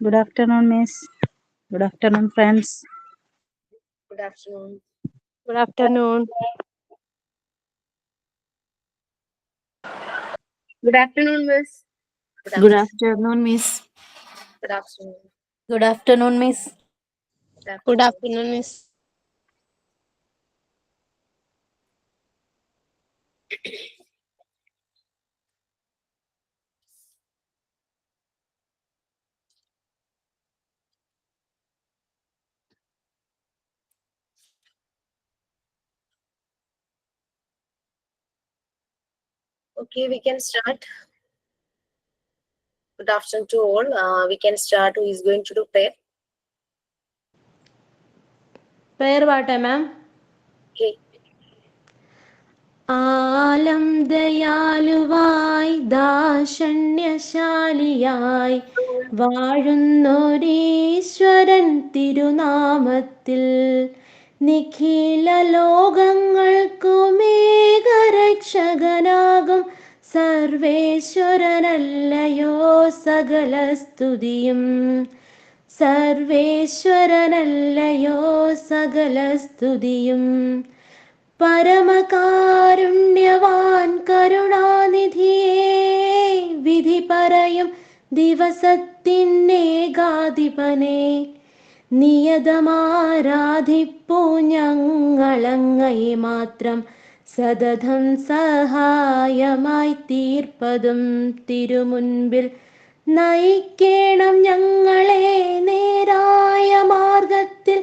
Good afternoon, Miss. Good afternoon, friends. Good afternoon. Good afternoon. Good afternoon, Miss. Good Good afternoon. afternoon, Miss. Good afternoon. Good afternoon, Miss. Good Good afternoon. afternoon, Miss. Okay, we can start. Good afternoon to all. We can start. Who is going to do prayer? പേര് പാട്ടെ മാം. Okay. ആലം ദയാലുവായി ദാക്ഷണ്യശാലിയായി വാഴുന്നൊരീശ്വരൻ തിരുനാമത്തിൽ നിഖില ലോകങ്ങൾക്കുമേകരക്ഷകനാകും സർവേശ്വരനല്ലയോ സകല സ്തുതിയും. സർവേശ്വരനല്ലയോ സകല സ്തുതിയും. പരമകാരുണ്യവാൻ കരുണാനിധിയേ, വിധി പറയും ദിവസത്തിന്നേകാധിപനെ നിയതമാരാധിപ്പൂ ഞങ്ങളങ്ങയെ മാത്രം. സതതം സഹായമായി തീർപ്പതും തിരുമുൻപിൽ നയിക്കേണം ഞങ്ങളെ നേരായ മാർഗത്തിൽ.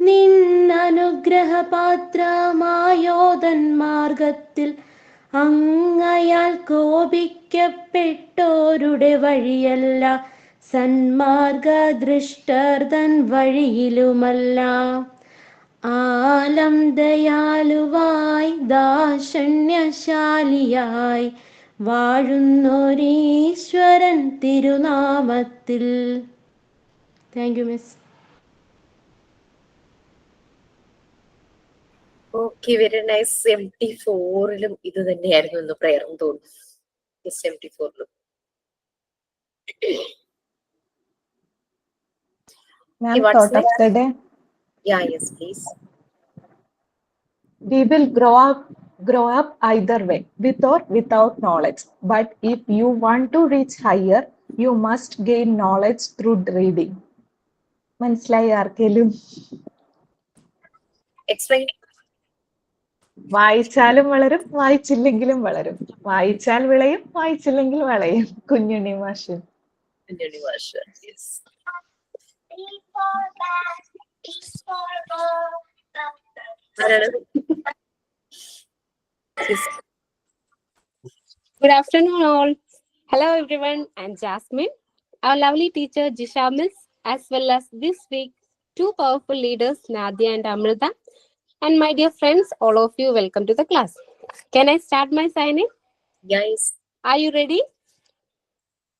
നിന്നനുഗ്രഹപാത്രമായോതൻ മാർഗത്തിൽ അങ്ങയാൽ കോപിക്കപ്പെട്ടോരുടെ വഴിയല്ല, സന്മാർഗദൃഷ്ടർതൻ വഴിയിലുമല്ല. ആലം ദയാലുവായി ദാക്ഷണ്യശാലിയായി വാഴുന്നൊരീശ്വരൻ തിരുനാമത്തിൽ. Thank you miss. Okay, very nice. 74-ലും ഇത് തന്നെയായിരുന്നു ഇന്ന് prayer എന്ന് തോന്നുന്നു. 74-ലും. Ma'am, What's thought of next? the day. Yeah, yes, please. We will grow up either way, with or without knowledge. But if you want to reach higher, you must gain knowledge through reading. മനസ്സിലായി ആർക്കെങ്കിലും? Explain. വായിച്ചാലും വളരും, വായിച്ചില്ലെങ്കിലും വളരും. വായിച്ചാൽ വിളയും, വായിച്ചില്ലെങ്കിൽ വളയും. കുഞ്ഞുണ്ണി മാഷ്. Universal. Yes. ആരാണ്? Yes. Good afternoon, all. Hello, everyone. I'm Jasmine, our lovely teacher Jisha Miss, as well as this week, two powerful leaders, Nadia and Amrita. And my dear friends, all of you, welcome to the class. Can I start my signing? Yes. Are you ready?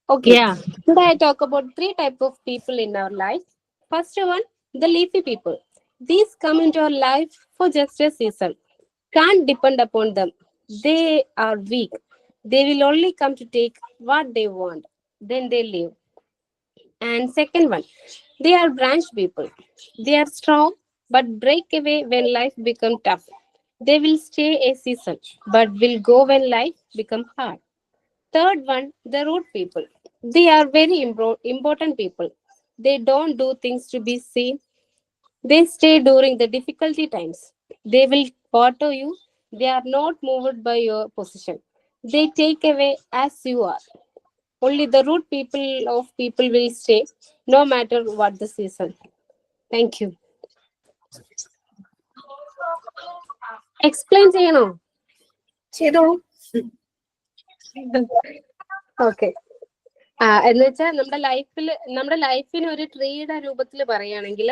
Okay. Yeah. Today I talk about three types of people in our life. First one, the leafy people. These come into our life for just a season. Can't depend upon them. They are weak. They will only come to take what they want. Then they leave. And second one, they are branch people. They are strong but break away when life becomes tough. They will stay a season but will go when life becomes hard. Third one, the root people. They are very important people. They don't do things to be seen. They stay during the difficulty times. They will water you. They are not moved by your position. They take away as you are. Only the root people of people will stay no matter what the season. Thank you. Explain ചെയ്യണോ? ചെയ്തോളൂ. Okay. എന്ന് വെച്ചാൽ നമ്മുടെ ലൈഫിന് ഒരു ട്രീയുടെ രൂപത്തിൽ പറയുകയാണെങ്കിൽ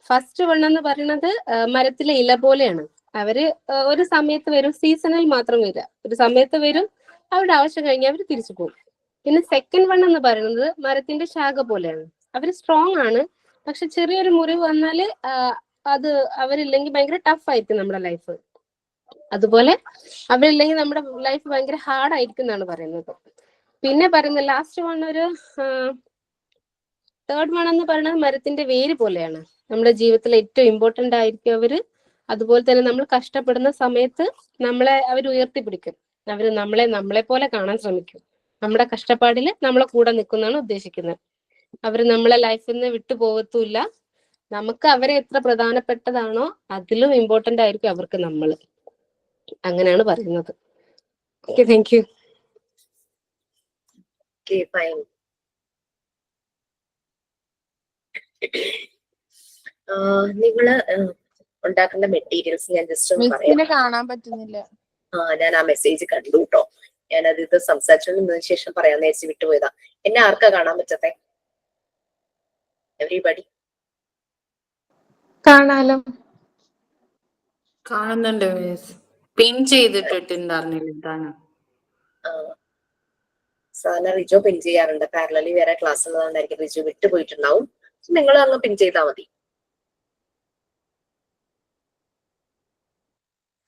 ഫസ്റ്റ് വൺ എന്ന് പറയുന്നത് മരത്തിലെ ഇല പോലെയാണ്. അവര് ഒരു സമയത്ത് വരും, സീസണിൽ മാത്രം വരിക. ഒരു സമയത്ത് വരും, അവരുടെ ആവശ്യം കഴിഞ്ഞാൽ അവർ തിരിച്ചു പോകും. പിന്നെ സെക്കൻഡ് വൺ എന്ന് പറയുന്നത് മരത്തിന്റെ ശാഖ പോലെയാണ്. അവര് സ്ട്രോങ് ആണ്, പക്ഷെ ചെറിയൊരു മുറിവ് വന്നാല് അത് അവരില്ലെങ്കിൽ ഭയങ്കര ടഫ് ആയിരിക്കും നമ്മുടെ ലൈഫ്. അതുപോലെ അവരില്ലെങ്കിൽ നമ്മുടെ ലൈഫ് ഭയങ്കര ഹാർഡ് ആയിരിക്കും എന്നാണ് പറയുന്നത്. പിന്നെ പറയുന്നത് ലാസ്റ്റ് വൺ ഒരു തേർഡ് വൺ എന്ന് പറയുന്നത് മരത്തിന്റെ വേര് പോലെയാണ്. നമ്മുടെ ജീവിതത്തിൽ ഏറ്റവും ഇമ്പോർട്ടന്റ് ആയിരിക്കും അവര്. അതുപോലെ തന്നെ നമ്മൾ കഷ്ടപ്പെടുന്ന സമയത്ത് നമ്മളെ അവർ ഉയർത്തിപ്പിടിക്കും. അവര് നമ്മളെ പോലെ കാണാൻ ശ്രമിക്കും. നമ്മുടെ കഷ്ടപ്പാടില് നമ്മളെ കൂടെ നിൽക്കുന്നതാണ് ഉദ്ദേശിക്കുന്നത്. അവര് നമ്മളെ ലൈഫിൽ നിന്ന് വിട്ടു പോകത്തുമില്ല. നമുക്ക് അവരെ എത്ര പ്രധാനപ്പെട്ടതാണോ അതിലും ഇമ്പോർട്ടന്റ് ആയിരിക്കും അവർക്ക് നമ്മൾ. അങ്ങനെയാണ് പറയുന്നത്. Okay, thank you. Okay, fine. നിങ്ങള് ഉണ്ടാക്കുന്ന മെറ്റീരിയൽസ് ഞാൻ ജസ്റ്റ് ഒന്ന് പറയാം. മിസ്സിനെ കാണാൻ പറ്റുന്നില്ല. ഞാൻ ആ മെസ്സേജ് കണ്ടു കേട്ടോ. ഞാനത് ഇത് സംസാരിച്ചതിന് ശേഷം പറയാൻ നേരിച്ച് വിട്ടുപോയതാ. എന്നെ ആർക്കാ കാണാൻ പറ്റത്തെ? എവരിബഡി കാണാലോ. കാണുന്നുണ്ട് മിസ്. പിൻ ചെയ്തിട്ടുണ്ടായിരുന്നില്ല. സാധാരണ റിജോ പിൻ ചെയ്യാറുണ്ട്. പാരലലി വേറെ ക്ലാസ് ഉള്ളതുകൊണ്ടായിരിക്കും റിജോ വിട്ടുപോയിട്ടുണ്ടാവും. നിങ്ങൾ അങ്ങ് പിൻ ചെയ്താൽ മതി.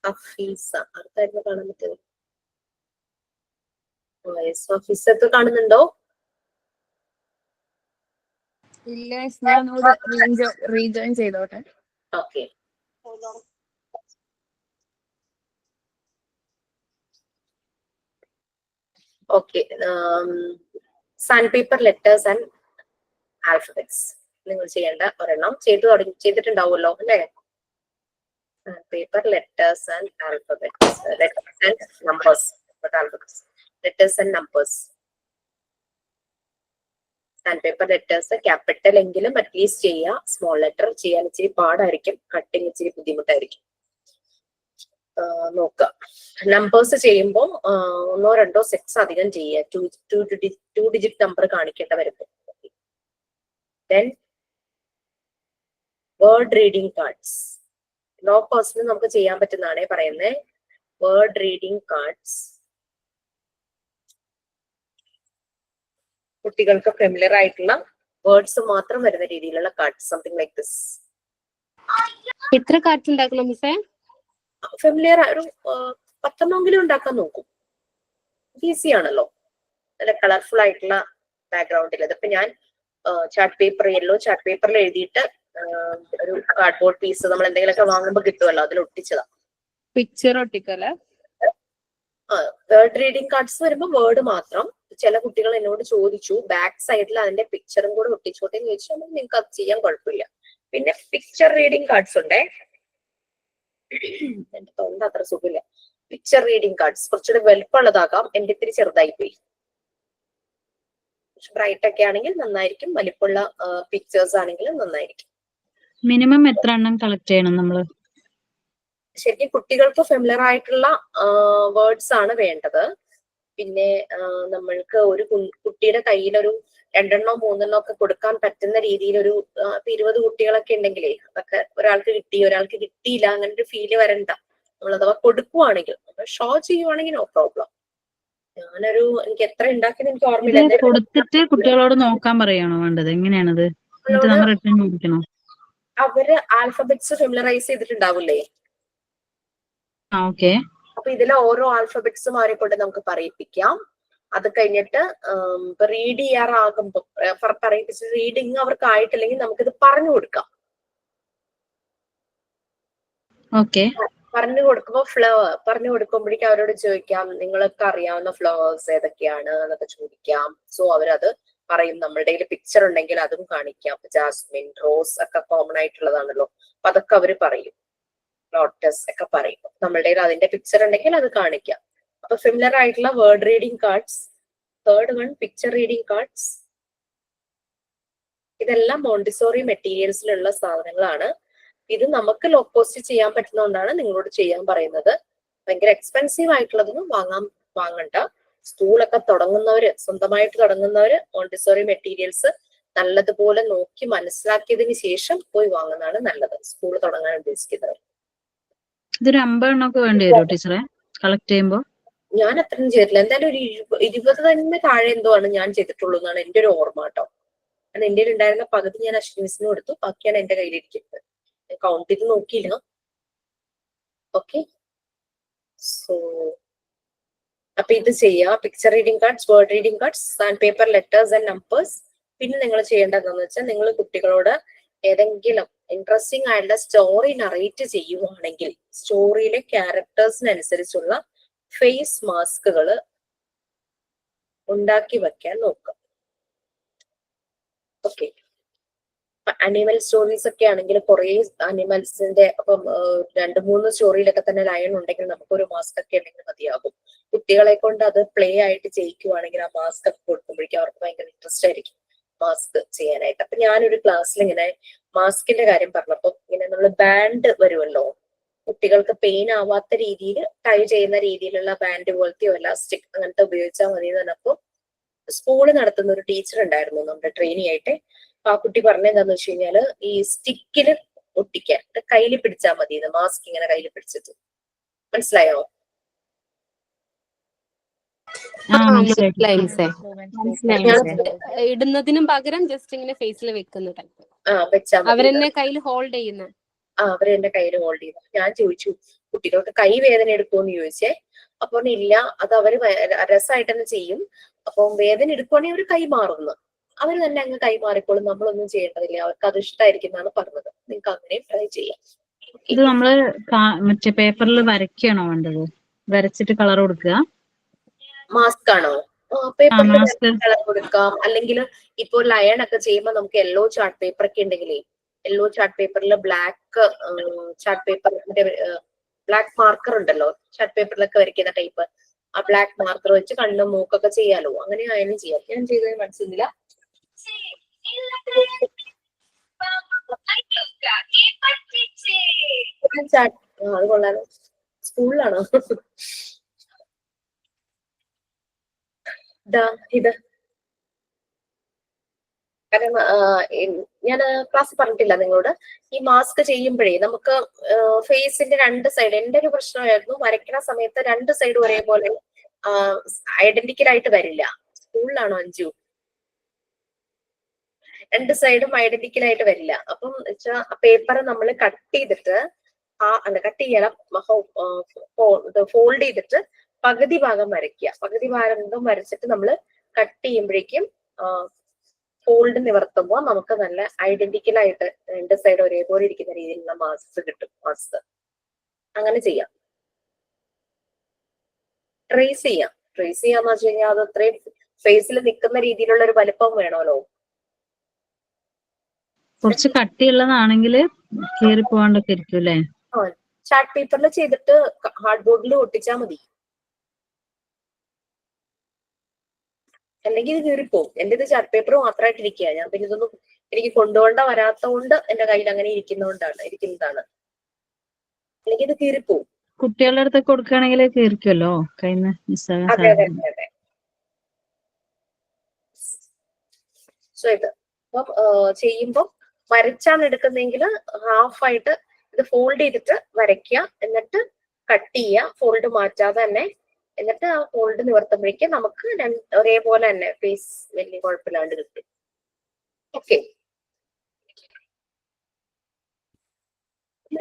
ഹഫീസ ആർക്കായിരുന്നു കാണാൻ പറ്റുന്നത്? ഹഫീസത്ത് കാണുന്നുണ്ടോ? ഇല്ല മിസ്, ഞാൻ റീജോയിൻ ചെയ്തോട്ടെ. Okay. Okay, sand paper letters and alphabets നിങ്ങൾ ചെയ്യേണ്ട ഒരെണ്ണം ചെയ്തിട്ടുണ്ടാവുമല്ലോ അല്ലേ? Paper letters and alphabets, letters and numbers, alphabets, letters and numbers. Sand paper letters capital എങ്കിലും അറ്റ്ലീസ്റ്റ് ചെയ്യുക. സ്മോൾ ലെറ്റർ ചെയ്യാൻ ഇച്ചിരി പാടായിരിക്കും, കട്ടിങ് ഇച്ചിരി ബുദ്ധിമുട്ടായിരിക്കും. നോക്കുക. നമ്പേഴ്സ് ചെയ്യുമ്പോൾ 1 or 2 സെറ്റ്സ് അധികം ചെയ്യുക. 2 ഡിജിറ്റ് നമ്പർ കാണിക്കേണ്ട വരുമ്പോൾ. Then word reading cards. Low കോസ്റ്റിന് നമുക്ക് ചെയ്യാൻ പറ്റുന്നതാണേ പറയുന്നത്. വേർഡ് റീഡിങ് കാർഡ്സ് കുട്ടികൾക്ക് ഫെമിലിയർ ആയിട്ടുള്ള വേർഡ്സ് മാത്രം വരുന്ന രീതിയിലുള്ള കാർഡ്സ്, സംതിങ് ലൈക്ക് ദിസ്. എത്ര കാർഡ്സ് ഉണ്ടാക്കണം മിസ്സേ? ഫെമിലിയർ ഒരു 10 ഉണ്ടാക്കാൻ നോക്കും. ഈസി ആണല്ലോ, നല്ല കളർഫുൾ ആയിട്ടുള്ള ബാക്ക്ഗ്രൗണ്ടിൽ. അതിപ്പോ ഞാൻ ചാർട്ട് പേപ്പർ, യെല്ലോ ചാർട്ട് പേപ്പറിൽ എഴുതിയിട്ട് ഒരു കാർഡ്ബോർഡ് പീസ് നമ്മൾ എന്തെങ്കിലുമൊക്കെ വാങ്ങുമ്പോൾ കിട്ടുമല്ലോ, അതിൽ ഒട്ടിച്ചതാ. പിക്ചർ ഒട്ടിക്കല്ലേ? വേർഡ് റീഡിങ് കാർഡ്സ് വരുമ്പോൾ വേർഡ് മാത്രം. ചില കുട്ടികൾ എന്നോട് ചോദിച്ചു ബാക്ക് സൈഡിൽ അതിന്റെ പിക്ചറും കൂടെ ഒട്ടിച്ചോട്ടെ എന്ന് ചോദിച്ചാൽ നിങ്ങൾക്ക് അത് ചെയ്യാൻ കുഴപ്പമില്ല. പിന്നെ പിക്ചർ റീഡിങ് കാർഡ്സ് ഉണ്ടേ. എന്റെ തൊണ്ട അത്ര സുഖമില്ല. പിക്ചർ റീഡിങ് കാർഡ്സ് കുറച്ചുകൂടി വലുപ്പമുള്ളതാകാം. എന്റെ ഇത്തിരി ചെറുതായി പോയി. ബ്രൈറ്റ് ഒക്കെ ആണെങ്കിൽ നന്നായിരിക്കും, വലിപ്പമുള്ള പിക്ചേഴ്സ് ആണെങ്കിലും നന്നായിരിക്കും. മിനിമം എത്ര എണ്ണം കളക്ട് ചെയ്യണം നമ്മള്? ശരിക്കും കുട്ടികൾക്ക് ഫെമിലിയർ ആയിട്ടുള്ള വേർഡ്സ് ആണ് വേണ്ടത്. പിന്നെ നമ്മൾക്ക് ഒരു കുട്ടിയുടെ കയ്യിൽ ഒരു 2 or 3 ഒക്കെ കൊടുക്കാൻ പറ്റുന്ന രീതിയിൽ ഒരു 20 കുട്ടികളൊക്കെ ഉണ്ടെങ്കിലേ അതൊക്കെ ഒരാൾക്ക് കിട്ടി ഒരാൾക്ക് കിട്ടിയില്ല അങ്ങനെ ഒരു ഫീല് വരണ്ട. നമ്മൾ അഥവാ കൊടുക്കുവാണെങ്കിൽ, ഷോ ചെയ്യുവാണെങ്കിൽ നോ പ്രോബ്ലം. എനിക്ക് എത്ര ഉണ്ടാക്കിയെന്ന് എനിക്ക് ഓർമ്മയില്ല. കൊടുത്തിട്ട് കുട്ടികളോട് നോക്കാൻ പറയണോ വേണ്ടത്? എങ്ങനെയാണത്? നമ്മൾ റിട്ടേൺ കൊടുക്കണോ? അവര് ആൽഫബറ്റ്സ് ഫെമിലറൈസ് ചെയ്തിട്ടുണ്ടാവില്ലേ? ഓക്കെ. അപ്പൊ ഇതിലെ ഓരോ ആൽഫബറ്റ്സും അവരെ കൊണ്ട് നമുക്ക് പറയിപ്പിക്കാം. അത് കഴിഞ്ഞിട്ട് റീഡ് ചെയ്യാറാകുമ്പോ പറയിപ്പിച്ച് റീഡിങ് അവർക്ക് ആയിട്ടില്ലെങ്കിൽ നമുക്കിത് പറഞ്ഞു കൊടുക്കാം. ഓക്കെ. പറഞ്ഞു കൊടുക്കുമ്പോ പറഞ്ഞു കൊടുക്കുമ്പോഴേക്കും അവരോട് ചോദിക്കാം നിങ്ങൾക്ക് അറിയാവുന്ന ഫ്ലവേഴ്സ് ഏതൊക്കെയാണ് എന്നൊക്കെ ചോദിക്കാം. സോ അവരത് പറയും. നമ്മളുടെ കയ്യിൽ പിക്ചർ ഉണ്ടെങ്കിൽ അതും കാണിക്കാം. ജാസ്മിൻ, റോസ് ഒക്കെ കോമൺ ആയിട്ടുള്ളതാണല്ലോ, അപ്പൊ അതൊക്കെ അവര് പറയും. ലോട്ടസ് ഒക്കെ പറയും. നമ്മളുടെ കയ്യിൽ അതിന്റെ പിക്ചർ ഉണ്ടെങ്കിൽ അത് കാണിക്കാം. അപ്പൊ ഫെമിലിയർ ആയിട്ടുള്ള word reading cards. Third one picture reading cards. ഇതെല്ലാം മോണ്ടിസോറി മെറ്റീരിയൽസിലുള്ള സാധനങ്ങളാണ്. ഇത് നമുക്ക് ലോ കോസ്റ്റ് ചെയ്യാൻ പറ്റുന്നതുകൊണ്ടാണ് നിങ്ങളോട് ചെയ്യാൻ പറയുന്നത്. ഭയങ്കര എക്സ്പെൻസീവ് ആയിട്ടുള്ളതൊന്നും വാങ്ങണ്ട. സ്കൂളൊക്കെ തുടങ്ങുന്നവര്, സ്വന്തമായിട്ട് തുടങ്ങുന്നവര് മോണ്ടിസോറി മെറ്റീരിയൽസ് നല്ലതുപോലെ നോക്കി മനസ്സിലാക്കിയതിന് ശേഷം പോയി വാങ്ങുന്നതാണ് നല്ലത്, സ്കൂൾ തുടങ്ങാൻ ഉദ്ദേശിക്കുന്നവർ. ഇതൊരു 50 എണ്ണമൊക്കെ വേണ്ടി വരുമോ ടീച്ചറെ കളക്ട് ചെയ്യുമ്പോ? ഞാൻ അത്രയും ചെയ്തിട്ടില്ല. എന്തായാലും ഒരു 20 തന്നെ താഴെ എന്തോ ആണ് ഞാൻ ചെയ്തിട്ടുള്ളൂ എന്നാണ് എന്റെ ഒരു ഓർമ്മ കേട്ടോ. കാരണം എന്റെ ഉണ്ടായിരുന്ന പകുതി ഞാൻ അശ്വിനിസിന് കൊടുത്തു, ബാക്കിയാണ് എന്റെ കയ്യിലിരിക്കുന്നത്. കൗണ്ട് ചെയ്ത് നോക്കിയില്ല. ഓക്കെ, സോ അപ്പൊ ഇത് ചെയ്യാം. Picture reading cards, word reading cards, sand paper letters and numbers, പിന്നെ നിങ്ങൾ ചെയ്യേണ്ടതെന്ന് വെച്ചാൽ നിങ്ങൾ കുട്ടികളോട് ഏതെങ്കിലും ഇൻട്രസ്റ്റിംഗ് ആയിട്ടുള്ള സ്റ്റോറി നറേറ്റ് ചെയ്യുവാണെങ്കിൽ സ്റ്റോറിയിലെ ക്യാരക്ടേഴ്സിനനുസരിച്ചുള്ള ഫേസ് മാസ്കുകൾ ഉണ്ടാക്കി വെക്കാൻ നോക്കുക. ഓക്കെ. അനിമൽ സ്റ്റോറീസ് ഒക്കെ ആണെങ്കിൽ കുറെ അനിമൽസിന്റെ അപ്പം 2-3 സ്റ്റോറിയിലൊക്കെ തന്നെ ലയൺ ഉണ്ടെങ്കിൽ നമുക്കൊരു മാസ്ക് ഒക്കെ ഉണ്ടെങ്കിൽ മതിയാകും. കുട്ടികളെ കൊണ്ട് അത് പ്ലേ ആയിട്ട് ചെയ്യിക്കുവാണെങ്കിൽ ആ മാസ്ക് ഒക്കെ കൊടുക്കുമ്പോഴേക്കും അവർക്ക് ഭയങ്കര ഇൻട്രസ്റ്റ് ആയിരിക്കും മാസ്ക് ചെയ്യാനായിട്ട്. അപ്പൊ ഞാനൊരു ക്ലാസ്സിൽ ഇങ്ങനെ മാസ്കിന്റെ കാര്യം പറഞ്ഞപ്പോ ഇങ്ങനെ നമ്മൾ ബാൻഡ് വരുമല്ലോ, കുട്ടികൾക്ക് പെയിൻ ആവാത്ത രീതിയിൽ ടൈ ചെയ്യുന്ന രീതിയിലുള്ള ബാൻഡ് പോലത്തെയോ എലാസ്റ്റിക് അങ്ങനത്തെ ഉപയോഗിച്ചാൽ മതി എന്ന് പറഞ്ഞപ്പോ സ്കൂള് നടത്തുന്ന ഒരു ടീച്ചർ ഉണ്ടായിരുന്നു നമ്മുടെ ട്രെയിനി ആയിട്ട്. ആ കുട്ടി പറഞ്ഞെന്താന്ന് വെച്ച് കഴിഞ്ഞാല് ഈ സ്റ്റിക്കില് ഒട്ടിക്കാൻ കയ്യിൽ പിടിച്ചാൽ മതി, മാസ്ക് ഇങ്ങനെ കയ്യിൽ പിടിച്ചിട്ട്. മനസ്സിലായോ? മനസ്സിലായി മിസ്സേ. ഇടുന്നതിനും പകരം ജസ്റ്റ് ഇങ്ങനെ ഫേസിൽ വെക്കുന്ന ടൈപ്പ്. വെച്ചാൽ മതി. അവരെന്നെ കയ്യിൽ ഹോൾഡ് ചെയ്യുന്ന. അവരെന്റെ കയ്യിൽ ഹോൾഡ് ചെയ്യുന്നു. ഞാൻ ചോദിച്ചു കുട്ടികൾക്ക് കൈ വേദന എടുക്കുമെന്ന് ചോദിച്ചേ. അപ്പൊ ഇല്ല, അത് അവര് രസമായിട്ട് തന്നെ ചെയ്യും. അപ്പം വേദന എടുക്കുവാണെങ്കിൽ അവർ കൈ മാറുന്നു, അവർ തന്നെ അങ്ങ് കൈ മാറിക്കോളും, നമ്മളൊന്നും ചെയ്യേണ്ടതില്ല, അവർക്ക് അത് ഇഷ്ടമായിരിക്കും എന്നാണ് പറഞ്ഞത്. നിങ്ങൾക്ക് അങ്ങനെയും ട്രൈ ചെയ്യാം. ഇത് നമ്മള് മറ്റേ പേപ്പറിൽ വരയ്ക്കുകയാണോ വേണ്ടത്? വരച്ചിട്ട് കളർ കൊടുക്കുക? മാസ്ക് ആണോ? പേപ്പറിൽ മാസ്ക് കളർ കൊടുക്കാം. അല്ലെങ്കിൽ ഇപ്പോൾ ലയൺ ഒക്കെ ചെയ്യുമ്പോൾ നമുക്ക് യെല്ലോ ചാർട്ട് പേപ്പർ ഒക്കെ ഉണ്ടെങ്കിലേ യെല്ലോ ചാർട്ട് പേപ്പറിൽ ബ്ലാക്ക് ചാർട്ട് പേപ്പറിന്റെ ബ്ലാക്ക് മാർക്കർ ഉണ്ടല്ലോ, ചാർട്ട് പേപ്പറിലൊക്കെ വരയ്ക്കുന്ന ടൈപ്പ്, ആ ബ്ലാക്ക് മാർക്കർ വെച്ച് കണ്ണും മൂക്കൊക്കെ ചെയ്യാലോ. അങ്ങനെ ആയാലും ചെയ്യാം. ഞാൻ ചെയ്തത് മനസ്സിലില്ല. അത് കൊള്ളാലോ. സ്കൂളിലാണോ ഇത്? കാരണം ഞാൻ ക്ലാസ് പറഞ്ഞിട്ടില്ല നിങ്ങളോട്, ഈ മാസ്ക് ചെയ്യുമ്പോഴേ നമുക്ക് ഫേസിന്റെ 2 സൈഡ്, എന്റെ ഒരു പ്രശ്നമായിരുന്നു വരയ്ക്കുന്ന സമയത്ത് 2 സൈഡ് ഒരേപോലെ ഐഡന്റിക്കൽ ആയിട്ട് വരില്ല. സ്കൂളിലാണോ അഞ്ജു? 2 സൈഡും ഐഡന്റിക്കൽ ആയിട്ട് വരില്ല. അപ്പം പേപ്പർ നമ്മൾ കട്ട് ചെയ്തിട്ട് കട്ട് ചെയ്യണം, ഫോൾഡ് ചെയ്തിട്ട് പകുതി ഭാഗം വരയ്ക്കുക. പകുതി ഭാഗം വരച്ചിട്ട് നമ്മൾ കട്ട് ചെയ്യുമ്പോഴേക്കും ഫോൾഡ് നിവർത്തുമ്പോൾ നമുക്ക് നല്ല ഐഡന്റിക്കൽ ആയിട്ട് 2 സൈഡ് ഒരേപോലെ ഇരിക്കുന്ന രീതിയിലുള്ള മാസ്ക് കിട്ടും. മാസ്ക് അങ്ങനെ ചെയ്യാം. ട്രേസ് ചെയ്യാന്ന് വെച്ച് കഴിഞ്ഞാൽ അത് അത്രയും ഫേസിൽ നിൽക്കുന്ന രീതിയിലുള്ള ഒരു വലിപ്പം വേണമല്ലോ. കുറച്ച് കട്ടിയുള്ളതാണെങ്കിൽ കീറി പോകാണ്ടൊക്കെ ഇരിക്കും അല്ലേ? ചാർട്ട് പേപ്പറിൽ ചെയ്തിട്ട് ഹാർഡ് ബോർഡിൽ ഒട്ടിച്ചാൽ മതി. അല്ലെങ്കിൽ ഇത് കീറിപ്പോവും. എന്റെ ഇത് ചാർട്ട് പേപ്പർ മാത്രമായിട്ട് ഇരിക്കുക. ഞാൻ പിന്നെ ഇതൊന്നും എനിക്ക് കൊണ്ടുപോണ്ട വരാത്തതുകൊണ്ട് എന്റെ കയ്യിൽ അങ്ങനെ ഇരിക്കുന്നതാണ്. അല്ലെങ്കിൽ ഇത് കീറിപ്പോവും. കുട്ടികളുടെ അടുത്തൊക്കെ കൊടുക്കുകയാണെങ്കിൽ കീറിക്കുമല്ലോ, കയ്യിന്ന് മിസ്സാകാൻ സാധ്യത. സോ ഇത് അപ്പം ചെയ്യുമ്പോൾ വരച്ചാണ് എടുക്കുന്നെങ്കിൽ ഹാഫായിട്ട് ഇത് ഫോൾഡ് ചെയ്തിട്ട് വരയ്ക്കുക, എന്നിട്ട് കട്ട് ചെയ്യുക, ഫോൾഡ് മാറ്റാതെ തന്നെ. എന്നിട്ട് ആ ഫോൾഡ് നിവർത്തുമ്പോഴേക്കും നമുക്ക് ഒരേപോലെ തന്നെ ഫേസ് വലിയ കുഴപ്പമില്ലാണ്ട് കിട്ടും. ഓക്കെ,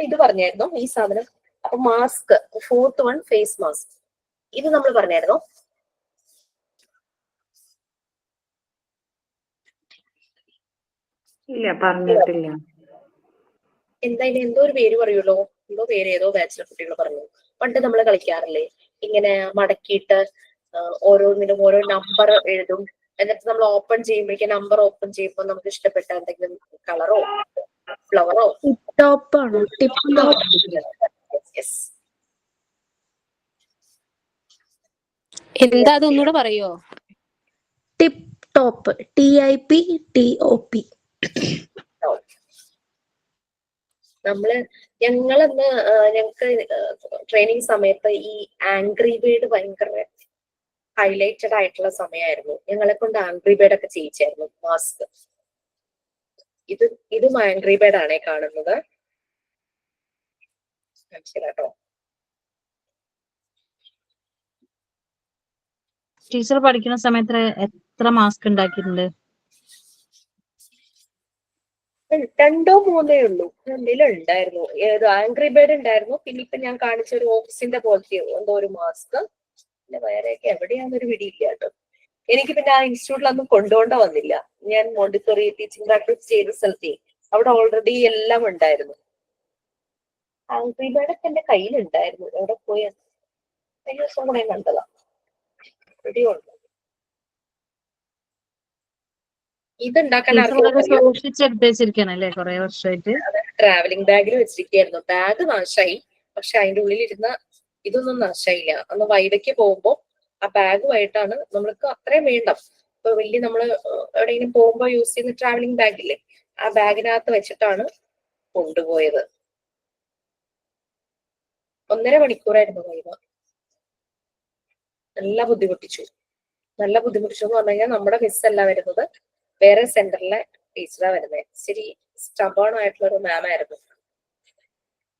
ഇത് പറഞ്ഞായിരുന്നു ഈ സാധനം. അപ്പൊ mask, 4th one face mask, ഇത് നമ്മൾ പറഞ്ഞായിരുന്നോ? ഇല്ല, പറഞ്ഞിട്ടില്ല. എന്തായാലും എന്തോ ഒരു പേര് പറയുമല്ലോ, ഏതോ ബാച്ചിലെ കുട്ടികൾ പറഞ്ഞു. പണ്ട് നമ്മൾ കളിക്കാറില്ലേ, ഇങ്ങനെ മടക്കിയിട്ട് ഓരോന്നിനും ഓരോ നമ്പർ എഴുതും. എന്നിട്ട് നമ്മൾ ഓപ്പൺ ചെയ്യുമ്പോഴേക്കും നമ്പർ ഓപ്പൺ ചെയ്യുമ്പോൾ നമുക്ക് ഇഷ്ടപ്പെട്ട എന്തെങ്കിലും കളറോ ഫ്ലവറോ. എന്താ അതൊന്നുകൂടെ പറയോ? Tip top, TIPTOP. ഞങ്ങൾക്ക് ട്രെയിനിങ് സമയത്ത് ഈ ആംഗ്രി ബേർഡ് ഭയങ്കര ഹൈലൈറ്റഡ് ആയിട്ടുള്ള സമയമായിരുന്നു. ഞങ്ങളെ കൊണ്ട് ആംഗ്രി ബേർഡ് ഒക്കെ ചെയ്യിച്ചായിരുന്നു മാസ്ക്. ഇതും ആംഗ്രി ബേർഡ് ആണേ കാണുന്നത്. കേട്ടോ, ടീച്ചർ പഠിക്കുന്ന സമയത്ത് എത്ര മാസ്ക് ഉണ്ടാക്കിയിട്ടുണ്ട്? 2 or 3 ഉള്ളൂ. എന്തെങ്കിലും ഉണ്ടായിരുന്നു. ആംഗ്രി ബേർഡ് ഉണ്ടായിരുന്നു. പിന്നെ ഇപ്പൊ ഞാൻ കാണിച്ച ഒരു ഓഫീസിന്റെ പോലത്തെ എന്തോ ഒരു മാസ്ക്. പിന്നെ വേറെയൊക്കെ എവിടെയാന്നൊരു പിടിയില്ല കേട്ടോ. എനിക്ക് പിന്നെ ആ ഇൻസ്റ്റിറ്റ്യൂട്ടിലൊന്നും കൊണ്ടുപോകേണ്ട വന്നില്ല. ഞാൻ മോണ്ടിസോറി ടീച്ചിങ് പ്രാക്ടീസ് ചെയ്ത സ്ഥലത്തെ അവിടെ ഓൾറെഡി എല്ലാം ഉണ്ടായിരുന്നു. ആംഗ്രി ബാഗൊക്കെ എന്റെ കയ്യിലുണ്ടായിരുന്നു. എവിടെ പോയ കഴിഞ്ഞ ദിവസം കൂടെ കണ്ടതാ. റെഡിയുണ്ട്. ഇതുണ്ടാക്കാൻ ടീച്ചർ ആർക്കും വളരെ അറിയോ? സൂക്ഷിച്ചെടുത്ത് വെച്ചിരിക്കണല്ലേ കുറെ വർഷമായിട്ട്. ട്രാവലിംഗ് ബാഗിൽ വെച്ചിരിക്കുകയായിരുന്നു. ബാഗ് നാശായി, പക്ഷെ അതിന്റെ ഉള്ളിലിരുന്ന ഇതൊന്നും നാശായില്ല. അന്ന് വൈവയ്ക്ക് പോകുമ്പോ ആ ബാഗുമായിട്ടാണ് നമ്മൾക്ക് അത്രയും വേണ്ട. ഇപ്പൊ വലിയ നമ്മള് എവിടെയെങ്കിലും പോകുമ്പോ യൂസ് ചെയ്യുന്ന ട്രാവലിംഗ് ബാഗില്ലേ, ആ ബാഗിനകത്ത് വെച്ചിട്ടാണ് കൊണ്ടുപോയത്. 1.5 മണിക്കൂറായിരുന്നു വൈവ. നല്ല ബുദ്ധിമുട്ടിച്ചു എന്ന് പറഞ്ഞു കഴിഞ്ഞാൽ നമ്മുടെ മിസ് അല്ല വരുന്നത്, വേറെ സെന്ററിലെ ടീച്ചറാ വരുന്നത്. ശരി സ്റ്റബേൺ ആയിട്ടുള്ള ഒരു മാം ആയിരുന്നു.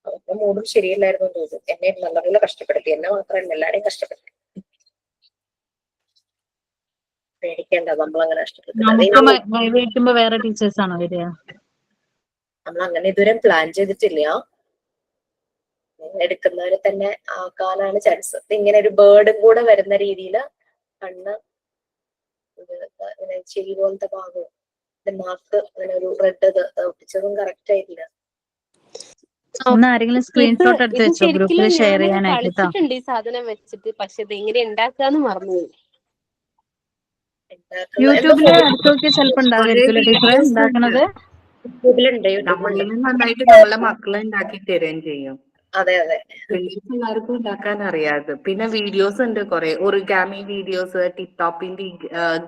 അവരുടെ മൂടും ശരിയല്ലായിരുന്നു തോന്നുന്നു. എന്നെ നല്ലപോലെ കഷ്ടപ്പെടുത്തി. എന്നെ മാത്രമല്ല എല്ലാരെയും കഷ്ടപ്പെടുത്തി. പേടിക്കേണ്ട, നമ്മളങ്ങനെ നമുക്ക് കഷ്ടപ്പെടുത്തില്ല. വയ്ക്കുമ്പോ വേറെ ടീച്ചേഴ്സ് ആണോ വരിക? നമ്മൾ അങ്ങനെ ഇതുവരെ പ്ലാൻ ചെയ്തിട്ടില്ല. എടുക്കുന്നവരെ തന്നെ ആക്കാനാണ് ചാൻസ്. ഇങ്ങനെ ഒരു ബേർഡും കൂടെ വരുന്ന രീതിയിൽ കണ്ണ് ഇങ്ങനെ ചെവി പോലത്തെ ഭാഗവും നാക്ക് അങ്ങനെ ഒരു റെഡ് ഒട്ടിച്ചതും കറക്റ്റ് ആയിട്ടില്ല. ഒന്ന് ആരെങ്കിലും സ്ക്രീൻഷോട്ട് എടുത്ത് ഇത് വെച്ചോ ഗ്രൂപ്പിൽ ശരിക്കും ഷെയർ ഞാൻ ചെയ്യാനായിട്ട് കേട്ടോ. കളിച്ചിട്ടുണ്ട് ഈ സാധനം വെച്ചിട്ട്, പക്ഷെ ഇത് എങ്ങനെ ഉണ്ടാക്കാന്ന് മറന്നുപോയി. യൂട്യൂബില് അടുത്ത് നോക്കിയാൽ ചിലപ്പോ ഉണ്ടാകുമായിരിക്കും ടീച്ചറെ ഉണ്ടാക്കണത്. യൂട്യൂബിലുണ്ട്. നമ്മളിലും നന്നായിട്ട് നമ്മളെ മക്കളെ ഉണ്ടാക്കി തരുകയും ചെയ്യും. അതെ അതെ. എല്ലാവർക്കും ഉണ്ടാക്കാൻ അറിയാതെ. പിന്നെ വീഡിയോസ് ഉണ്ട് കുറെ, ഒറിഗാമി വീഡിയോസ്, ടിക്ടോക്കിന്റെ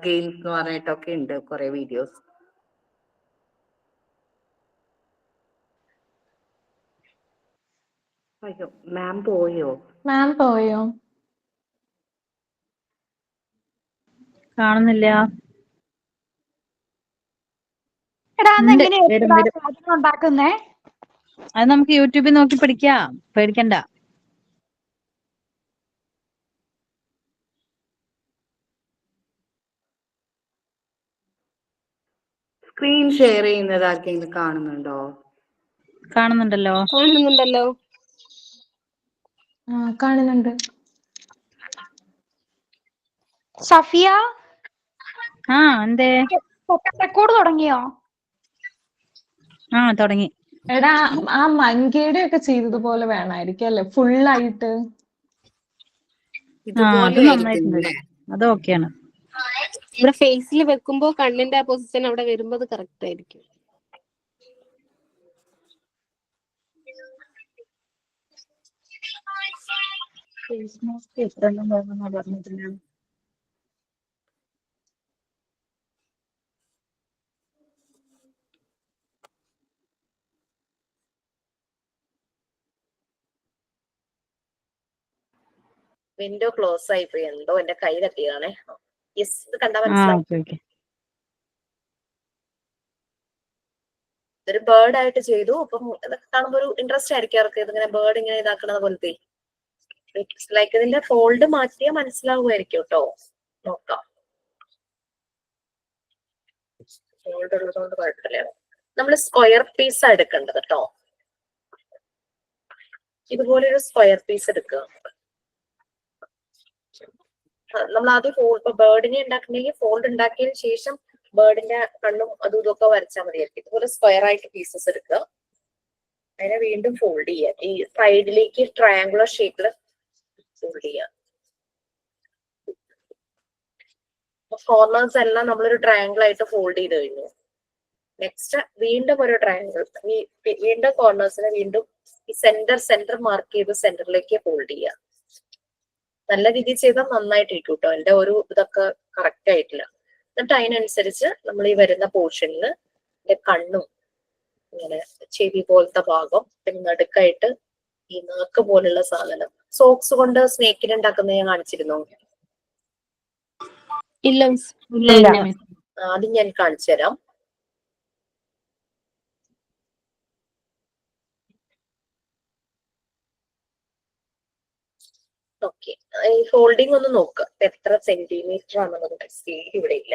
ഗെയിംസ് എന്ന് പറഞ്ഞിട്ടൊക്കെ ഉണ്ട് കുറെ വീഡിയോസ്. അയ്യോ മാം പോയോ? മാം പോയോ? കാണുന്നില്ല. എടാ ഉണ്ട്, അതെങ്ങനെയാ വരും വരും. സാധനം ഉണ്ടാക്കുന്നേ? അത് നമുക്ക് യൂട്യൂബിൽ നോക്കി പഠിക്കാം, പേടിക്കണ്ട. സ്ക്രീൻ ഷെയർ ചെയ്യുന്നത് ആർക്കെങ്കിലും കാണുന്നുണ്ടോ? കാണുന്നുണ്ടല്ലോ. കാണുന്നുണ്ടല്ലോ. കാണുന്നുണ്ട്. സഫിയ എന്തേ? റെക്കോർഡ് തുടങ്ങിയോ? തുടങ്ങി. എടാ ആ മങ്കയുടെ ഒക്കെ ചെയ്തതുപോലെ വേണമായിരിക്കും അല്ലെ, ഫുള്ളായിട്ട്. അത് നന്നായിട്ടുണ്ട്. അത് ഓക്കെയാണ്. ഇവിടെ ഫേസിൽ വെക്കുമ്പോ കണ്ണിന്റെ ആ പൊസിഷൻ അവിടെ വരുമ്പോ അത് കറക്റ്റ് ആയിരിക്കും. വിൻഡോ ക്ലോസ് ആയി പോയി, എന്തോ എന്റെ കൈ തട്ടിയതാണേ. യെസ്, ഇത് കണ്ടാ മനസ്സിലാവും. ഇതൊരു ബേർഡ് ആയിട്ട് ചെയ്തു. അപ്പം ഇതൊക്കെ കാണുമ്പോ ഒരു ഇൻട്രസ്റ്റ് ആയിരിക്കും അവർക്ക്, ഇതിങ്ങനെ ബേർഡ് ഇങ്ങനെ ഇതാക്കണത് പോലത്തെ. ലൈക്ക് ഇതിന്റെ ഫോൾഡ് മാറ്റിയാൽ മനസ്സിലാവുമായിരിക്കും കേട്ടോ. നോക്കാം. ഫോൾഡ് ഉള്ളതുകൊണ്ട് കുഴപ്പമില്ല. നമ്മൾ സ്ക്വയർ പീസ് എടുക്കേണ്ടത് കേട്ടോ. ഇതുപോലൊരു സ്ക്വയർ പീസ് എടുക്കുക. നമ്മൾ ആദ്യം ഇപ്പൊ ബേർഡിനെ ഉണ്ടാക്കണമെങ്കിൽ ഫോൾഡ് ഉണ്ടാക്കിയതിനു ശേഷം ബേർഡിന്റെ കണ്ണും അതും ഇതൊക്കെ വരച്ചാൽ മതിയായിരിക്കും. ഇതുപോലെ സ്ക്വയർ ആയിട്ട് പീസസ് എടുക്കുക. അതിനെ വീണ്ടും ഫോൾഡ് ചെയ്യുക. ഈ സൈഡിലേക്ക് ട്രയാങ്കുലർ ഷേപ്പില് ഫോൾഡ് ചെയ്യുക. കോർണേഴ്സ് എല്ലാം നമ്മളൊരു ട്രയാങ്കിൾ ആയിട്ട് ഫോൾഡ് ചെയ്ത് കഴിഞ്ഞു. നെക്സ്റ്റ് വീണ്ടും ഒരു ട്രയാങ്കിൾ, വീണ്ടും കോർണേഴ്സിനെ വീണ്ടും ഈ സെന്റർ മാർക്ക് ചെയ്ത് സെന്ററിലേക്ക് ഫോൾഡ് ചെയ്യുക. നല്ല രീതിയിൽ ചെയ്താൽ നന്നായിട്ടിരിക്കും കേട്ടോ. എന്റെ ഒരു ഇതൊക്കെ കറക്റ്റ് ആയിട്ടില്ല. എന്നിട്ട് അതിനനുസരിച്ച് നമ്മൾ ഈ വരുന്ന പോർഷനില് കണ്ണും ഇങ്ങനെ ചെവി പോലത്തെ ഭാഗം, പിന്നെ നടുക്കായിട്ട് ഈ നാക്ക് പോലുള്ള സാധനം. സോക്സ് കൊണ്ട് സ്നേക്കിനെ ഉണ്ടാക്കുന്നത് ഞാൻ കാണിച്ചിരുന്നു. ഇല്ല. അത് ഞാൻ കാണിച്ചു തരാം. ഓക്കെ, ഈ ഫോൾഡിംഗ് ഒന്ന് നോക്കുക, എത്ര സെന്റിമീറ്റർ ആണെന്നുള്ളത്. സ്കെയിൽ ഇവിടെ ഇല്ല.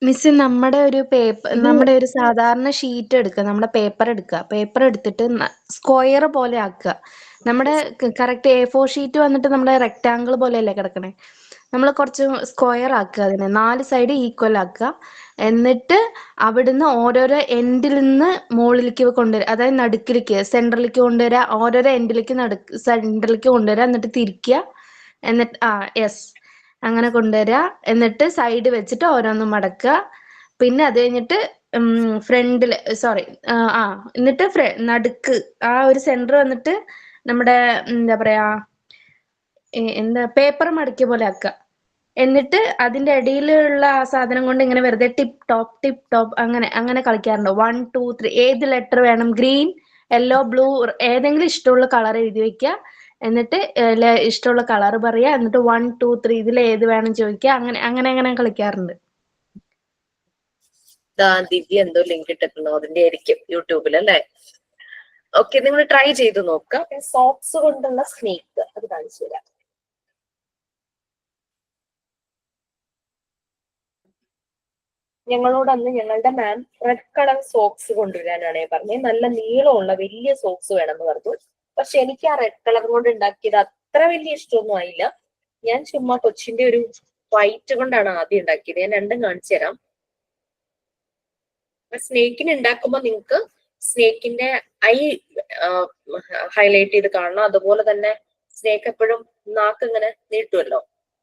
മിസ് നമ്മുടെ ഒരു പേപ്പർ ഇത് നമ്മുടെ ഒരു സാധാരണ ഷീറ്റ് എടുക്കുക, നമ്മുടെ പേപ്പർ എടുക്കുക, പേപ്പർ എടുത്തിട്ട് സ്ക്വയർ പോലെ ആക്കുക. നമ്മുടെ കറക്റ്റ് A4 ഷീറ്റ് വന്നിട്ട് നമ്മുടെ റെക്ടാങ്കിൾ പോലെയല്ലേ കിടക്കണേ, നമ്മൾ കുറച്ച് സ്ക്വയർ ആക്കുക, അതിനെ 4 സൈഡ് ഈക്വൽ ആക്കുക. എന്നിട്ട് അവിടുന്ന് ഓരോരോ എൻഡിൽ നിന്ന് മുകളിലേക്ക് കൊണ്ടുവരിക, അതായത് നടുക്കിലേക്ക് സെൻട്രലിലേക്ക് കൊണ്ടുവരിക, ഓരോരോ എൻഡിലേക്ക് സെൻട്രലിലേക്ക് കൊണ്ടുവരിക, എന്നിട്ട് തിരിക്കുക, എന്നിട്ട് യെസ് അങ്ങനെ കൊണ്ടുവരിക, എന്നിട്ട് സൈഡ് വെച്ചിട്ട് ഓരോന്നും മടക്കുക. പിന്നെ അത് കഴിഞ്ഞിട്ട് ഫ്രണ്ടില് എന്നിട്ട് നടുക്ക് ആ ഒരു സെന്റർ വന്നിട്ട് നമ്മുടെ എന്താ പറയാ പേപ്പർ മടക്കിയ പോലെ ആക്കുക. എന്നിട്ട് അതിന്റെ ഇടയിലുള്ള ആ സാധനം കൊണ്ട് ഇങ്ങനെ വെറുതെ ടിപ്പ് ടോപ്പ് അങ്ങനെ അങ്ങനെ കളിക്കാറുണ്ടോ? 1 2 3 ഏത് ലെറ്റർ വേണം, ഗ്രീൻ, യെല്ലോ, ബ്ലൂ, ഏതെങ്കിലും ഇഷ്ടമുള്ള കളർ എഴുതി വെക്കുക. എന്നിട്ട് ഇഷ്ടമുള്ള കളർ പറയാ, എന്നിട്ട് 1 2 3 ഇതിൽ ഏത് വേണം ചോദിക്കുക. അങ്ങനെ അങ്ങനെ അങ്ങനെ കളിക്കാറുണ്ട്. ദിവ്യ എന്തോ ലിങ്ക് ഇട്ടിട്ടുണ്ടോ, അതിന്റെ ആയിരിക്കും യൂട്യൂബിൽ അല്ലെ. ഓക്കെ, നിങ്ങൾ ട്രൈ ചെയ്ത് നോക്കുക. സോക്സ് കൊണ്ടുള്ള സ്നേക്ക് അത് കാണിച്ചു തരാം. ഞങ്ങളോട് അന്ന് ഞങ്ങളുടെ മാം റെഡ് കളർ സോക്സ് കൊണ്ടുവരാനാണ് പറഞ്ഞത്. നല്ല നീളമുള്ള വലിയ സോക്സ് വേണമെന്ന് പറഞ്ഞു. പക്ഷെ എനിക്ക് ആ റെഡ് കളർ കൊണ്ട് ഉണ്ടാക്കിയത് അത്ര വലിയ ഇഷ്ടമൊന്നും ആയില്ല. ഞാൻ ചുമ്മാ കൊച്ചിന്റെ ഒരു വൈറ്റ് കൊണ്ടാണ് ആദ്യം ഉണ്ടാക്കിയത്. ഞാൻ രണ്ടും കാണിച്ചു തരാം. സ്നേക്കിന് ഉണ്ടാക്കുമ്പോൾ നിങ്ങൾക്ക് സ്നേക്കിന്റെ ഐ ഹൈലൈറ്റ് ചെയ്ത് കാണണം. അതുപോലെ തന്നെ സ്നേക്ക് എപ്പോഴും നാക്ക് ഇങ്ങനെ നീട്ടുമല്ലോ.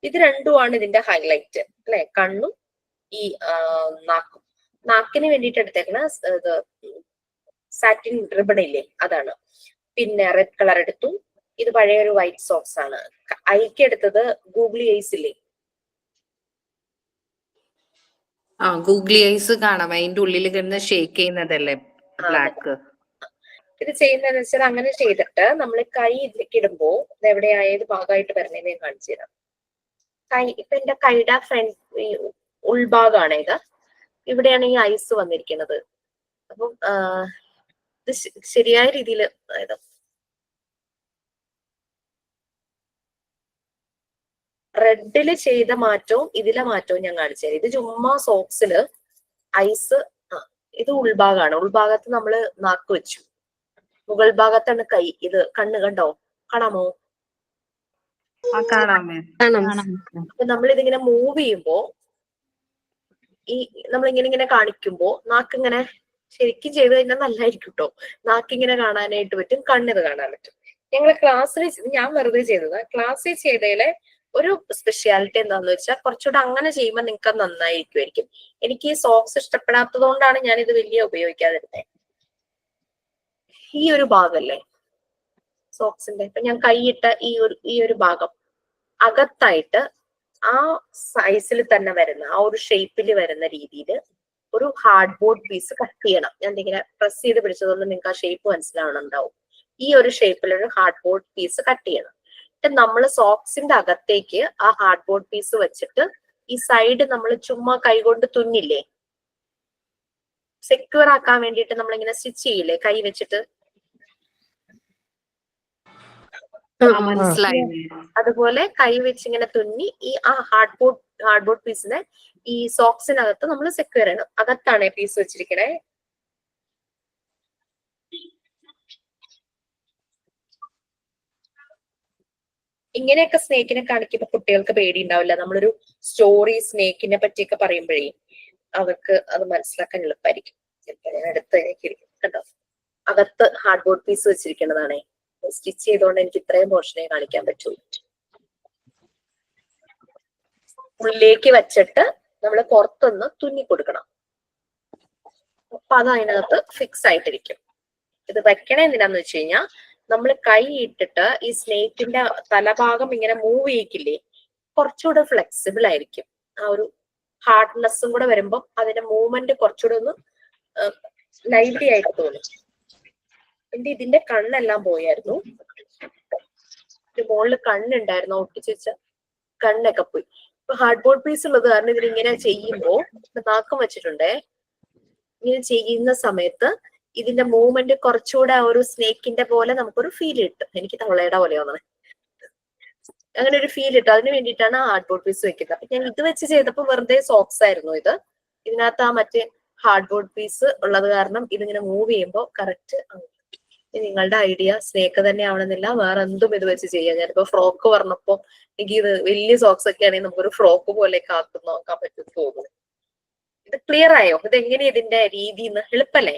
ഇത് രണ്ടുമാണ് ഇതിന്റെ ഹൈലൈറ്റ് അല്ലെ, കണ്ണും ഈ നാക്കും. നാക്കിന് വേണ്ടിയിട്ട് എടുത്തേക്കണ ഇത് സാറ്റിൻ റിബൺ ഇല്ലേ, അതാണ്. പിന്നെ റെഡ് കളർ എടുത്തു. ഇത് പഴയൊരു വൈറ്റ് സോക്സ് ആണ്. ഐക്ക് എടുത്തത് ഗൂഗ്ലി ഐസ് ഇല്ലേ, ഗൂഗ്ലി ഐസ് കാണാം, അതിന്റെ ഉള്ളിൽ കിടന്ന് ഷേക്ക് ചെയ്യുന്നതല്ലേ ബ്ലാക്ക്. ഇത് ചെയ്യുന്നതെന്ന് വെച്ചാൽ അങ്ങനെ ചെയ്തിട്ട് നമ്മൾ കൈ ഇതിലേക്ക് ഇടുമ്പോ ഇത് എവിടെയാ ഏത് ഭാഗമായിട്ട് വരണേന്ന് ഞാൻ കാണിച്ചു തരാം. കൈ ഇപ്പൊ എന്റെ കൈയുടെ ഫ്രണ്ട് ഉൾഭാഗമാണ് ഇത്. ഇവിടെയാണ് ഈ ഐസ് വന്നിരിക്കുന്നത്. അപ്പം ഇത് ശരിയായ രീതിയിൽ, അതായത് റെഡില് ചെയ്ത മാറ്റവും ഇതിലെ മാറ്റവും ഞാൻ കാണിച്ചു തരാം. ഇത് ചുമ്മാ സോക്സില് ഐസ്, ഇത് ഉൾഭാഗമാണ്. ഉൾഭാഗത്ത് നമ്മള് നാക്ക് വെച്ചു, മുകൾ ഭാഗത്താണ് കൈ. ഇത് കണ്ണ് കണ്ടോ, കാണാമോ? അപ്പൊ നമ്മളിതിങ്ങനെ മൂവ് ചെയ്യുമ്പോ ഈ നമ്മളിങ്ങനെ കാണിക്കുമ്പോ നാക്കിങ്ങനെ ശരിക്കും ചെയ്ത് കഴിഞ്ഞാൽ നല്ലതായിരിക്കും കേട്ടോ. നാക്കിങ്ങനെ കാണാനായിട്ട് പറ്റും, കണ്ണിത് കാണാൻ പറ്റും. ഞങ്ങള് ക്ലാസ്സിൽ, ഞാൻ വെറുതെ ചെയ്തത്, ക്ലാസ്സിൽ ചെയ്തതിലെ ഒരു സ്പെഷ്യാലിറ്റി എന്താന്ന് വെച്ചാൽ കുറച്ചുകൂടെ അങ്ങനെ ചെയ്യുമ്പോൾ നിങ്ങൾക്ക് അത് നന്നായിരിക്കുമായിരിക്കും. എനിക്ക് ഈ സോക്സ് ഇഷ്ടപ്പെടാത്തത് കൊണ്ടാണ് ഞാൻ ഇത് വലിയ ഉപയോഗിക്കാതിരുന്നത്. ഈ ഒരു ഭാഗല്ലേ സോക്സിന്റെ, ഇപ്പൊ ഞാൻ കൈയിട്ട ഈ ഒരു ഭാഗം അകത്തായിട്ട് ആ സൈസിൽ തന്നെ വരുന്ന ആ ഒരു ഷേപ്പിൽ വരുന്ന രീതിയിൽ ഒരു ഹാർഡ് ബോർഡ് പീസ് കട്ട് ചെയ്യണം. ഞാൻ ഇങ്ങനെ പ്രസ് ചെയ്ത് പിടിച്ചതുകൊണ്ട് നിങ്ങൾക്ക് ആ ഷേപ്പ് മനസ്സിലാവണുണ്ടാവും. ഈ ഒരു ഷേപ്പിൽ ഒരു ഹാർഡ് ബോർഡ് പീസ് കട്ട് ചെയ്യണം. എന്നിട്ട് നമ്മൾ സോക്സിന്റെ അകത്തേക്ക് ആ ഹാർഡ് ബോർഡ് പീസ് വെച്ചിട്ട് ഈ സൈഡ് നമ്മൾ ചുമ്മാ കൈകൊണ്ട് തുന്നില്ലേ, സെക്യൂർ ആക്കാൻ വേണ്ടിയിട്ട് നമ്മളിങ്ങനെ സ്റ്റിച്ച് ചെയ്യില്ലേ കൈ വെച്ചിട്ട്, മനസ്സിലായി. അതുപോലെ കൈ വെച്ചിങ്ങനെ തുന്നി ഈ ആ ഹാർഡ് ബോർഡ് പീസിനെ ഈ സോക്സിനകത്ത് നമ്മൾ സെക്യൂർ ചെയ്യണം. അകത്താണ് പീസ് വെച്ചിരിക്കണേ. ഇങ്ങനെയൊക്കെ സ്നേക്കിനെ കാണിക്കുമ്പോ കുട്ടികൾക്ക് പേടി ഉണ്ടാവില്ല. നമ്മളൊരു സ്റ്റോറി സ്നേക്കിനെ പറ്റിയൊക്കെ പറയുമ്പോഴേ അവർക്ക് അത് മനസ്സിലാക്കാൻ എളുപ്പമായിരിക്കും. ചിലപ്പോൾ ഞാൻ അടുത്ത് കണ്ടോ, അകത്ത് ഹാർഡ് ബോർഡ് പീസ് വെച്ചിരിക്കുന്നതാണേ. സ്റ്റിച്ച് ചെയ്തുകൊണ്ട് എനിക്ക് ഇത്രയും പോർഷനെ കാണിക്കാൻ പറ്റുള്ളൂ. ഉള്ളിലേക്ക് വെച്ചിട്ട് നമ്മൾ പുറത്തൊന്ന് തുന്നി കൊടുക്കണം. അപ്പൊ അത് അതിനകത്ത് ഫിക്സ് ആയിട്ടിരിക്കും. ഇത് വെക്കണ എന്തിനാന്ന് വെച്ച് കഴിഞ്ഞാൽ നമ്മൾ കൈ ഇട്ടിട്ട് ഈ സ്നേക്കിന്റെ തലഭാഗം ഇങ്ങനെ മൂവ് ചെയ്യിക്കില്ലേ, കുറച്ചുകൂടെ ഫ്ലെക്സിബിൾ ആയിരിക്കും. ആ ഒരു ഹാർഡ്നെസ്സും കൂടെ വരുമ്പോൾ അതിന്റെ മൂവ്മെന്റ് കുറച്ചുകൂടെ ഒന്ന് ലൈവ്ലി ആയിട്ട് തോന്നും. എന്റെ ഇതിന്റെ കണ്ണെല്ലാം പോയായിരുന്നു. മുകളിൽ കണ്ണുണ്ടായിരുന്നു, ഒട്ടിച്ച് വെച്ച കണ്ണൊക്കെ പോയി. ഇപ്പൊ ഹാർഡ് ബോർഡ് പീസ് ഉള്ളത് കാരണം ഇതിലിങ്ങനെ ചെയ്യുമ്പോ നാക്കം വെച്ചിട്ടുണ്ടേ, ഇങ്ങനെ ചെയ്യുന്ന സമയത്ത് ഇതിന്റെ മൂവ്മെന്റ് കുറച്ചുകൂടെ ആ ഒരു സ്നേക്കിന്റെ പോലെ നമുക്കൊരു ഫീൽ കിട്ടും. എനിക്ക് തവളയുടെ പോലെ തോന്നണേ, അങ്ങനെ ഒരു ഫീൽ കിട്ടും. അതിന് വേണ്ടിയിട്ടാണ് ഹാർഡ് ബോർഡ് പീസ് വെക്കുന്നത്. അപ്പൊ ഞാൻ ഇത് വെച്ച് ചെയ്തപ്പോ വെറുതെ സോക്സ് ആയിരുന്നു ഇത്. ഇതിനകത്ത് ആ മറ്റേ ഹാർഡ് ബോർഡ് പീസ് ഉള്ളത് കാരണം ഇതിങ്ങനെ മൂവ് ചെയ്യുമ്പോൾ കറക്റ്റ് നിങ്ങളുടെ ഐഡിയ സ്നേക്ക് തന്നെ ആവണമെന്നില്ല, വേറെ എന്തും ഇത് വെച്ച് ചെയ്യാം. ഞാനിപ്പോ ഫ്രോക്ക് പറഞ്ഞപ്പോ എനിക്ക് ഇത് വലിയ സോക്സ് ഒക്കെ ആണെങ്കിൽ നമുക്കൊരു ഫ്രോക്ക് പോലെയൊക്കെ ആക്കി നോക്കാൻ പറ്റും തോന്നുന്നു. ഇത് ക്ലിയർ ആയോ? ഇത് എങ്ങനെയാ ഇതിന്റെ രീതി എളുപ്പല്ലേ?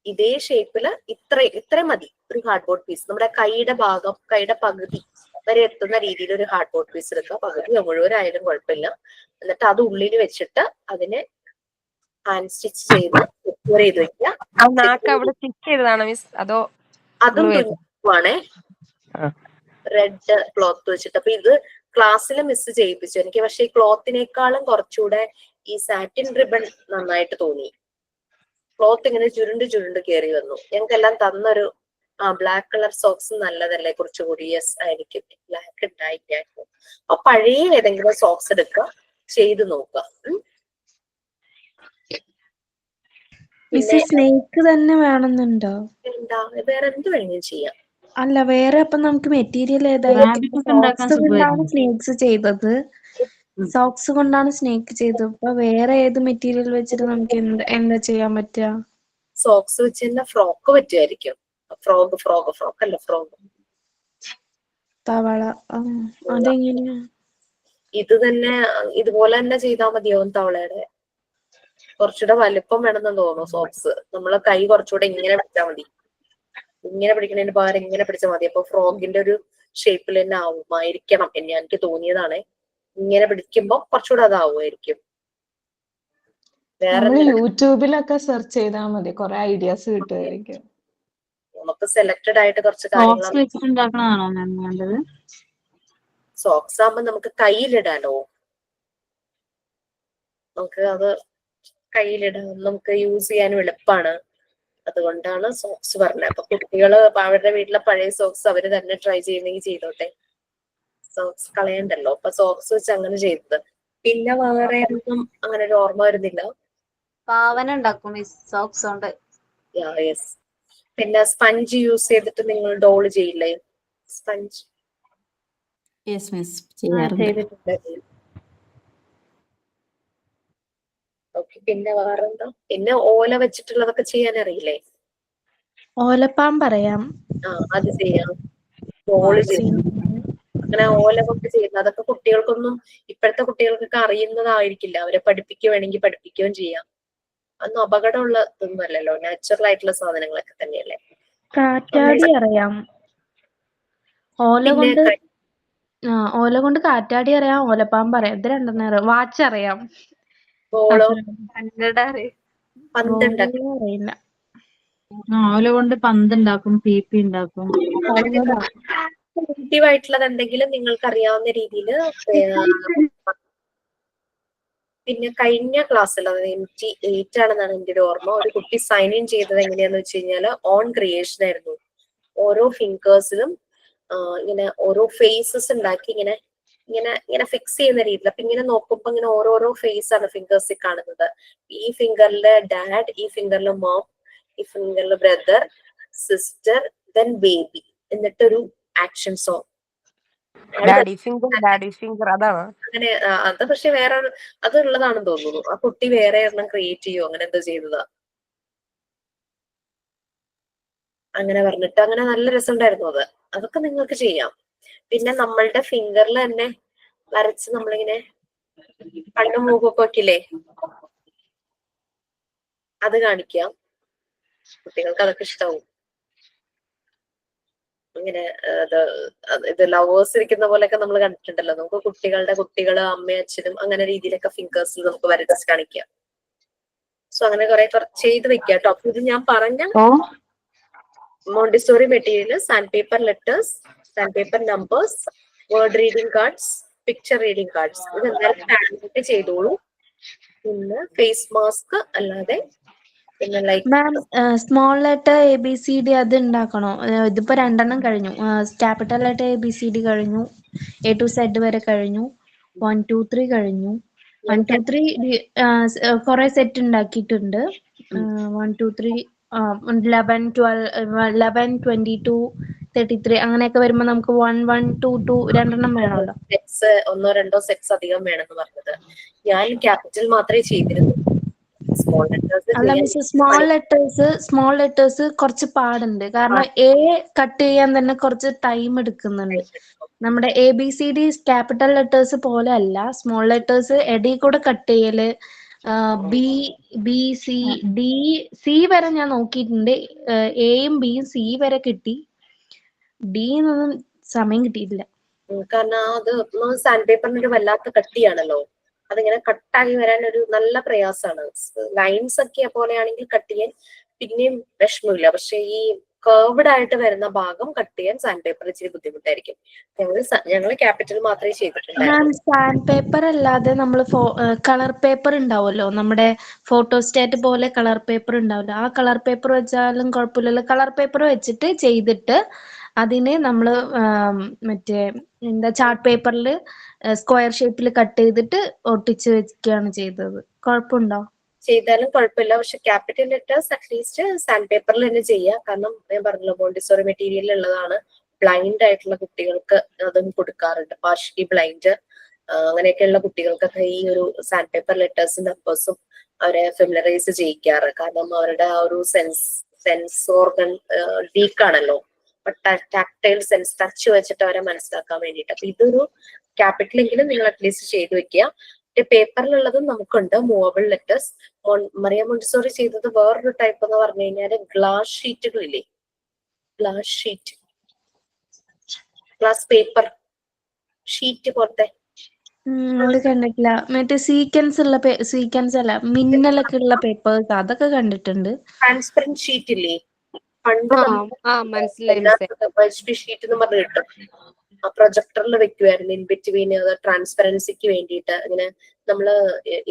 ഇതേ ഷേപ്പില് ഇത്ര മതി ഒരു ഹാർഡ് ബോർഡ് പീസ്. നമ്മുടെ കൈയുടെ ഭാഗം, കൈയുടെ പകുതി വരെ എത്തുന്ന രീതിയിൽ ഒരു ഹാർഡ് ബോർഡ് പീസ് എടുക്കുക. പകുതി മുഴുവനായാലും കുഴപ്പമില്ല. എന്നിട്ട് അത് ഉള്ളിൽ വെച്ചിട്ട് അതിനെ ഹാൻഡ് സ്റ്റിച്ച് ചെയ്ത് സെക്യൂർ ചെയ്ത് വെക്കുക. അതും തുന്നുവാണേ, റെഡ് ക്ലോത്ത് വെച്ചിട്ട്. അപ്പൊ ഇത് ക്ലാസ്സിൽ മിസ് ചെയ്യിപ്പിച്ചു എനിക്ക്. പക്ഷെ ഈ ക്ലോത്തിനേക്കാളും കുറച്ചുകൂടെ ഈ സാറ്റിൻ റിബൺ നന്നായിട്ട് തോന്നി. ക്ലോത്ത് ഇങ്ങനെ ചുരുണ്ട് കയറി വന്നു. ഞങ്ങൾക്കെല്ലാം തന്നൊരു ബ്ലാക്ക് കളർ സോക്സ് നല്ലതല്ലേ, കുറച്ചുകൂടി. യെസ് ആയിരിക്കും, ബ്ലാക്ക് ഉണ്ടായിട്ടായിരുന്നു. അപ്പൊ പഴയ ഏതെങ്കിലും സോക്സ് എടുക്കുക, ചെയ്ത് നോക്കുക. സ്നേക്ക് തന്നെ വേണമെന്നുണ്ടോ? എന്താ വേറെ എന്ത് വേണമെങ്കിലും ചെയ്യാം. അല്ല, വേറെ അപ്പൊ നമുക്ക് മെറ്റീരിയൽ ഏതായിരിക്കും? സോക്സ് കൊണ്ടാണ് സ്നേക്സ് ചെയ്തത്, സോക്സ് കൊണ്ടാണ് സ്നേക്ക് ചെയ്തത്. അപ്പൊ വേറെ ഏത് മെറ്റീരിയൽ വെച്ചിട്ട് നമുക്ക് എന്താ ചെയ്യാൻ പറ്റുക? സോക്സ് വെച്ച് തന്നെ ഫ്രോക്ക് പറ്റുമായിരിക്കും. ഫ്രോക്ക് തവള. അതെങ്ങനെയാ? ഇത് തന്നെ ഇതുപോലെ തന്നെ ചെയ്താൽ മതിയാവും. തവളയുടെ കുറച്ചുകൂടെ വലിപ്പം വേണമെന്ന് തോന്നുന്നു സോക്സ്. നമ്മളെ കൈ കുറച്ചുകൂടെ ഇങ്ങനെ പിടിച്ചാൽ മതി. ഇങ്ങനെ പിടിക്കുന്നതിന് പകരം ഇങ്ങനെ പിടിച്ചാൽ മതി. അപ്പൊ ഫ്രോഗിന്റെ ഒരു ഷേപ്പിൽ തന്നെ ആവുമായിരിക്കണം എന്ന് എനിക്ക് തോന്നിയതാണ്. ഇങ്ങനെ പിടിക്കുമ്പോ കുറച്ചുകൂടെ അതാവുമായിരിക്കും. വേറെ യൂട്യൂബിലൊക്കെ സെർച്ച് ചെയ്താൽ മതി, കുറെ ഐഡിയാസ് കിട്ടുമായിരിക്കും. നമുക്ക് സെലക്ടഡ് ആയിട്ട് കുറച്ച് കാര്യങ്ങൾ. സോക്സ് ആകുമ്പോ നമുക്ക് കയ്യിലിടാലോ, നമുക്ക് അത് കയ്യിലിടാൻ നമുക്ക് യൂസ് ചെയ്യാനും എളുപ്പമാണ്. അതുകൊണ്ടാണ് സോക്സ് പറഞ്ഞത്. അപ്പൊ കുട്ടികള് അവരുടെ വീട്ടിലെ പഴയ സോക്സ് അവര് തന്നെ ട്രൈ ചെയ്യുന്നെങ്കിൽ ചെയ്തോട്ടെ, സോക്സ് കളയണ്ടല്ലോ. അപ്പൊ സോക്സ് വെച്ച് അങ്ങനെ ചെയ്തത്. പിന്നെ വേറെ ഒന്നും അങ്ങനെ ഒരു ഓർമ്മ വരുന്നില്ല. പാവന ഉണ്ടാക്കും സോക്സ് കൊണ്ട്. യെസ്. പിന്നെ സ്പഞ്ച് യൂസ് ചെയ്തിട്ട് നിങ്ങൾ ഡോള് ചെയ്യില്ലേ? സ്പഞ്ച് ചെയ്തിട്ടുണ്ട്. ഓക്കെ. പിന്നെ വേറെന്താ? പിന്നെ ഓല വെച്ചിട്ടുള്ളതൊക്കെ ചെയ്യാൻ അറിയില്ലേ? ഓലപ്പാമ്പ് പറയാം. അത് ചെയ്യാം. ഡോള് ചെയ്യാം. അങ്ങനെ ഓല കൊണ്ട് ചെയ്യുന്നത് അതൊക്കെ കുട്ടികൾക്കൊന്നും, ഇപ്പോഴത്തെ കുട്ടികൾക്കൊക്കെ അറിയുന്നതായിരിക്കില്ല. അവരെ പഠിപ്പിക്കുകയാണെങ്കിൽ പഠിപ്പിക്കുകയും ചെയ്യാം. അതൊന്നും അപകടമുള്ള ഇതൊന്നും അല്ലല്ലോ, നാച്ചുറൽ ആയിട്ടുള്ള സാധനങ്ങളൊക്കെ തന്നെയല്ലേ. കാറ്റാടി അറിയാം. ഓല കൊണ്ട് കാറ്റാടി അറിയാം, ഓലപ്പാമ്പ് അറിയാം. ഇത് രണ്ടെണ്ണം അറിയാം. വാച്ച് അറിയാം. അറിയില്ല. ഓല കൊണ്ട് പന്തുണ്ടാക്കും, പീപ്പി ഉണ്ടാക്കും. ആയിട്ടുള്ളത് എന്തെങ്കിലും നിങ്ങൾക്ക് അറിയാവുന്ന രീതിയിൽ. പിന്നെ കഴിഞ്ഞ ക്ലാസ്സിൽ, അത് 88 ആണെന്നാണ് എൻ്റെ ഒരു ഓർമ്മ, ഒരു കുട്ടി സൈൻ ഇൻ ചെയ്തത് എങ്ങനെയാന്ന് വെച്ച് കഴിഞ്ഞാൽ ഓൺ ക്രിയേഷൻ ആയിരുന്നു. ഓരോ ഫിംഗേഴ്സിലും ഇങ്ങനെ ഓരോ ഫേസസ് ഉണ്ടാക്കി ഇങ്ങനെ ഇങ്ങനെ ഇങ്ങനെ ഫിക്സ് ചെയ്യുന്ന രീതിയിൽ. അപ്പൊ ഇങ്ങനെ നോക്കുമ്പോ ഇങ്ങനെ ഓരോരോ ഫേസ് ആണ് ഫിംഗേഴ്സിൽ കാണുന്നത്. ഈ ഫിംഗറില് ഡാഡ്, ഈ ഫിംഗറില് മോം, ഈ ഫിംഗറില് ബ്രദർ, സിസ്റ്റർ, ദെൻ ബേബി, എന്നിട്ടൊരു ആക്ഷൻ സോങ്. അങ്ങനെ അത് പക്ഷെ വേറെ അതുള്ളതാണെന്ന് തോന്നുന്നു. ആ കുട്ടി വേറെ ഒരെണ്ണം ക്രിയേറ്റ് ചെയ്യോ അങ്ങനെ എന്തോ ചെയ്തതാ. അങ്ങനെ പറഞ്ഞിട്ട് അങ്ങനെ നല്ല രസമുണ്ടായിരുന്നു അത്. അതൊക്കെ നിങ്ങൾക്ക് ചെയ്യാം. പിന്നെ നമ്മളുടെ ഫിംഗറിൽ തന്നെ വരച്ച് നമ്മളിങ്ങനെ കണ്ണും മൂക്കൊക്കെ വെക്കില്ലേ, അത് കാണിക്കാം. കുട്ടികൾക്ക് അതൊക്കെ ഇഷ്ടാവും. ഇങ്ങനെ ഇത് ലവേഴ്സ് ഇരിക്കുന്ന പോലെയൊക്കെ നമ്മൾ കണ്ടിട്ടുണ്ടല്ലോ. നമുക്ക് കുട്ടികള് അമ്മയും അച്ഛനും അങ്ങനെ രീതിയിലൊക്കെ ഫിംഗേഴ്സിൽ നമുക്ക് വരച്ച് കാണിക്കാം. സോ അങ്ങനെ കുറെ ചെയ്ത് വെക്കാം കേട്ടോ. അപ്പൊ ഇത് ഞാൻ പറഞ്ഞ Montessori material, sand paper letters, sand paper numbers, word reading cards, picture reading cards, ഇത് എന്തായാലും ടാബ്ലറ്റ് ചെയ്തോളൂ. പിന്നെ ഫേസ് മാസ്ക് അല്ലാതെ പിന്നെ മാം, സ്മോൾ ലെറ്റർ ABCD അത് ഉണ്ടാക്കണോ? ഇതിപ്പോ 2 കഴിഞ്ഞു. ക്യാപിറ്റൽ ലെറ്റർ ABCD കഴിഞ്ഞു, A to Z വരെ കഴിഞ്ഞു, 1 2 3 കഴിഞ്ഞു. 1 2 3 കുറെ സെറ്റ് ഉണ്ടാക്കിയിട്ടുണ്ട്. 1 2 3 11 12 11 22 33 അങ്ങനെയൊക്കെ വരുമ്പോ നമുക്ക് 1 1 2 2 രണ്ടെണ്ണം വേണമല്ലോ. സെറ്റ്സ് 1 2 സെറ്റ്സ് അധികം വേണമെന്ന് പറഞ്ഞത്. ഞാൻ ക്യാപിറ്റൽ മാത്രമേ ചെയ്തിരുന്നു. സ്മോൾ ലെറ്റേഴ്സ് അല്ല ചെയ്യാൻ മിസ്, സ്മോൾ ലെറ്റേഴ്സ് കുറച്ച് പാടുണ്ട്. കാരണം എ കട്ട് ചെയ്യാൻ തന്നെ കുറച്ച് ടൈം എടുക്കുന്നുണ്ട്. നമ്മുടെ ABCD ക്യാപിറ്റൽ ലെറ്റേഴ്സ് പോലെ അല്ല. സ്മോൾ ലെറ്റേഴ്സ് എടി കൂടെ കട്ട് ചെയ്യല്. C വരെ ഞാൻ നോക്കിയിട്ടുണ്ട്. എയും ബിയും C വരെ കിട്ടി. ഡിന്നൊന്നും സമയം കിട്ടിയിട്ടില്ല. കാരണം അത് സാൻഡ് പേപ്പറിന് ഒരു വല്ലാത്ത കട്ടിയാണല്ലോ. അതിങ്ങനെ കട്ടായി വരാൻ ഒരു നല്ല പ്രയാസമാണ്. ലൈൻസ് ഒക്കെ പോലെയാണെങ്കിൽ കട്ട് ചെയ്യാൻ പിന്നെയും വിഷമമില്ല. പക്ഷെ ഈ കർവ്ഡ് ആയിട്ട് വരുന്ന ഭാഗം കട്ട് ചെയ്യാൻ സാൻഡ് പേപ്പർ ഇച്ചിരി ബുദ്ധിമുട്ടായിരിക്കും. ഞങ്ങള് ക്യാപിറ്റൽ മാത്രമേ ചെയ്തിട്ടുണ്ടായിരുന്നു. സാൻഡ് പേപ്പർ അല്ലാതെ നമ്മൾ കളർ പേപ്പർ ഉണ്ടാവുമല്ലോ, നമ്മുടെ ഫോട്ടോസ്റ്റാറ്റ് പോലെ കളർ പേപ്പർ ഉണ്ടാവുമല്ലോ. ആ കളർ പേപ്പർ വെച്ചാലും കുഴപ്പമില്ലല്ലോ. കളർ പേപ്പർ വെച്ചിട്ട് ചെയ്തിട്ട് അതിനെ നമ്മൾ മറ്റേ എന്താ ചാർട്ട് പേപ്പറിൽ സ്ക്വയർ ഷേപ്പിൽ കട്ട് ചെയ്തിട്ട് ഒട്ടിച്ച് വെക്കുകയാണ് ചെയ്തത്. കുഴപ്പമുണ്ടോ? ചെയ്താലും കുഴപ്പമില്ല. പക്ഷെ ക്യാപിറ്റൽ ലെറ്റേഴ്സ് അറ്റ്ലീസ്റ്റ് സാൻഡ് പേപ്പറിൽ തന്നെ ചെയ്യുക. കാരണം ഞാൻ പറഞ്ഞല്ലോ, മോണ്ടിസോറി മെറ്റീരിയൽ ഉള്ളതാണ്. ബ്ലൈൻഡ് ആയിട്ടുള്ള കുട്ടികൾക്ക് അതും കൊടുക്കാറുണ്ട്. പാർഷ്യലി ബ്ലൈൻഡ് അങ്ങനെയൊക്കെയുള്ള കുട്ടികൾക്കൊക്കെ ഈ ഒരു സാൻഡ് പേപ്പർ ലെറ്റേഴ്സും നമ്പേഴ്സും അവരെ ഫെമിലറൈസ് ചെയ്യിക്കാറ്. കാരണം അവരുടെ ആ ഒരു സെൻസ് ഓർഗൻ വീക്കാണല്ലോ. ടാക്ടൈൽ സെൻസ് ടച്ച് വെച്ചിട്ട് അവരെ മനസ്സിലാക്കാൻ വേണ്ടിയിട്ട്. അപ്പൊ ഇതൊരു ക്യാപിറ്റലെങ്കിലും നിങ്ങൾ അറ്റ്ലീസ്റ്റ് ചെയ്ത് വെക്കുക. പേപ്പറിലുള്ളതും നമുക്കുണ്ട് മൂവബിൾ ലെറ്റേഴ്സ്. മറിയ മോണ്ടിസോറി ചെയ്തത് വേറൊരു ടൈപ്പ് എന്ന് പറഞ്ഞു കഴിഞ്ഞാല് ഗ്ലാസ് ഷീറ്റുകളില്ലേ, ഗ്ലാസ് പേപ്പർ ഷീറ്റ് പോലത്തെ. അത് കണ്ടിട്ടില്ല. മറ്റേ സീക്വൻസ് അല്ല, മിന്നലൊക്കെ ഉള്ള പേപ്പേഴ്സ് അതൊക്കെ കണ്ടിട്ടുണ്ട്. ട്രാൻസ്പെറന്റ് ഷീറ്റ് ഇല്ലേ, പണ്ട് മനസ്സിലായി. HP ഷീറ്റ് എന്ന് പറഞ്ഞ് കിട്ടും. ആ പ്രൊജക്ടറിൽ വെക്കുമായിരുന്നു ഇൻ ബിറ്റ്വീൻ. അത് ട്രാൻസ്പെറൻസിക്ക് വേണ്ടിയിട്ട്. അങ്ങനെ നമ്മള്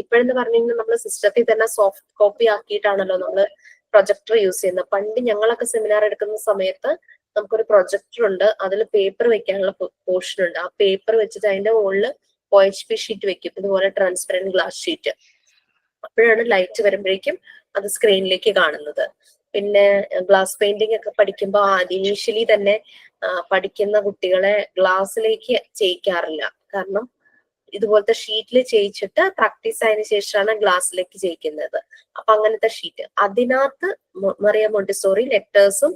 ഇപ്പോഴെന്ന് പറഞ്ഞു കഴിഞ്ഞാൽ നമ്മള് സിസ്റ്റത്തിൽ തന്നെ സോഫ്റ്റ് കോപ്പി ആക്കിയിട്ടാണല്ലോ നമ്മള് പ്രൊജക്ടർ യൂസ് ചെയ്യുന്നത്. പണ്ട് ഞങ്ങളൊക്കെ സെമിനാർ എടുക്കുന്ന സമയത്ത് നമുക്കൊരു പ്രൊജക്ടർ ഉണ്ട്, അതിൽ പേപ്പർ വെക്കാനുള്ള പോർഷൻ ഉണ്ട്. ആ പേപ്പർ വെച്ചിട്ട് അതിന്റെ മുകളിൽ OHP ഷീറ്റ് വെക്കും, ഇതുപോലെ ട്രാൻസ്പെറന്റ് ഗ്ലാസ് ഷീറ്റ്. അപ്പോഴാണ് ലൈറ്റ് വരുമ്പോഴേക്കും അത് സ്ക്രീനിലേക്ക് കാണുന്നത്. പിന്നെ ഗ്ലാസ് പെയിന്റിംഗ് ഒക്കെ പഠിക്കുമ്പോൾ ഇനീഷ്യലി തന്നെ പഠിക്കുന്ന കുട്ടികളെ ഗ്ലാസ്സിലേക്ക് ചെയ്യിക്കാറില്ല. കാരണം ഇതുപോലത്തെ ഷീറ്റിൽ ചെയ്യിച്ചിട്ട് പ്രാക്ടീസ് ആയതിനു ശേഷമാണ് ഗ്ലാസ്സിലേക്ക് ചെയ്യിക്കുന്നത്. അപ്പൊ അങ്ങനത്തെ ഷീറ്റ്, അതിനകത്ത് മറിയ മോണ്ടിസോറി ലെറ്റേഴ്സും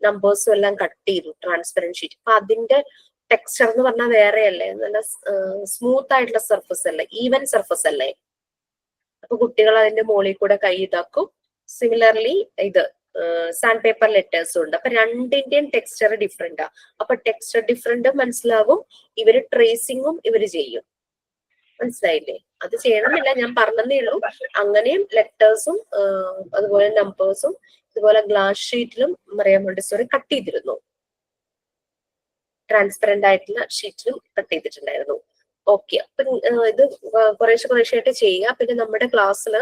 നമ്പേഴ്സും എല്ലാം കട്ട് ചെയ്തു ട്രാൻസ്പെറന്റ് ഷീറ്റ്. അപ്പൊ അതിന്റെ ടെക്സ്ചർ എന്ന് പറഞ്ഞാൽ വേറെയല്ലേ, നല്ല സ്മൂത്ത് ആയിട്ടുള്ള സർഫസ് അല്ലേ, ഈവൻ സർഫസ് അല്ലേ. അപ്പൊ കുട്ടികൾ അതിന്റെ മുകളിൽ കൂടെ കൈ ഇതാക്കും. സിമിലർലി ഇത് സാൻഡ് പേപ്പർ ലെറ്റേഴ്സും ഉണ്ട്. അപ്പൊ രണ്ടിന്റെയും ടെക്സ്ചർ ഡിഫറെന്റാ. അപ്പൊ ടെക്സ്ചർ ഡിഫറെന്റ് മനസ്സിലാകും. ഇവര് ട്രേസിങ്ങും ഇവര് ചെയ്യും. മനസ്സിലായില്ലേ? അത് ചെയ്യണമെന്നില്ല, ഞാൻ പറഞ്ഞതേ ഉള്ളൂ. അങ്ങനെയും ലെറ്റേഴ്സും അതുപോലെ നമ്പേഴ്സും ഇതുപോലെ ഗ്ലാസ് ഷീറ്റിലും മറിയ മോണ്ടിസോറി കട്ട് ചെയ്തിരുന്നു. ട്രാൻസ്പെറന്റ് ആയിട്ടുള്ള ഷീറ്റിലും കട്ട് ചെയ്തിട്ടുണ്ടായിരുന്നു. ഓക്കെ, അപ്പൊ ഇത് കുറേശ്ശായിട്ട് ചെയ്യുക. പിന്നെ നമ്മുടെ ക്ലാസ്സിൽ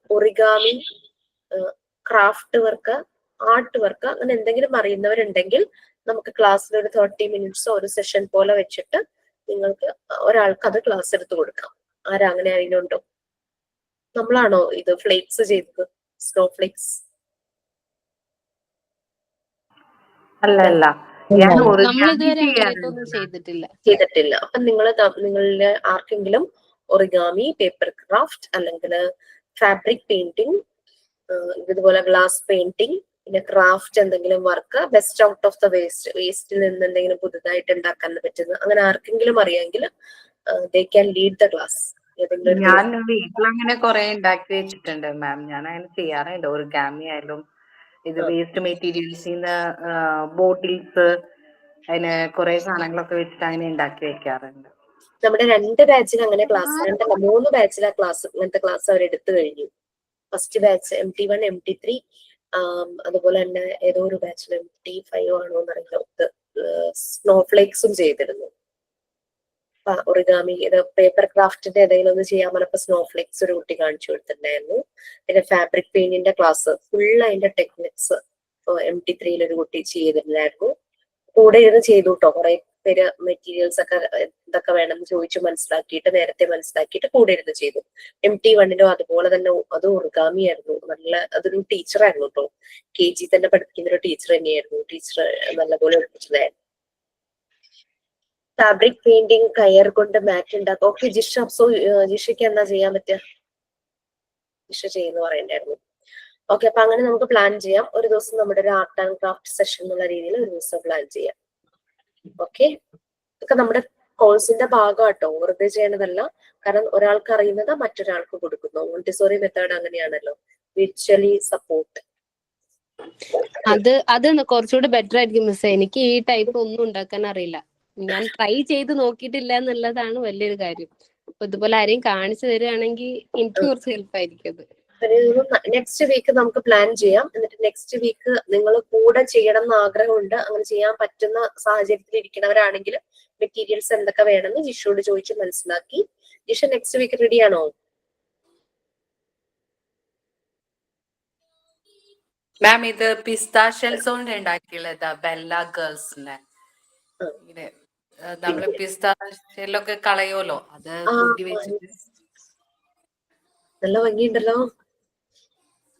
origami, craft work, art work അങ്ങനെ എന്തെങ്കിലും അറിയുന്നവരുണ്ടെങ്കിൽ നമുക്ക് ക്ലാസ്സിൽ ഒരു 30 മിനിറ്റ്സ് ഒരു സെഷൻ പോലെ വെച്ചിട്ട് നിങ്ങൾക്ക് ഒരാൾക്ക് അത് ക്ലാസ് എടുത്ത് കൊടുക്കാം. ആരാ അങ്ങനെ അറിയുന്നുണ്ടോ? നമ്മളാണോ ഇത് ഫ്ലേക്സ് ചെയ്തത്, സ്നോ ഫ്ലേക്സ്? അല്ല, നമ്മൾ ഇതുവരെ അങ്ങനെയൊന്നും ചെയ്തിട്ടില്ല. അപ്പൊ നിങ്ങളില് ആർക്കെങ്കിലും ഒറിഗാമി, പേപ്പർ ക്രാഫ്റ്റ് അല്ലെങ്കിൽ ഫാബ്രിക് പെയിന്റിങ്, ഇതുപോലെ ഗ്ലാസ് പെയിന്റിങ്, പിന്നെ ക്രാഫ്റ്റ് എന്തെങ്കിലും work, best out of the വേസ്റ്റിൽ നിന്ന് എന്തെങ്കിലും പുതുതായിട്ട് ഉണ്ടാക്കാൻ പറ്റുന്ന അങ്ങനെ ആർക്കെങ്കിലും അറിയാമെങ്കിൽ they can lead the class. ഞാൻ വീട്ടിലങ്ങനെ കുറെ ഉണ്ടാക്കി വെച്ചിട്ടുണ്ട് മാം. ഞാൻ അങ്ങനെ ചെയ്യാറുണ്ട്. ഒറിഗാമി ആയാലും ഇത് വേസ്റ്റ് മെറ്റീരിയൽസിന്ന് ബോട്ടിൽസ്, അതിന് കുറെ സാധനങ്ങളൊക്കെ വെച്ചിട്ട് അങ്ങനെ ഉണ്ടാക്കി വെക്കാറുണ്ട്. നമ്മുടെ 2 ബാച്ചിൽ അങ്ങനെ ക്ലാസ്, 3 ബാച്ചിലാ ക്ലാസ്, ഇങ്ങനത്തെ ക്ലാസ് അവർ എടുത്തു കഴിഞ്ഞു. ഫസ്റ്റ് ബാച്ച് MT1 MT3, അതുപോലെ തന്നെ ഏതോ ഒരു ബാച്ചിൽ MT5 ആണോ എന്നറിയില്ല, സ്നോ ഫ്ലേക്സും ചെയ്തിരുന്നു. ഒറിഗാമി ഇത് പേപ്പർ ക്രാഫ്റ്റിന്റെ ഏതെങ്കിലും ഒന്ന് ചെയ്യാൻ പറഞ്ഞപ്പോ സ്നോ ഫ്ലേക്സ് ഒരു കുട്ടി കാണിച്ചു കൊടുത്തിട്ടുണ്ടായിരുന്നു. പിന്നെ ഫാബ്രിക് പെയിന്റിന്റെ ക്ലാസ് ഫുൾ അതിന്റെ ടെക്നിക്സ് MT3 ഒരു കുട്ടി ചെയ്തിട്ടുണ്ടായിരുന്നു. കൂടെ ഇരുന്ന് ചെയ്തു കേട്ടോ. പേര് മെറ്റീരിയൽസ് ഒക്കെ എന്തൊക്കെ വേണമെന്ന് ചോദിച്ചു നേരത്തെ മനസ്സിലാക്കിയിട്ട് കൂടെ ഇരുന്ന് ചെയ്തു. MT1 അതുപോലെ തന്നെ അത് ഒറിഗാമി ആയിരുന്നു. അതൊരു ടീച്ചറായിരുന്നു കേട്ടോ. KG തന്നെ പഠിപ്പിക്കുന്ന ഒരു ടീച്ചർ തന്നെയായിരുന്നു. ടീച്ചർ നല്ലപോലെ പഠിപ്പിച്ചതായിരുന്നു. ഫാബ്രിക് പെയിന്റിങ്, കയർ കൊണ്ട് മാറ്റ് ഉണ്ടാക്കുക. ഓക്കെ ജിഷ, സോ ജിഷയ്ക്ക് എന്താ ചെയ്യാൻ പറ്റുക? ജിഷ ചെയ്യുന്ന പറയണ്ടായിരുന്നു. ഓക്കെ, അപ്പൊ അങ്ങനെ നമുക്ക് പ്ലാൻ ചെയ്യാം. ഒരു ദിവസം നമ്മുടെ ഒരു ആർട്ട് ആൻഡ് ക്രാഫ്റ്റ് സെഷൻ എന്നുള്ള രീതിയിൽ ഒരു ദിവസം പ്ലാൻ ചെയ്യാം. ഓക്കെ, ഇതൊക്കെ നമ്മുടെ കോഴ്സിന്റെ ഭാഗമാട്ടോ, വെറുതെ ചെയ്യണതല്ല. കാരണം ഒരാൾക്ക് അറിയുന്നത് മറ്റൊരാൾക്ക് കൊടുക്കുന്നു. മോണ്ടിസോറി മെത്തേഡ് അങ്ങനെയാണല്ലോ, മ്യൂച്വലി സപ്പോർട്ട്. അത് കുറച്ചുകൂടി ബെറ്റർ ആയിരിക്കും മിസ്. എനിക്ക് ഈ ടൈപ്പ് ഒന്നും ഉണ്ടാക്കാൻ അറിയില്ല. ഞാൻ ട്രൈ ചെയ്ത് നോക്കിയിട്ടില്ല എന്നുള്ളതാണ് വലിയൊരു കാര്യം. അപ്പൊ ഇതുപോലെ ആരെയും കാണിച്ചു തരികയാണെങ്കിൽ എനിക്ക് കുറച്ച് ഹെൽപ്പ് ആയിരിക്കും അത്. നെക്സ്റ്റ് വീക്ക് നമുക്ക് പ്ലാൻ ചെയ്യാം. എന്നിട്ട് നെക്സ്റ്റ് വീക്ക് നിങ്ങൾ കൂടെ ചെയ്യണം എന്ന് ആഗ്രഹമുണ്ട്, അങ്ങനെ ചെയ്യാൻ പറ്റുന്ന സാഹചര്യത്തിൽ ഇരിക്കുന്നവരാണെങ്കിൽ മെറ്റീരിയൽസ് എന്തൊക്കെ വേണമെന്ന് ജിഷോട് ചോദിച്ച് മനസ്സിലാക്കി. ജിഷ നെക്സ്റ്റ് വീക്ക് റെഡി ആണോ? മാം ഇത് പിസ്താഷ്യൽസ് കൊണ്ട് ഉണ്ടാക്കിയുള്ളതാ, ബെല്ല ഗേൾസിനെ. നമ്മള് പിസ്താഷ്യലൊക്കെ കളയോലോ, അത് കൂട്ടി വെച്ചിട്ട് നല്ല ഭംഗിയുണ്ടല്ലോ.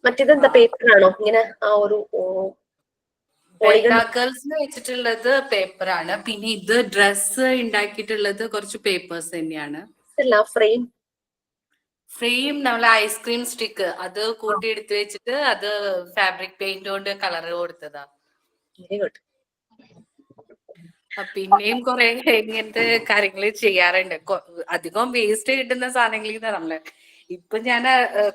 മറ്റേതെന്താ പേപ്പറാണോ ഇങ്ങനെ ആ ഒരു ബെല്ല ഗേൾസിന് വെച്ചിട്ടുള്ളത് പേപ്പറാണ്. പിന്നെ ഇത് ഡ്രസ്സ് ഉണ്ടാക്കിയിട്ടുള്ളത് കുറച്ച് പേപ്പേഴ്സ് തന്നെയാണ്. ഫ്രെയിം നമ്മളെ ഐസ്ക്രീം സ്റ്റിക്ക് അത് കൂട്ടി എടുത്ത് വെച്ചിട്ട് അത് ഫാബ്രിക് പെയിന്റ് കൊണ്ട് കളർ കൊടുത്തതാ. Very good. പിന്നെയും കുറെ ഇങ്ങനത്തെ കാര്യങ്ങൾ ചെയ്യാറുണ്ട്. അധികം വേസ്റ്റ് കിട്ടുന്ന സാധനങ്ങളിൽ നമ്മള് ഇപ്പൊ ഞാൻ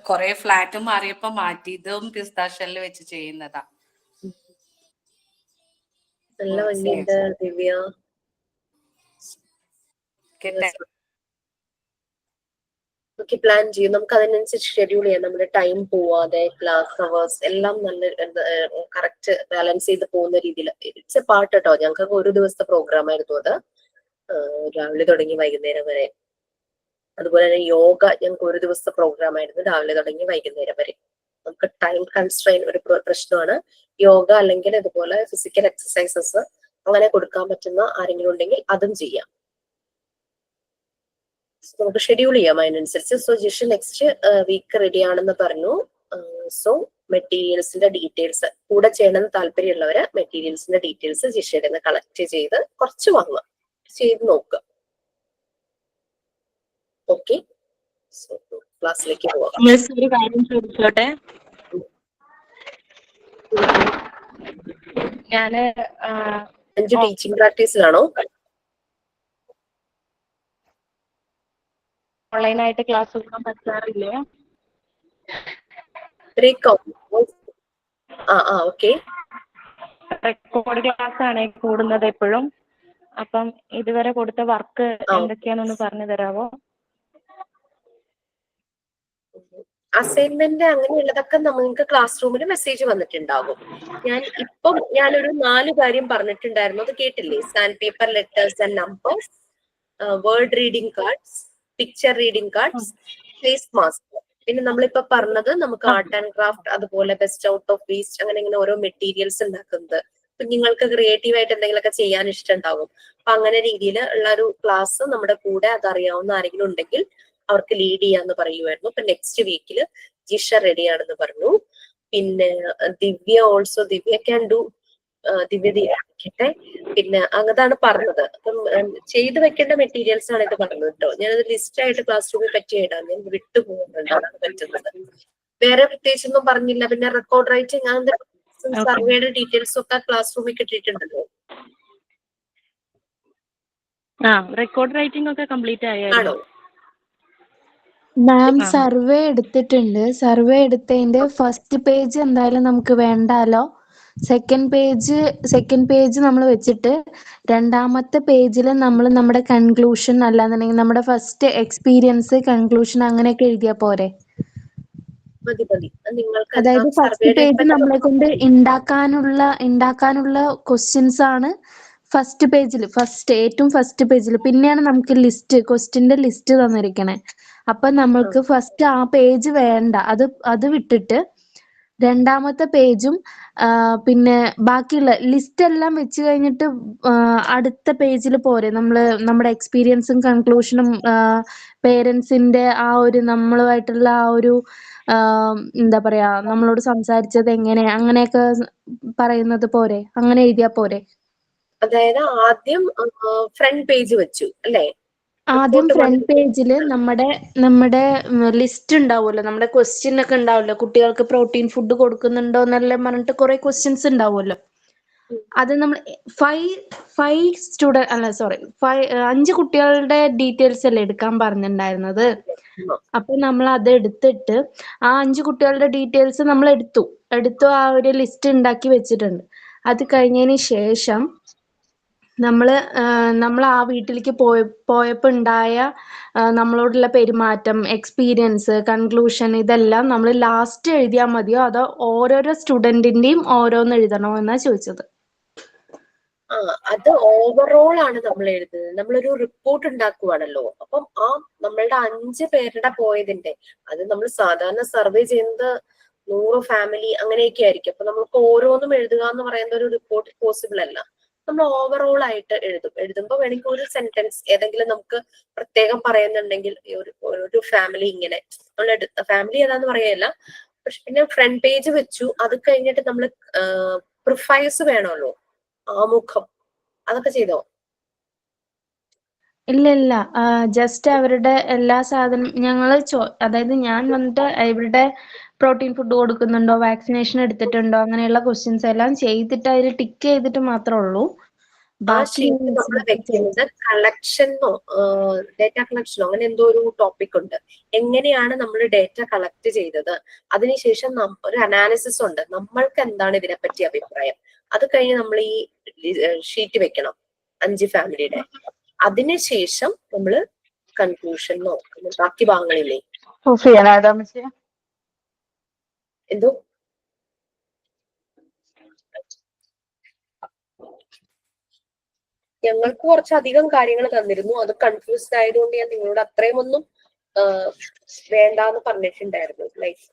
കുറെ ഫ്ലാറ്റ് മാറിയപ്പോ മാറ്റിയതും പിസ്താഷ്യലിൽ വെച്ച് ചെയ്യുന്നതാ. നല്ല ഭംഗിയുണ്ട് ദിവ്യ. നമുക്ക് പ്ലാൻ ചെയ്യും, നമുക്ക് അതിനനുസരിച്ച് ഷെഡ്യൂൾ ചെയ്യാം. നമ്മുടെ ടൈം പോവാതെ ക്ലാസ് അവേഴ്സ് എല്ലാം നല്ല കറക്റ്റ് ബാലൻസ് ചെയ്ത് പോകുന്ന രീതിയിൽ. ഇറ്റ്സ് എ പാർട്ട് കേട്ടോ. ഞങ്ങൾക്ക് ഒരു ദിവസത്തെ പ്രോഗ്രാം ആയിരുന്നു അത്, രാവിലെ തുടങ്ങി വൈകുന്നേരം വരെ. അതുപോലെ തന്നെ യോഗ ഞങ്ങൾക്ക് ഒരു ദിവസത്തെ പ്രോഗ്രാം ആയിരുന്നു, രാവിലെ തുടങ്ങി വൈകുന്നേരം വരെ. നമുക്ക് ടൈം കൺസ്ട്രെയിൻ ഒരു പ്രശ്നമാണ്. യോഗ അല്ലെങ്കിൽ ഇതുപോലെ ഫിസിക്കൽ എക്സസൈസസ് അങ്ങനെ കൊടുക്കാൻ പറ്റുന്ന ആരെങ്കിലും ഉണ്ടെങ്കിൽ അതും ചെയ്യാം. നമുക്ക് ഷെഡ്യൂൾ ചെയ്യാം അതിനനുസരിച്ച്. So Jisha next week ready ആണെന്ന് പറഞ്ഞു. സോ മെറ്റീരിയൽസിന്റെ ഡീറ്റെയിൽസ് കൂടെ ചെയ്യണമെന്ന് താല്പര്യമുള്ളവര് മെറ്റീരിയൽസിന്റെ ഡീറ്റെയിൽസ് ജിഷയുടെ നിന്ന് കളക്ട് ചെയ്ത് കുറച്ച് വാങ്ങുക, ചെയ്ത് നോക്കുക. ഓക്കെ, സോ ക്ലാസ്സിലേക്ക് പോവാം. ഒരു കാര്യം ചോദിച്ചോട്ടെ? ഞാന് ടീച്ചിങ് പ്രാക്ടീസിലാണോ? ഓൺലൈനായിട്ട് ക്ലാസ് എടുക്കാൻ പറ്റാറില്ലേ? റെക്കോർഡ് ക്ലാസ് ആണ് കൂടുന്നത് എപ്പോഴും. അപ്പം ഇതുവരെ കൊടുത്ത വർക്ക് എന്തൊക്കെയാണെന്ന് പറഞ്ഞു തരാമോ? അസൈൻമെന്റ് അങ്ങനെയുള്ളതൊക്കെ നിങ്ങൾക്ക് ക്ലാസ് റൂമിൽ മെസ്സേജ് വന്നിട്ടുണ്ടാകും. ഞാനൊരു 4 കാര്യം പറഞ്ഞിട്ടുണ്ടായിരുന്നു, അത് കേട്ടില്ലേ? Sand paper, letters and numbers, word reading cards, picture reading cards, face mask. പിന്നെ നമ്മളിപ്പോ പറഞ്ഞത് നമുക്ക് ആർട്ട് ആൻഡ് ക്രാഫ്റ്റ്, അതുപോലെ ബെസ്റ്റ് ഔട്ട് ഓഫ് വേസ്റ്റ്, അങ്ങനെ ഇങ്ങനെ ഓരോ മെറ്റീരിയൽസ് ഉണ്ടാക്കുന്നത്. അപ്പൊ നിങ്ങൾക്ക് ക്രിയേറ്റീവ് ആയിട്ട് എന്തെങ്കിലുമൊക്കെ ചെയ്യാൻ ഇഷ്ടമുണ്ടാകും. അപ്പൊ അങ്ങനെ രീതിയിൽ ഉള്ള ഒരു ക്ലാസ് നമ്മുടെ കൂടെ അതറിയാവുന്ന ആരെങ്കിലും ഉണ്ടെങ്കിൽ അവർക്ക് ലീഡ് ചെയ്യാന്ന് പറയുമായിരുന്നു. ഇപ്പൊ നെക്സ്റ്റ് വീക്കില് ജിഷ റെഡി ആണെന്ന് പറഞ്ഞു. പിന്നെ ദിവ്യ ക്യാൻ ഡു, ദിവ്യ ആക്കട്ടെ. പിന്നെ അതാണ് പറഞ്ഞത്. അപ്പം ചെയ്തു വെക്കേണ്ട മെറ്റീരിയൽസ് ആണ് ഇത് പറഞ്ഞത് കേട്ടോ. ഞാനത് ലിസ്റ്റ് ആയിട്ട് ക്ലാസ് റൂമിൽ പറ്റി ഇടാം, ഞാൻ വിട്ടുപോകുന്നുണ്ട്, അതാണ് പറ്റുന്നത്. വേറെ പ്രത്യേകിച്ചൊന്നും പറഞ്ഞില്ല. പിന്നെ റെക്കോർഡ് റൈറ്റിംഗ് അങ്ങനത്തെ സർവേയുടെ ഡീറ്റെയിൽസ് ഒക്കെ ക്ലാസ് റൂമിൽ കിട്ടിയിട്ടുണ്ടല്ലോ. റെക്കോർഡ് റൈറ്റിംഗ് ഒക്കെ കംപ്ലീറ്റ് ആണോ? മാം സർവേ എടുത്തിട്ടുണ്ട്. സർവേ എടുത്തതിന്റെ ഫസ്റ്റ് പേജ് എന്തായാലും നമുക്ക് വേണ്ടാലോ. സെക്കൻഡ് പേജ് നമ്മൾ വെച്ചിട്ട് രണ്ടാമത്തെ പേജിൽ നമ്മൾ നമ്മുടെ കൺക്ലൂഷൻ അല്ലാന്നുണ്ടെങ്കിൽ നമ്മുടെ ഫസ്റ്റ് എക്സ്പീരിയൻസ്, കൺക്ലൂഷൻ അങ്ങനെയൊക്കെ എഴുതിയാ പോരെ? അതായത് ഫസ്റ്റ് പേജ് നമ്മളെ കൊണ്ട് ഉണ്ടാക്കാനുള്ള ക്വസ്റ്റ്യൻസ് ആണ് ഫസ്റ്റ് പേജിൽ, ഏറ്റവും ഫസ്റ്റ് പേജിൽ. പിന്നെയാണ് നമുക്ക് ക്വസ്റ്റ്യന്റെ ലിസ്റ്റ് തന്നിരിക്കണേ. അപ്പൊ നമ്മൾക്ക് ഫസ്റ്റ് ആ പേജ് വേണ്ട, അത് വിട്ടിട്ട് രണ്ടാമത്തെ പേജും പിന്നെ ബാക്കിയുള്ള ലിസ്റ്റ് എല്ലാം വെച്ച് കഴിഞ്ഞിട്ട് അടുത്ത പേജിൽ പോരെ നമ്മള് നമ്മുടെ എക്സ്പീരിയൻസും കൺക്ലൂഷനും പേരൻസിന്റെ ആ ഒരു നമ്മളുമായിട്ടുള്ള ആ ഒരു എന്താ പറയാ നമ്മളോട് സംസാരിച്ചത് എങ്ങനെ അങ്ങനെയൊക്കെ പറയുന്നത് പോരെ, അങ്ങനെ എഴുതിയാ പോരെ? അതായത് ആദ്യം ഫ്രണ്ട് പേജ് വെച്ചു അല്ലേ? ആദ്യം ഫ്രണ്ട് പേജിൽ നമ്മുടെ ലിസ്റ്റ് ഉണ്ടാവുമല്ലോ, നമ്മുടെ ക്വസ്റ്റ്യൻ ഒക്കെ ഉണ്ടാവുമല്ലോ, കുട്ടികൾക്ക് പ്രോട്ടീൻ ഫുഡ് കൊടുക്കുന്നുണ്ടോ എന്നെല്ലാം പറഞ്ഞിട്ട് കുറെ ക്വസ്റ്റ്യൻസ് ഉണ്ടാവുമല്ലോ. അത് നമ്മൾ 5 കുട്ടികളുടെ ഡീറ്റെയിൽസ് അല്ലേ എടുക്കാൻ പറഞ്ഞിട്ടുണ്ടായിരുന്നത്. അപ്പൊ നമ്മൾ അത് എടുത്തിട്ട് ആ 5 കുട്ടികളുടെ ഡീറ്റെയിൽസ് നമ്മൾ എടുത്തു ആ ഒരു ലിസ്റ്റ് ഉണ്ടാക്കി വെച്ചിട്ടുണ്ട്. അത് കഴിഞ്ഞതിന് ശേഷം നമ്മൾ ആ വീട്ടിലേക്ക് പോയപ്പോൾ ഉണ്ടായ നമ്മളോടുള്ള പെരുമാറ്റം, എക്സ്പീരിയൻസ്, കൺക്ലൂഷൻ ഇതെല്ലാം നമ്മൾ ലാസ്റ്റ് എഴുതിയാൽ മതിയോ അതോ ഓരോരോ സ്റ്റുഡന്റിന്റെയും ഓരോന്ന് എഴുതണോ എന്നാ ചോദിച്ചത്. അത് ഓവറോൾ ആണ് നമ്മൾ എഴുതുന്നത്. നമ്മളൊരു റിപ്പോർട്ട് ഉണ്ടാക്കുവാണല്ലോ. അപ്പം നമ്മളുടെ 5 പേരുടെ പോയതിന്റെ അത് നമ്മൾ സാധാരണ സർവേ ചെയ്യുന്നത് 100 ഫാമിലി അങ്ങനെയൊക്കെ ആയിരിക്കും. അപ്പൊ നമുക്ക് ഓരോന്നും എഴുതുക എന്ന് പറയുന്ന ഒരു റിപ്പോർട്ട് പോസിബിൾ അല്ല. നമ്മൾ ഓവറോൾ ആയിട്ട് എഴുതുമ്പോൾ വേണമെങ്കിൽ ഒരു സെന്റൻസ് ഏതെങ്കിലും നമുക്ക് പ്രത്യേകം പറയുന്നുണ്ടെങ്കിൽ ഒരു ഫാമിലി ഇങ്ങനെ നമ്മൾ ഫാമിലി ഏതാന്ന് പറയല്ല. പക്ഷെ പിന്നെ ഫ്രണ്ട് പേജ് വെച്ചു. അത് കഴിഞ്ഞിട്ട് നമ്മൾ പ്രിഫൈസ് വേണമല്ലോ, ആമുഖം, അതൊക്കെ ചെയ്തോ? ഇല്ല, ജസ്റ്റ് അവരുടെ എല്ലാ ഞങ്ങള് അതായത് ഞാൻ വന്നിട്ട് ഇവരുടെ പ്രോട്ടീൻ ഫുഡ് കൊടുക്കുന്നുണ്ടോ, വാക്സിനേഷൻ എടുത്തിട്ടുണ്ടോ, അങ്ങനെയുള്ള ക്വസ്റ്റ്യൻസ് എല്ലാം ചെയ്തിട്ട് അതിൽ ടിക്ക് ചെയ്തിട്ട് മാത്രമേ ഉള്ളൂ. ബാക്കി നമ്മൾ വെക്കുന്നത് കളക്ഷനോ ഡേറ്റ കളക്ഷനോ അങ്ങനെ എന്തോ ഒരു ടോപ്പിക് ഉണ്ട്. എങ്ങനെയാണ് നമ്മൾ ഡേറ്റ കളക്ട് ചെയ്തത്, അതിനുശേഷം ഒരു അനാലിസിസ് ഉണ്ട്, നമ്മൾക്ക് എന്താണ് ഇതിനെപ്പറ്റി അഭിപ്രായം. അത് കഴിഞ്ഞ് നമ്മൾ ഈ ഷീറ്റ് വെക്കണം 5 ഫാമിലിയുടെ. അതിനുശേഷം നമ്മൾ കൺക്ലൂഷനോ ബാക്കി ഭാഗങ്ങളില്ലേ എന്തോ ഞങ്ങൾക്ക് കുറച്ചധികം കാര്യങ്ങൾ തന്നിരുന്നു. അത് കൺഫ്യൂസ്ഡ് ആയതുകൊണ്ട് ഞാൻ നിങ്ങളോട് അത്രയും ഒന്നും വേണ്ടാന്ന് പറഞ്ഞിട്ടുണ്ടായിരുന്നു. ലൈഫ്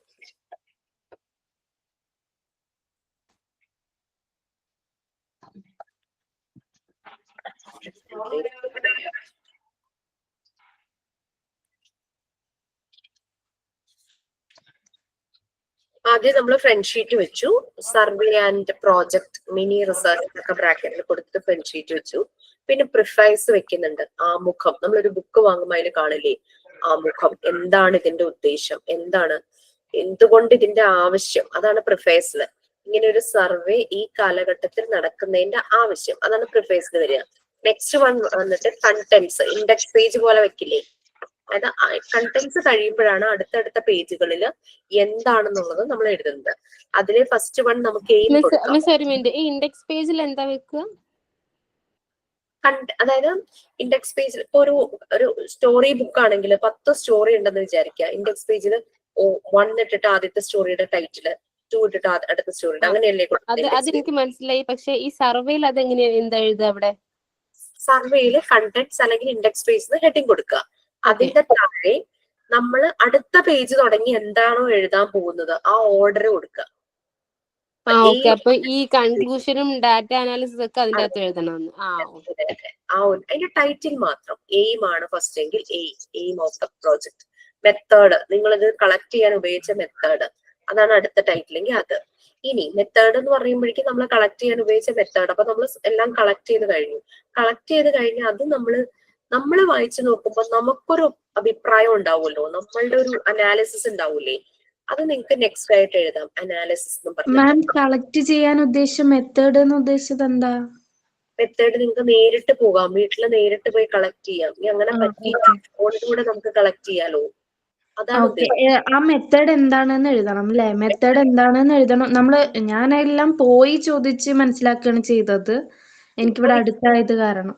ആദ്യം നമ്മൾ ഫ്രണ്ട് ഷീറ്റ് വെച്ചു. Survey and project, mini research ഒക്കെ ബ്രാക്കറ്റിൽ കൊടുത്തിട്ട് ഫ്രണ്ട് ഷീറ്റ് വെച്ചു. പിന്നെ പ്രിഫൈസ് വെക്കുന്നുണ്ട്, ആമുഖം. നമ്മളൊരു ബുക്ക് വാങ്ങുമ്പോൾ അതിൽ കാണില്ലേ ആമുഖം, എന്താണ് ഇതിന്റെ ഉദ്ദേശം, എന്തുകൊണ്ട് ഇതിന്റെ ആവശ്യം, അതാണ് പ്രിഫൈസിൽ. ഇങ്ങനെ ഒരു സർവേ ഈ കാലഘട്ടത്തിൽ നടക്കുന്നതിന്റെ ആവശ്യം, അതാണ് പ്രിഫൈസിൽ വരിക. നെക്സ്റ്റ് വൺ വന്നിട്ട് കണ്ടന്റ്സ്, ഇൻഡെക്സ് പേജ് പോലെ വെക്കില്ലേ, അതായത് കണ്ടന്റ്സ് കഴിയുമ്പോഴാണ് അടുത്തടുത്ത പേജുകളിൽ എന്താണെന്നുള്ളത് നമ്മൾ എഴുതുന്നത്. അതിലെ ഫസ്റ്റ് വൺ നമുക്ക് ഇൻഡെക്സ് പേജിൽ എന്താ വെക്കുക? അതായത് ഇൻഡെക്സ് പേജിൽ ഇപ്പൊ ഒരു സ്റ്റോറി ബുക്ക് ആണെങ്കിൽ 10 സ്റ്റോറി ഉണ്ടെന്ന് വിചാരിക്കുക. ഇൻഡെക്സ് പേജിൽ 1 ഇട്ടിട്ട് ആദ്യത്തെ സ്റ്റോറിയുടെ ടൈറ്റില്, 2 ഇട്ടിട്ട് അടുത്ത സ്റ്റോറിയുടെ, അങ്ങനെയല്ലേ? അതെനിക്ക് മനസ്സിലായി. പക്ഷെ ഈ സർവേയിൽ അതെങ്ങനെയാ, എന്താ എഴുതുക അവിടെ? സർവേയില് കണ്ടന്റ്സ് അല്ലെങ്കിൽ ഇൻഡെക്സ് പേജിൽ ഹെഡിങ് കൊടുക്കുക. അതിന്റെ താഴെ നമ്മൾ അടുത്ത പേജ് തുടങ്ങി എന്താണോ എഴുതാൻ പോകുന്നത് ആ ഓർഡർ കൊടുക്കുക. അപ്പൊ ഈ കൺക്ലൂഷനും ഡാറ്റ അനാലിസിസ് ഒക്കെ അതിന്റെ അകത്ത് എഴുതണം. അതിന്റെ ടൈറ്റിൽ മാത്രം എയിം ആണ് ഫസ്റ്റ് എങ്കിൽ aim of the project. Method, നിങ്ങൾ ഇത് കളക്ട് ചെയ്യാൻ ഉപയോഗിച്ച മെത്തേഡ്, അതാണ് അടുത്ത ടൈറ്റിൽ എങ്കിൽ അത്. ഇനി മെത്തേഡ് എന്ന് പറയുമ്പോഴേക്കും നമ്മൾ കളക്ട് ചെയ്യാൻ ഉപയോഗിച്ച മെത്തേഡ്. അപ്പൊ നമ്മൾ എല്ലാം കളക്ട് ചെയ്ത് കഴിഞ്ഞു. അത് നമ്മൾ വായിച്ചു നോക്കുമ്പോൾ നമുക്കൊരു അഭിപ്രായം ഉണ്ടാവുമല്ലോ, നമ്മളുടെ ഒരു അനാലിസിസ് ഉണ്ടാവൂലേ, അത് നിങ്ങൾക്ക് നെക്സ്റ്റ് ആയിട്ട് എഴുതാം. അനാലിസിസ് എന്ന് പറഞ്ഞു. കളക്ട് ചെയ്യാൻ ഉദ്ദേശിച്ച മെത്തേഡ് എന്ന് ഉദ്ദേശിച്ചത് എന്താ? മെത്തേഡ് നിങ്ങൾക്ക് നേരിട്ട് പോകാം, വീട്ടിൽ നേരിട്ട് പോയി കളക്ട് ചെയ്യാം. അങ്ങനെ പറ്റില്ല, ഫോണിലൂടെ നമുക്ക് കളക്ട് ചെയ്യാലോ, അതാണ്. ആ മെത്തേഡ് എന്താണെന്ന് എഴുതണം അല്ലെ? മെത്തേഡ് എന്താണെന്ന് എഴുതണം. ഞാനെല്ലാം പോയി ചോദിച്ച് മനസ്സിലാക്കുകയാണ് ചെയ്തത്, എനിക്കിവിടെ അടുത്തായത് കാരണം.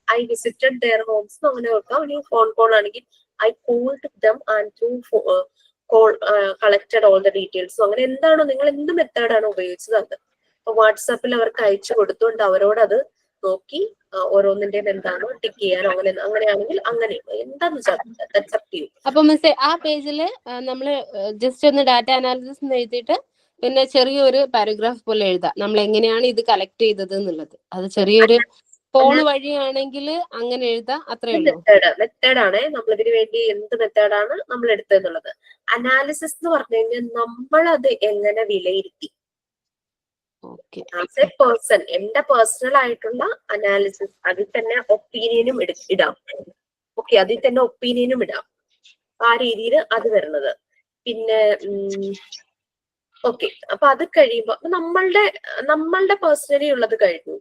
I visited their homes. അങ്ങനെ വെക്കാം. ഇനി ഫോൺ കോൾ ആണെങ്കിൽ I called them and collected all the details. അങ്ങനെ എന്താണോ നിങ്ങൾ എന്ത് മെത്തേഡാണോ ഉപയോഗിച്ചത് അത് ഇപ്പൊ വാട്സാപ്പിൽ അവർക്ക് അയച്ചു കൊടുത്തുകൊണ്ട് അവരോട് അത് നോക്കി ഓരോന്നിന്റെയും എന്താണോ ടിക്ക് ചെയ്യാനോ അങ്ങനെയാണെങ്കിൽ അങ്ങനെ എന്താന്ന് വെച്ചാൽ. അപ്പൊ മിസ് ആ പേജില് നമ്മള് ജസ്റ്റ് ഒന്ന് ഡാറ്റ അനാലിസിസ് എഴുതിയിട്ട് പിന്നെ ചെറിയൊരു പാരഗ്രാഫ് പോലെ എഴുതാം നമ്മൾ എങ്ങനെയാണ് ഇത് കളക്ട് ചെയ്തത് എന്നുള്ളത്. അത് ചെറിയൊരു ഫോൺ വഴിയാണെങ്കിൽ അങ്ങനെ എഴുതാം, അത്രേ ഉള്ളൂ. മെത്തേഡാണ് നമ്മൾ ഇതിനു വേണ്ടി എന്ത് മെത്തേഡാണ് നമ്മൾ എടുത്തതെന്നുള്ളത്. അനാലിസിസ് എന്ന് പറഞ്ഞു കഴിഞ്ഞാൽ നമ്മളത് എങ്ങനെ വിലയിരുത്തി, ആസ് എ പേഴ്സൺ എന്റെ പേഴ്സണൽ ആയിട്ടുള്ള അനാലിസിസ്, അതിൽ തന്നെ ഒപ്പീനിയനും ഇടാം. ഓക്കെ, അതിൽ തന്നെ ഒപ്പീനിയനും ഇടാം, ആ രീതിയിൽ അത് വരുന്നത്. പിന്നെ ഓക്കെ, അപ്പൊ അത് കഴിയുമ്പോ നമ്മളുടെ പേഴ്സണലി ഉള്ളത് കഴിഞ്ഞു.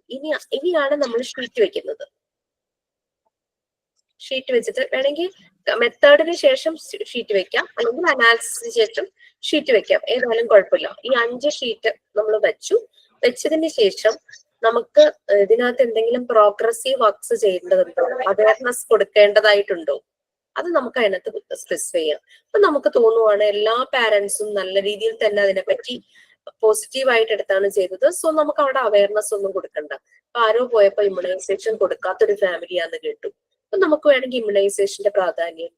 ഇനിയാണ് നമ്മൾ ഷീറ്റ് വെക്കുന്നത്. ഷീറ്റ് വെച്ചിട്ട് വേണമെങ്കിൽ മെത്തേഡിന് ശേഷം ഷീറ്റ് വെക്കാം, അല്ലെങ്കിൽ അനാലിസിസിന് ശേഷം ഷീറ്റ് വെക്കാം, ഏതായാലും കുഴപ്പമില്ല. ഈ 5 ഷീറ്റ് നമ്മൾ വെച്ചതിന് ശേഷം നമുക്ക് ഇതിനകത്ത് എന്തെങ്കിലും പ്രോഗ്രസീവ് വർക്ക്സ് ചെയ്യേണ്ടതുണ്ടോ, അവയർനെസ് കൊടുക്കേണ്ടതായിട്ടുണ്ടോ, അത് നമുക്ക് അതിനകത്ത് സ്പെസിഫൈ ചെയ്യാം. അപ്പൊ നമുക്ക് തോന്നുവാണ് എല്ലാ പാരന്റ്സും നല്ല രീതിയിൽ തന്നെ അതിനെപ്പറ്റി പോസിറ്റീവായിട്ട് എടുത്താണ് ചെയ്തത്, സോ നമുക്ക് അവിടെ അവയർനെസ് ഒന്നും കൊടുക്കണ്ട. അപ്പൊ ആരോ പോയപ്പോ ഇമ്മ്യൂണൈസേഷൻ കൊടുക്കാത്തൊരു ഫാമിലിയാന്ന് കേട്ടു. അപ്പൊ നമുക്ക് വേണമെങ്കിൽ ഇമ്മ്യൂണൈസേഷന്റെ പ്രാധാന്യം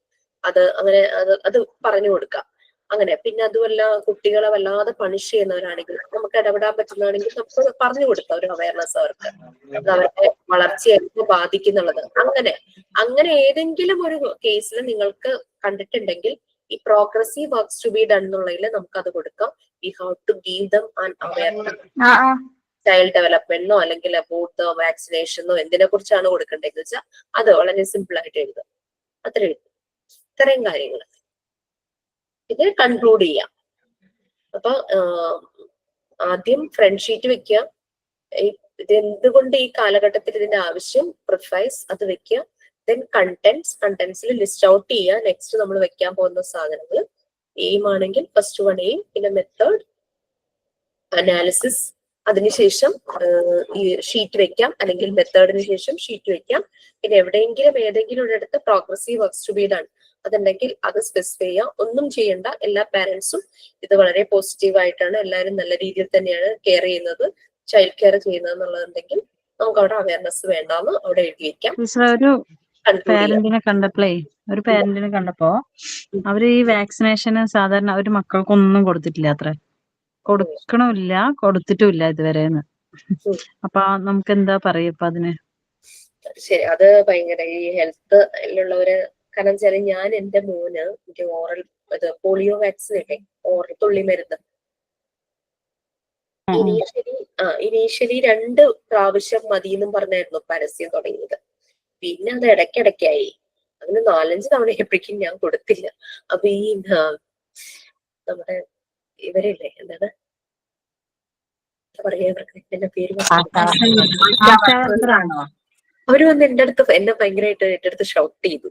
അത് പറഞ്ഞു കൊടുക്കാം. അങ്ങനെ പിന്നെ അതുമല്ല, കുട്ടികളെ വല്ലാതെ പണിഷ് ചെയ്യുന്നവരാണെങ്കിൽ, നമുക്ക് ഇടപെടാൻ പറ്റുന്നതാണെങ്കിൽ നമുക്ക് പറഞ്ഞു കൊടുക്കാം ഒരു അവയർനെസ് അവർക്ക്, അത് അവരുടെ വളർച്ചയെ ബാധിക്കുന്നുള്ളത്. അങ്ങനെ ഏതെങ്കിലും ഒരു കേസിൽ നിങ്ങൾക്ക് കണ്ടിട്ടുണ്ടെങ്കിൽ ഈ progressive works to be done എന്നുള്ളതിൽ നമുക്ക് അത് കൊടുക്കാം. We have to give them an awareness, child ഡെവലപ്മെന്റിനോ അല്ലെങ്കിൽ അബൌട്ട് വാക്സിനേഷനോ എന്തിനെ കുറിച്ചാണ് കൊടുക്കേണ്ടതെന്ന് വെച്ചാൽ അത് വളരെ സിമ്പിൾ ആയിട്ട് എഴുതുക. ഇത്രയും കാര്യങ്ങൾ ഇത് കൺക്ലൂഡ് ചെയ്യാം. അപ്പൊ ആദ്യം ഫ്രണ്ട് ഷീറ്റ് വെക്കുക, ഇത് എന്തുകൊണ്ട് ഈ കാലഘട്ടത്തിൽ ഇതിന്റെ ആവശ്യം, പ്രിഫൈസ് അത് വെക്കുക. ദെൻ കണ്ടന്റ്സിൽ ലിസ്റ്റ് ഔട്ട് ചെയ്യുക. നെക്സ്റ്റ് നമ്മൾ വെക്കാൻ പോകുന്ന സാധനങ്ങൾ എയിം ആണെങ്കിൽ ഫസ്റ്റ് 1 എയിം, പിന്നെ മെത്തേഡ്, അനാലിസിസ്, അതിനുശേഷം ഈ ഷീറ്റ് വെക്കാം, അല്ലെങ്കിൽ മെത്തേഡിന് ശേഷം ഷീറ്റ് വെക്കാം. പിന്നെ ഏതെങ്കിലും ഒരിടത്ത് progressive works to be done അതുണ്ടെങ്കിൽ അത് സ്പെസിഫൈ ചെയ്യാം. ഒന്നും ചെയ്യണ്ട, എല്ലാ പാരന്റ്സും ഇത് വളരെ പോസിറ്റീവ് ആയിട്ടാണ്, എല്ലാവരും നല്ല രീതിയിൽ തന്നെയാണ് കെയർ ചെയ്യുന്നത്, ചൈൽഡ് കെയർ ചെയ്യുന്നത് എന്നുള്ളതുണ്ടെങ്കിൽ നമുക്ക് അവിടെ അവയർനെസ് വേണ്ടാന്ന് അവിടെ എഴുതി വെക്കാം. ഒരു പാരന്റിനെ കണ്ടപ്പോ അവര് ഈ വാക്സിനേഷന് സാധാരണ ഒരു മക്കൾക്കൊന്നും കൊടുത്തിട്ടില്ല, അത്ര കൊടുക്കണമില്ല, കൊടുത്തിട്ടുമില്ല ഇതുവരെന്ന്. അപ്പൊ നമുക്ക് എന്താ പറയാ ഇപ്പൊ അതിന്? ശരി, അത് ഭയങ്കര ഈ ഹെൽത്തിലുള്ളവര്, കാരണം വെച്ചാൽ ഞാൻ എന്റെ മോന് ഓറൽ പോളിയോ വാക്സിൻ ഇല്ലേ, ഓറൽ തുള്ളി മരുന്ന് ഇനീഷ്യലി 2 പ്രാവശ്യം മതി എന്നും പറഞ്ഞായിരുന്നു പരസ്യം തുടങ്ങിയത്. പിന്നെ അത് ഇടയ്ക്കിടയ്ക്കായി, അതിന് 4-5 തവണ എപ്പോഴേക്കും ഞാൻ കൊടുത്തില്ല. അപ്പൊ ഈ നമ്മുടെ ഇവരില്ലേ, എന്താണ് പറയാ, എന്റെ പേര് അവര് വന്ന് എന്നെ ഭയങ്കരമായിട്ട് എന്റെ അടുത്ത് ഷൗട്ട് ചെയ്തു.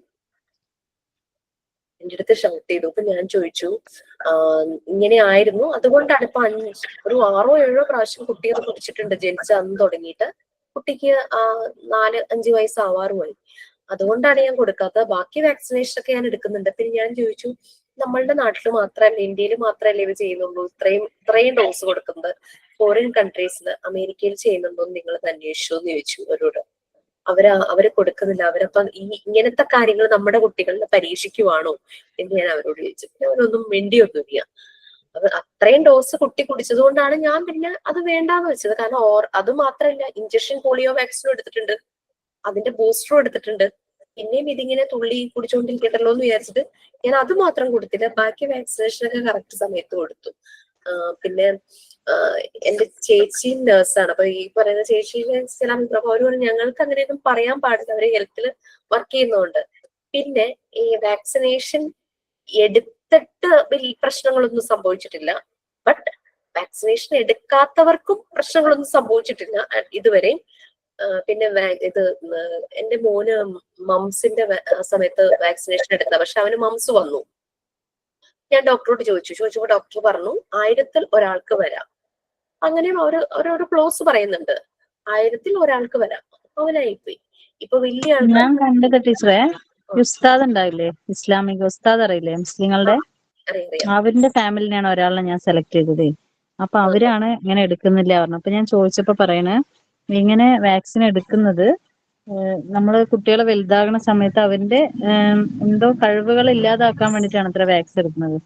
അപ്പൊ ഞാൻ ചോദിച്ചു, ഇങ്ങനെ ആയിരുന്നു, അതുകൊണ്ടാണ് ഇപ്പൊ ഒരു 6-7 പ്രാവശ്യം കുട്ടി അത് കുടിച്ചിട്ടുണ്ട് ജനിച്ച അന്ന് തുടങ്ങിയിട്ട്. കുട്ടിക്ക് 4-5 വയസ്സാവാറുമായി. അതുകൊണ്ടാണ് ഞാൻ കൊടുക്കാത്തത്. ബാക്കി വാക്സിനേഷൻ ഒക്കെ ഞാൻ എടുക്കുന്നുണ്ട്. പിന്നെ ഞാൻ ചോദിച്ചു, നമ്മളുടെ നാട്ടിൽ മാത്രമല്ല, ഇന്ത്യയിൽ മാത്രമല്ലേ ഇത് ചെയ്യുന്നുള്ളൂ, ഇത്രയും ഡോസ് കൊടുക്കുന്നത്, ഫോറിൻ കൺട്രീസിൽ അമേരിക്കയിൽ ചെയ്യുന്നുണ്ടോ എന്ന് നിങ്ങൾ അന്വേഷിച്ചു എന്ന് ചോദിച്ചു അവരോട്. അവര് കൊടുക്കുന്നില്ല. അവരപ്പം ഇങ്ങനത്തെ കാര്യങ്ങൾ നമ്മുടെ കുട്ടികളിൽ പരീക്ഷിക്കുവാണോ എന്ന് ഞാൻ അവരോട് ചോദിച്ചു. പിന്നെ അവരൊന്നും മിണ്ടിയൊന്നുമില്ല. അത് അത്രയും ഡോസ് കുട്ടി കുടിച്ചത് കൊണ്ടാണ് ഞാൻ പിന്നെ അത് വേണ്ടാന്ന് വെച്ചത്. കാരണം അത് മാത്രമല്ല, ഇഞ്ചക്ഷൻ പോളിയോ വാക്സിനും എടുത്തിട്ടുണ്ട്, അതിന്റെ ബൂസ്റ്ററും എടുത്തിട്ടുണ്ട്. പിന്നെയും ഇതിങ്ങനെ തുള്ളി കുടിച്ചുകൊണ്ടിരിക്കട്ടല്ലോ എന്ന് വിചാരിച്ചിട്ട് ഞാൻ അത് മാത്രം കൊടുത്തില്ല, ബാക്കി വാക്സിനേഷനൊക്കെ കറക്റ്റ് സമയത്ത് കൊടുത്തു. പിന്നെ എന്റെ ചേച്ചി നേഴ്സാണ്. അപ്പൊ ഈ പറയുന്ന ചേച്ചി ചില അഭിപ്രായം അവർ പറഞ്ഞു, ഞങ്ങൾക്ക് അങ്ങനെയൊന്നും പറയാൻ പാടില്ല, അവര് ഹെൽത്തിൽ വർക്ക് ചെയ്യുന്നതുകൊണ്ട്. പിന്നെ ഈ വാക്സിനേഷൻ എടുത്തിട്ട് വലിയ പ്രശ്നങ്ങളൊന്നും സംഭവിച്ചിട്ടില്ല. ബട്ട് വാക്സിനേഷൻ എടുക്കാത്തവർക്കും പ്രശ്നങ്ങളൊന്നും സംഭവിച്ചിട്ടില്ല ഇതുവരെ. പിന്നെ എന്റെ മോന് മംസിന്റെ സമയത്ത് വാക്സിനേഷൻ എടുത്ത, പക്ഷെ അവന് മംസ് വന്നു. ഞാൻ ഡോക്ടറോട് ചോദിച്ചപ്പോ ഡോക്ടർ പറഞ്ഞു 1000-ൽ ഒരാൾക്ക് വരാം. അങ്ങനെയും അവരൊരു ക്ലോസ് പറയുന്നുണ്ട്, 1000-ൽ ഒരാൾക്ക് വരാം. അവനായിപ്പോയി. ഇപ്പൊ വലിയ ഞാൻ കണ്ടത് ടീച്ചറെ, ഉസ്താദ് ഉണ്ടാവില്ലേ, ഇസ്ലാമിക ഉസ്താദ് അറിയില്ലേ, മുസ്ലിങ്ങളുടെ, അവരുടെ ഫാമിലിനെയാണ് ഒരാളെ ഞാൻ സെലക്ട് ചെയ്തത്. അപ്പൊ അവരാണ് ഇങ്ങനെ എടുക്കുന്നില്ല പറഞ്ഞു. അപ്പൊ ഞാൻ ചോദിച്ചപ്പോ പറയണേ, ഇങ്ങനെ വാക്സിൻ എടുക്കുന്നത് നമ്മള് കുട്ടികളെ വലുതാകുന്ന സമയത്ത് അവന്റെ എന്തോ കഴിവുകൾ ഇല്ലാതാക്കാൻ വേണ്ടിയിട്ടാണ് അത്ര വാക്സിൻ എടുക്കുന്നത്.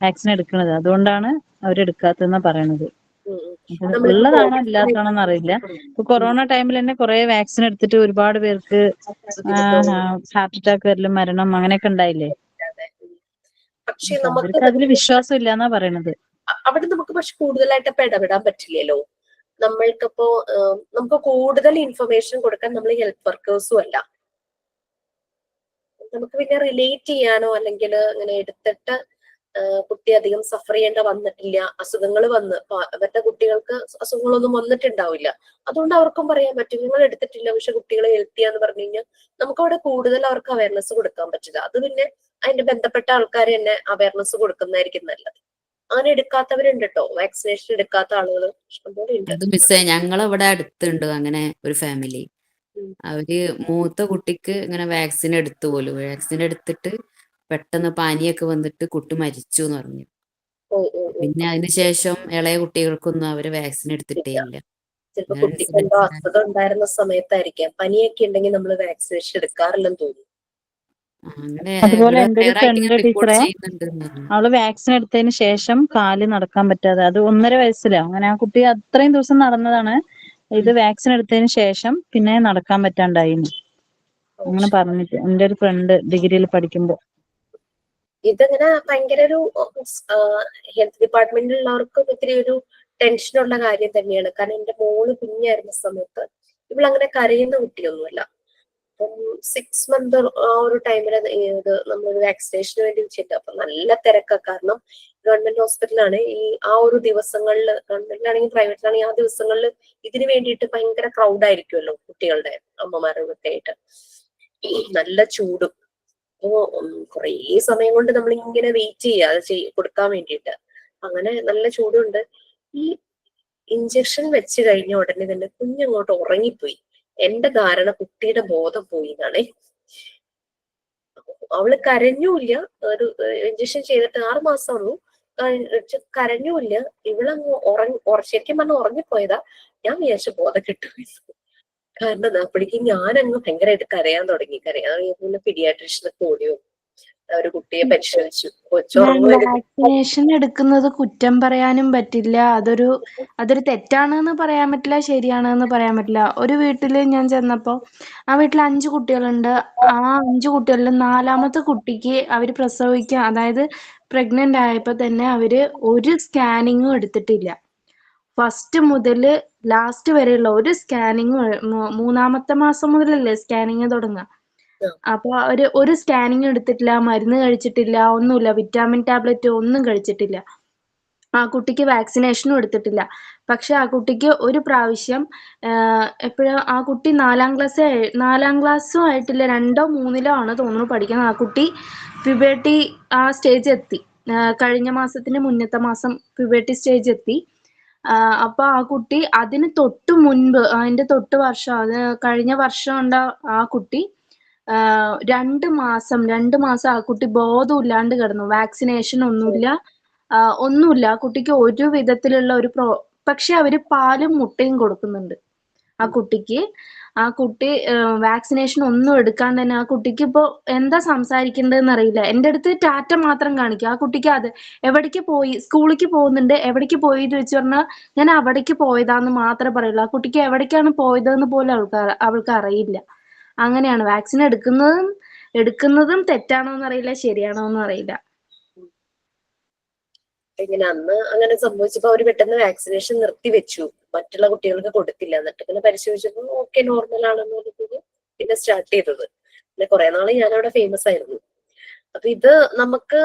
വാക്സിൻ എടുക്കുന്നത്. അതുകൊണ്ടാണ് അവരെടുക്കാത്തതെന്നാ പറയണത്. നമ്മൾ ഉള്ളതാണോ ഇല്ലാത്തതാണോ എന്ന് അറിയില്ല. ഇപ്പൊ കൊറോണ ടൈമിൽ തന്നെ കുറെ വാക്സിൻ എടുത്തിട്ട് ഒരുപാട് പേർക്ക് ഹാർട്ട് അറ്റാക്ക് വരലും മരണം അങ്ങനെയൊക്കെ ഉണ്ടായില്ലേ. പക്ഷെ അപ്പൊ നമുക്ക് അവർക്ക് അതിൽ വിശ്വാസം ഇല്ലാന്നാ പറയണത്. അവിടെ നമുക്ക് പക്ഷെ കൂടുതലായിട്ട് ഇപ്പൊ ഇടപെടാൻ പറ്റില്ലല്ലോ. നമ്മൾക്കിപ്പോ നമുക്ക് കൂടുതൽ ഇൻഫർമേഷൻ കൊടുക്കാൻ നമ്മൾ ഹെൽത്ത് വർക്കേഴ്സും അല്ല. നമുക്ക് പിന്നെ റിലേറ്റ് ചെയ്യാനോ അല്ലെങ്കിൽ ഇങ്ങനെ എടുത്തിട്ട് കുട്ടി അധികം സഫർ ചെയ്യേണ്ട വന്നിട്ടില്ല, അസുഖങ്ങൾ വന്ന് അവരുടെ കുട്ടികൾക്ക് അസുഖങ്ങളൊന്നും വന്നിട്ടുണ്ടാവില്ല, അതുകൊണ്ട് അവർക്കും പറയാൻ പറ്റും നിങ്ങൾ എടുത്തിട്ടില്ല പക്ഷെ കുട്ടികളെ ഹെൽത്തിയാന്ന് പറഞ്ഞു കഴിഞ്ഞാൽ നമുക്ക് അവിടെ കൂടുതൽ അവർക്ക് അവയർനെസ് കൊടുക്കാൻ പറ്റില്ല. അത് പിന്നെ അതിന്റെ ബന്ധപ്പെട്ട ആൾക്കാർ തന്നെ അവയർനെസ് കൊടുക്കുന്നതായിരിക്കും നല്ലത്. അങ്ങനെ എടുക്കാത്തവരുണ്ട് കേട്ടോ, വാക്സിനേഷൻ എടുക്കാത്ത ആളുകൾ ഇഷ്ടംപോലെ ഉണ്ട്. അത് മിസ്സേ ഞങ്ങളിവിടെ അടുത്തുണ്ട് അങ്ങനെ ഒരു ഫാമിലി. അവര് മൂത്ത കുട്ടിക്ക് ഇങ്ങനെ വാക്സിൻ എടുത്തു പോലും. വാക്സിൻ എടുത്തിട്ട് പെട്ടെന്ന് പനിയൊക്കെ വന്നിട്ട് കുട്ടി മരിച്ചു എന്ന് പറഞ്ഞു. പിന്നെ അതിനുശേഷം ഇളയ കുട്ടികൾക്കൊന്നും അവര് വാക്സിൻ എടുത്തിട്ടേ ഇല്ല. ചിലപ്പോ കുട്ടിക്ക് എന്തോ അസുഖം ഉണ്ടായിരുന്ന സമയത്തായിരിക്കാം. പനിയൊക്കെ ഉണ്ടെങ്കിൽ നമ്മൾ വാക്സിനേഷൻ എടുക്കാറില്ലെന്ന് തോന്നുന്നു. അതുപോലെ എന്റെ ഒരു ഫ്രണ്ട് ടീച്ചറെ, അവള് വാക്സിൻ എടുത്തതിന് ശേഷം കാല് നടക്കാൻ പറ്റാതെ, അത് 1.5 വയസ്സിലാണ്. അങ്ങനെ ആ കുട്ടി അത്രയും ദിവസം നടന്നതാണ്. ഇത് വാക്സിൻ എടുത്തതിന് ശേഷം പിന്നെ നടക്കാൻ പറ്റാണ്ടായിന്ന് അങ്ങനെ പറഞ്ഞിട്ട് എന്റെ ഒരു ഫ്രണ്ട് ഡിഗ്രിയിൽ പഠിക്കുമ്പോ. ഇതിങ്ങനെ ഭയങ്കര ഒരു ഹെൽത്ത് ഡിപ്പാർട്ട്മെന്റിലുള്ളവർക്കും ഇത്തിരി ഒരു ടെൻഷനുള്ള കാര്യം തന്നെയാണ്. കാരണം എന്റെ മോള് കുഞ്ഞായിരുന്ന സമയത്ത് ഇവളങ്ങനെ കരയുന്ന കുട്ടിയൊന്നുമല്ല. അപ്പം 6 മന്ത് ആ ഒരു ടൈമില് ഇത് നമ്മളൊരു വാക്സിനേഷന് വേണ്ടി വെച്ചിട്ട് അപ്പൊ നല്ല തിരക്കാ. കാരണം ഗവൺമെന്റ് ഹോസ്പിറ്റലാണ്. ആ ഒരു ദിവസങ്ങളിൽ, ഗവൺമെന്റിലാണെങ്കിൽ പ്രൈവറ്റിലാണെങ്കിൽ ആ ദിവസങ്ങളിൽ ഇതിന് വേണ്ടിയിട്ട് ഭയങ്കര ക്രൗഡ് ആയിരിക്കുമല്ലോ കുട്ടികളുടെ അമ്മമാരുടെ ഒക്കെ ആയിട്ട്. നല്ല ചൂടും. അപ്പോ കുറേ സമയം കൊണ്ട് നമ്മൾ ഇങ്ങനെ വെയിറ്റ് ചെയ്യുക അത് കൊടുക്കാൻ വേണ്ടിയിട്ട്. അങ്ങനെ നല്ല ചൂടുണ്ട്. ഈ ഇഞ്ചക്ഷൻ വെച്ച് കഴിഞ്ഞ ഉടനെ തന്നെ കുഞ്ഞങ്ങോട്ട് ഉറങ്ങിപ്പോയി. എന്റെ ധാരണ കുട്ടിയുടെ ബോധം പോയി എന്നാണേ. അവള് കരഞ്ഞൂല്ല. ഒരു ഇഞ്ചക്ഷൻ ചെയ്തിട്ട് 6 മാസമുള്ളൂ. കരഞ്ഞൂല്ല. ഇവളങ്ങ് ശരിക്കും പറഞ്ഞാൽ ഉറങ്ങിപ്പോയതാ. ഞാൻ വിചാരിച്ച ബോധം കിട്ടും. കാരണം അപ്പോഴേക്കും ഞാനങ്ങ് ഭയങ്കരമായിട്ട് കരയാൻ തുടങ്ങി. പിന്നെ പീഡിയാട്രീഷ്യനൊക്കെ ഓടിയോ ഒരു കുട്ടിയെ പരിശോധിച്ചു. വാക്സിനേഷൻ എടുക്കുന്നത് കുറ്റം പറയാനും പറ്റില്ല. അതൊരു തെറ്റാണെന്ന് പറയാൻ പറ്റില്ല, ശരിയാണെന്ന് പറയാൻ പറ്റില്ല. ഒരു വീട്ടില് ഞാൻ ചെന്നപ്പോ ആ വീട്ടിൽ 5 കുട്ടികളുണ്ട്. ആ 5 കുട്ടികളിൽ 4ാമത്തെ കുട്ടിക്ക് അവര് പ്രസവിക്കുക, അതായത് പ്രഗ്നന്റ് ആയപ്പോ തന്നെ അവര് ഒരു സ്കാനിങ്ങും എടുത്തിട്ടില്ല. ഫസ്റ്റ് മുതൽ ലാസ്റ്റ് വരെയുള്ള ഒരു സ്കാനിങ്, 3ാമത്തെ മാസം മുതലല്ലേ സ്കാനിങ് തുടങ്ങുക. അപ്പൊ അവര് ഒരു സ്കാനിങ് എടുത്തിട്ടില്ല, മരുന്ന് കഴിച്ചിട്ടില്ല, ഒന്നുമില്ല, വിറ്റാമിൻ ടാബ്ലറ്റ് ഒന്നും കഴിച്ചിട്ടില്ല. ആ കുട്ടിക്ക് വാക്സിനേഷനും എടുത്തിട്ടില്ല. പക്ഷെ ആ കുട്ടിക്ക് ഒരു പ്രാവശ്യം എപ്പോഴും ആ കുട്ടി 4ാം ക്ലാസ്സും ആയിട്ടില്ല, 2ഓ 3ലോ ആണ് തോന്നുന്നു പഠിക്കുന്നത്. ആ കുട്ടി പ്യൂബർട്ടി ആ സ്റ്റേജ് എത്തി. കഴിഞ്ഞ മാസത്തിന് മുന്നത്തെ മാസം പ്യൂബർട്ടി സ്റ്റേജ് എത്തി. അപ്പൊ ആ കുട്ടി അതിന് തൊട്ട് മുൻപ്, അതിന്റെ തൊട്ട് വർഷം, അത് കഴിഞ്ഞ വർഷം ഉണ്ട് ആ കുട്ടി 2 മാസം ആ കുട്ടി ബോധമില്ലാണ്ട് കിടന്നു. വാക്സിനേഷൻ ഒന്നുമില്ല, ഒന്നുമില്ല. ആ കുട്ടിക്ക് ഒരു വിധത്തിലുള്ള പക്ഷെ അവര് പാലും മുട്ടയും കൊടുക്കുന്നുണ്ട് ആ കുട്ടിക്ക്. ആ കുട്ടി വാക്സിനേഷൻ ഒന്നും എടുക്കാണ്ട് തന്നെ ആ കുട്ടിക്ക് ഇപ്പൊ എന്താ സംസാരിക്കേണ്ടതെന്ന് അറിയില്ല. എൻ്റെ അടുത്ത് ടാറ്റ മാത്രം കാണിക്കും. ആ കുട്ടിക്ക് അത് എവിടേക്ക് പോയി, സ്കൂളിലേക്ക് പോകുന്നുണ്ട്, എവിടേക്ക് പോയി എന്ന് വെച്ച് പറഞ്ഞാൽ ഞാൻ അവിടേക്ക് പോയതാന്ന് മാത്രമേ പറയുള്ളൂ. ആ കുട്ടിക്ക് എവിടേക്കാണ് പോയതെന്ന് പോലും അവൾക്ക് അറിയില്ല. അങ്ങനെയാണ്. വാക്സിൻ എടുക്കുന്നതും തെറ്റാണോ എന്നറിയില്ല, ശരിയാണോ എന്നും അറിയില്ല. ഇങ്ങനെ അന്ന് അങ്ങനെ സംഭവിച്ചപ്പോ അവര് പെട്ടെന്ന് വാക്സിനേഷൻ നിർത്തിവെച്ചു, മറ്റുള്ള കുട്ടികൾക്ക് കൊടുത്തില്ല. എന്നിട്ട് പിന്നെ പരിശോധിച്ചപ്പോ ഓക്കെ നോർമൽ ആണെന്ന് പറഞ്ഞത് പിന്നെ സ്റ്റാർട്ട് ചെയ്തത്. പിന്നെ കുറെ നാള് ഞാനവിടെ ഫേമസ് ആയിരുന്നു. അപ്പൊ ഇത് നമുക്ക്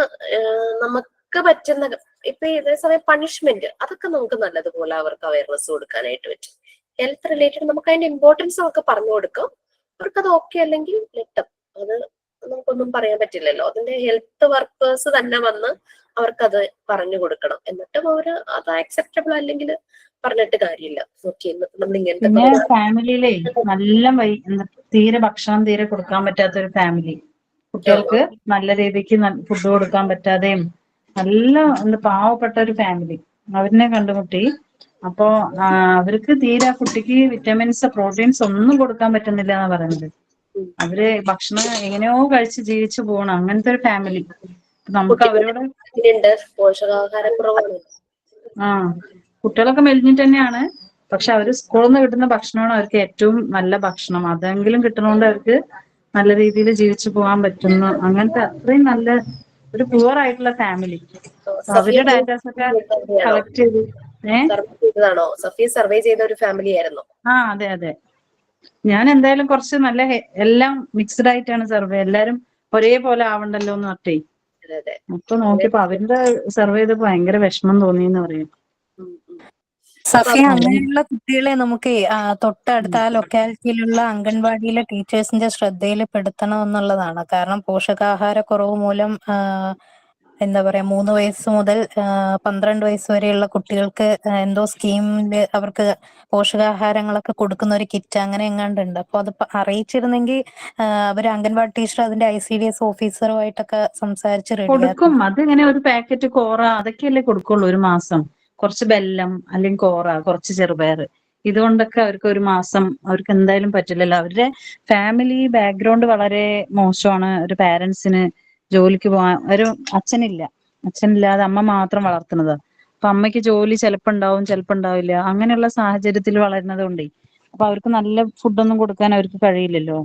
പറ്റുന്ന ഇപ്പൊ ഇതേ സമയം പണിഷ്മെന്റ് അതൊക്കെ നമുക്ക് നല്ലതുപോലെ അവർക്ക് അവയർനെസ് കൊടുക്കാനായിട്ട് പറ്റും. ഹെൽത്ത് റിലേറ്റഡ് നമുക്ക് അതിന്റെ ഇമ്പോർട്ടൻസ് ഒക്കെ പറഞ്ഞു കൊടുക്കാം. അവർക്കത് ഓക്കെ അല്ലെങ്കിൽ ലെറ്റം, അത് നമുക്കൊന്നും പറയാൻ പറ്റില്ലല്ലോ. അതിന്റെ ഹെൽത്ത് വർക്കേഴ്സ് തന്നെ വന്ന് അവർക്കത് പറഞ്ഞു കൊടുക്കണം. എന്നിട്ടും അവര് അത് ആക്സെപ്റ്റബിൾ അല്ലെങ്കിൽ പറഞ്ഞിട്ട് കാര്യമില്ല. നമ്മൾ ഇങ്ങനത്തെ പിന്നെ ഫാമിലിയിലെ നല്ല ഭക്ഷണം തീരെ കൊടുക്കാൻ പറ്റാത്ത ഒരു ഫാമിലി, കുട്ടികൾക്ക് നല്ല രീതിക്ക് ഫുഡ് കൊടുക്കാൻ പറ്റാതെയും നല്ല പാവപ്പെട്ട ഒരു ഫാമിലി അവരിനെ കണ്ടുമുട്ടി. അപ്പോ അവർക്ക് തീരെ കുട്ടിക്ക് വിറ്റമിൻസ് പ്രോട്ടീൻസ് ഒന്നും കൊടുക്കാൻ പറ്റുന്നില്ല എന്നാ പറയുന്നത്. അവര് ഭക്ഷണം എങ്ങനെയോ കഴിച്ച് ജീവിച്ചു പോകണം, അങ്ങനത്തെ ഒരു ഫാമിലി. നമുക്ക് അവരോട് കുട്ടികളുണ്ട് പോഷകാഹാരക്കുറവാണ്. ആ കുട്ടികളൊക്കെ മെലിഞ്ഞിട്ട് തന്നെയാണ്. പക്ഷെ അവര് സ്കൂളിൽ നിന്ന് കിട്ടുന്ന ഭക്ഷണമാണ് അവർക്ക് ഏറ്റവും നല്ല ഭക്ഷണം. അതെങ്കിലും കിട്ടുന്നതുകൊണ്ട് അവർക്ക് നല്ല രീതിയിൽ ജീവിച്ചു പോകാൻ പറ്റുന്നു. അങ്ങനത്തെ അത്രയും നല്ല ഒരു പുവർ ആയിട്ടുള്ള ഫാമിലി. സഫിയ അവരുടെ ഡാറ്റാസ് ഒക്കെ കളക്ട് ചെയ്ത് സർവേ ചെയ്തതാണോ? സഫിയ സർവേ ചെയ്ത ഒരു ഫാമിലി ആയിരുന്നോ? അതെ അതെ. ഞാൻ എന്തായാലും കുറച്ച് നല്ല എല്ലാം മിക്സ്ഡ് ആയിട്ടാണ് സർവേ, എല്ലാരും ഒരേപോലെ ആവണ്ടല്ലോ എന്ന് പറഞ്ഞേ. അപ്പൊ നോക്കിയപ്പോ അവരുടെ സർവേ ചെയ്തപ്പോ ഭയങ്കര വിഷമം തോന്നിയെന്ന് പറയും. സഫിയ, അങ്ങനെയുള്ള കുട്ടികളെ നമുക്ക് തൊട്ടടുത്ത ആ ലൊക്കാലിറ്റിയിലുള്ള അംഗൻവാടിയിലെ ടീച്ചേഴ്സിന്റെ ശ്രദ്ധയിൽ പെടുത്തണം എന്നുള്ളതാണ്. കാരണം പോഷകാഹാരക്കുറവ് മൂലം എന്താ പറയാ 3 വയസ്സ് മുതൽ 12 വയസ്സ് വരെയുള്ള കുട്ടികൾക്ക് എന്തോ സ്കീമില് അവർക്ക് പോഷകാഹാരങ്ങളൊക്കെ കൊടുക്കുന്ന ഒരു കിറ്റ് അങ്ങനെ എങ്ങാണ്ടുണ്ട്. അപ്പൊ അത് അറിയിച്ചിരുന്നെങ്കിൽ അവര് അംഗൻവാടി ടീച്ചർ അതിന്റെ ICDS ഓഫീസറുമായിട്ടൊക്കെ സംസാരിച്ച് കൊടുക്കും. റെഡിയാക്കും. അതിങ്ങനെ ഒരു പാക്കറ്റ് കോറ അതൊക്കെയല്ലേ കൊടുക്കുള്ളൂ ഒരു മാസം. കുറച്ച് ബെല്ലം അല്ലെങ്കിൽ കോറ, കുറച്ച് ചെറുപയർ, ഇതുകൊണ്ടൊക്കെ അവർക്ക് ഒരു മാസം അവർക്ക് എന്തായാലും പറ്റില്ലല്ലോ. അവരുടെ ഫാമിലി ബാക്ക്ഗ്രൗണ്ട് വളരെ മോശമാണ്. ഒരു പാരന്റ്സിന് ജോലിക്ക് പോകാൻ ഒരു അച്ഛനില്ലാതെ അമ്മ മാത്രം വളർത്തുന്നത്. അപ്പൊ അമ്മയ്ക്ക് ജോലി ചിലപ്പോ ഉണ്ടാവും ചിലപ്പോ ഉണ്ടാവില്ല. അങ്ങനെയുള്ള സാഹചര്യത്തിൽ വളരുന്നത് കൊണ്ടേ അപ്പൊ അവർക്ക് നല്ല ഫുഡൊന്നും കൊടുക്കാൻ അവർക്ക് കഴിയില്ലല്ലോ.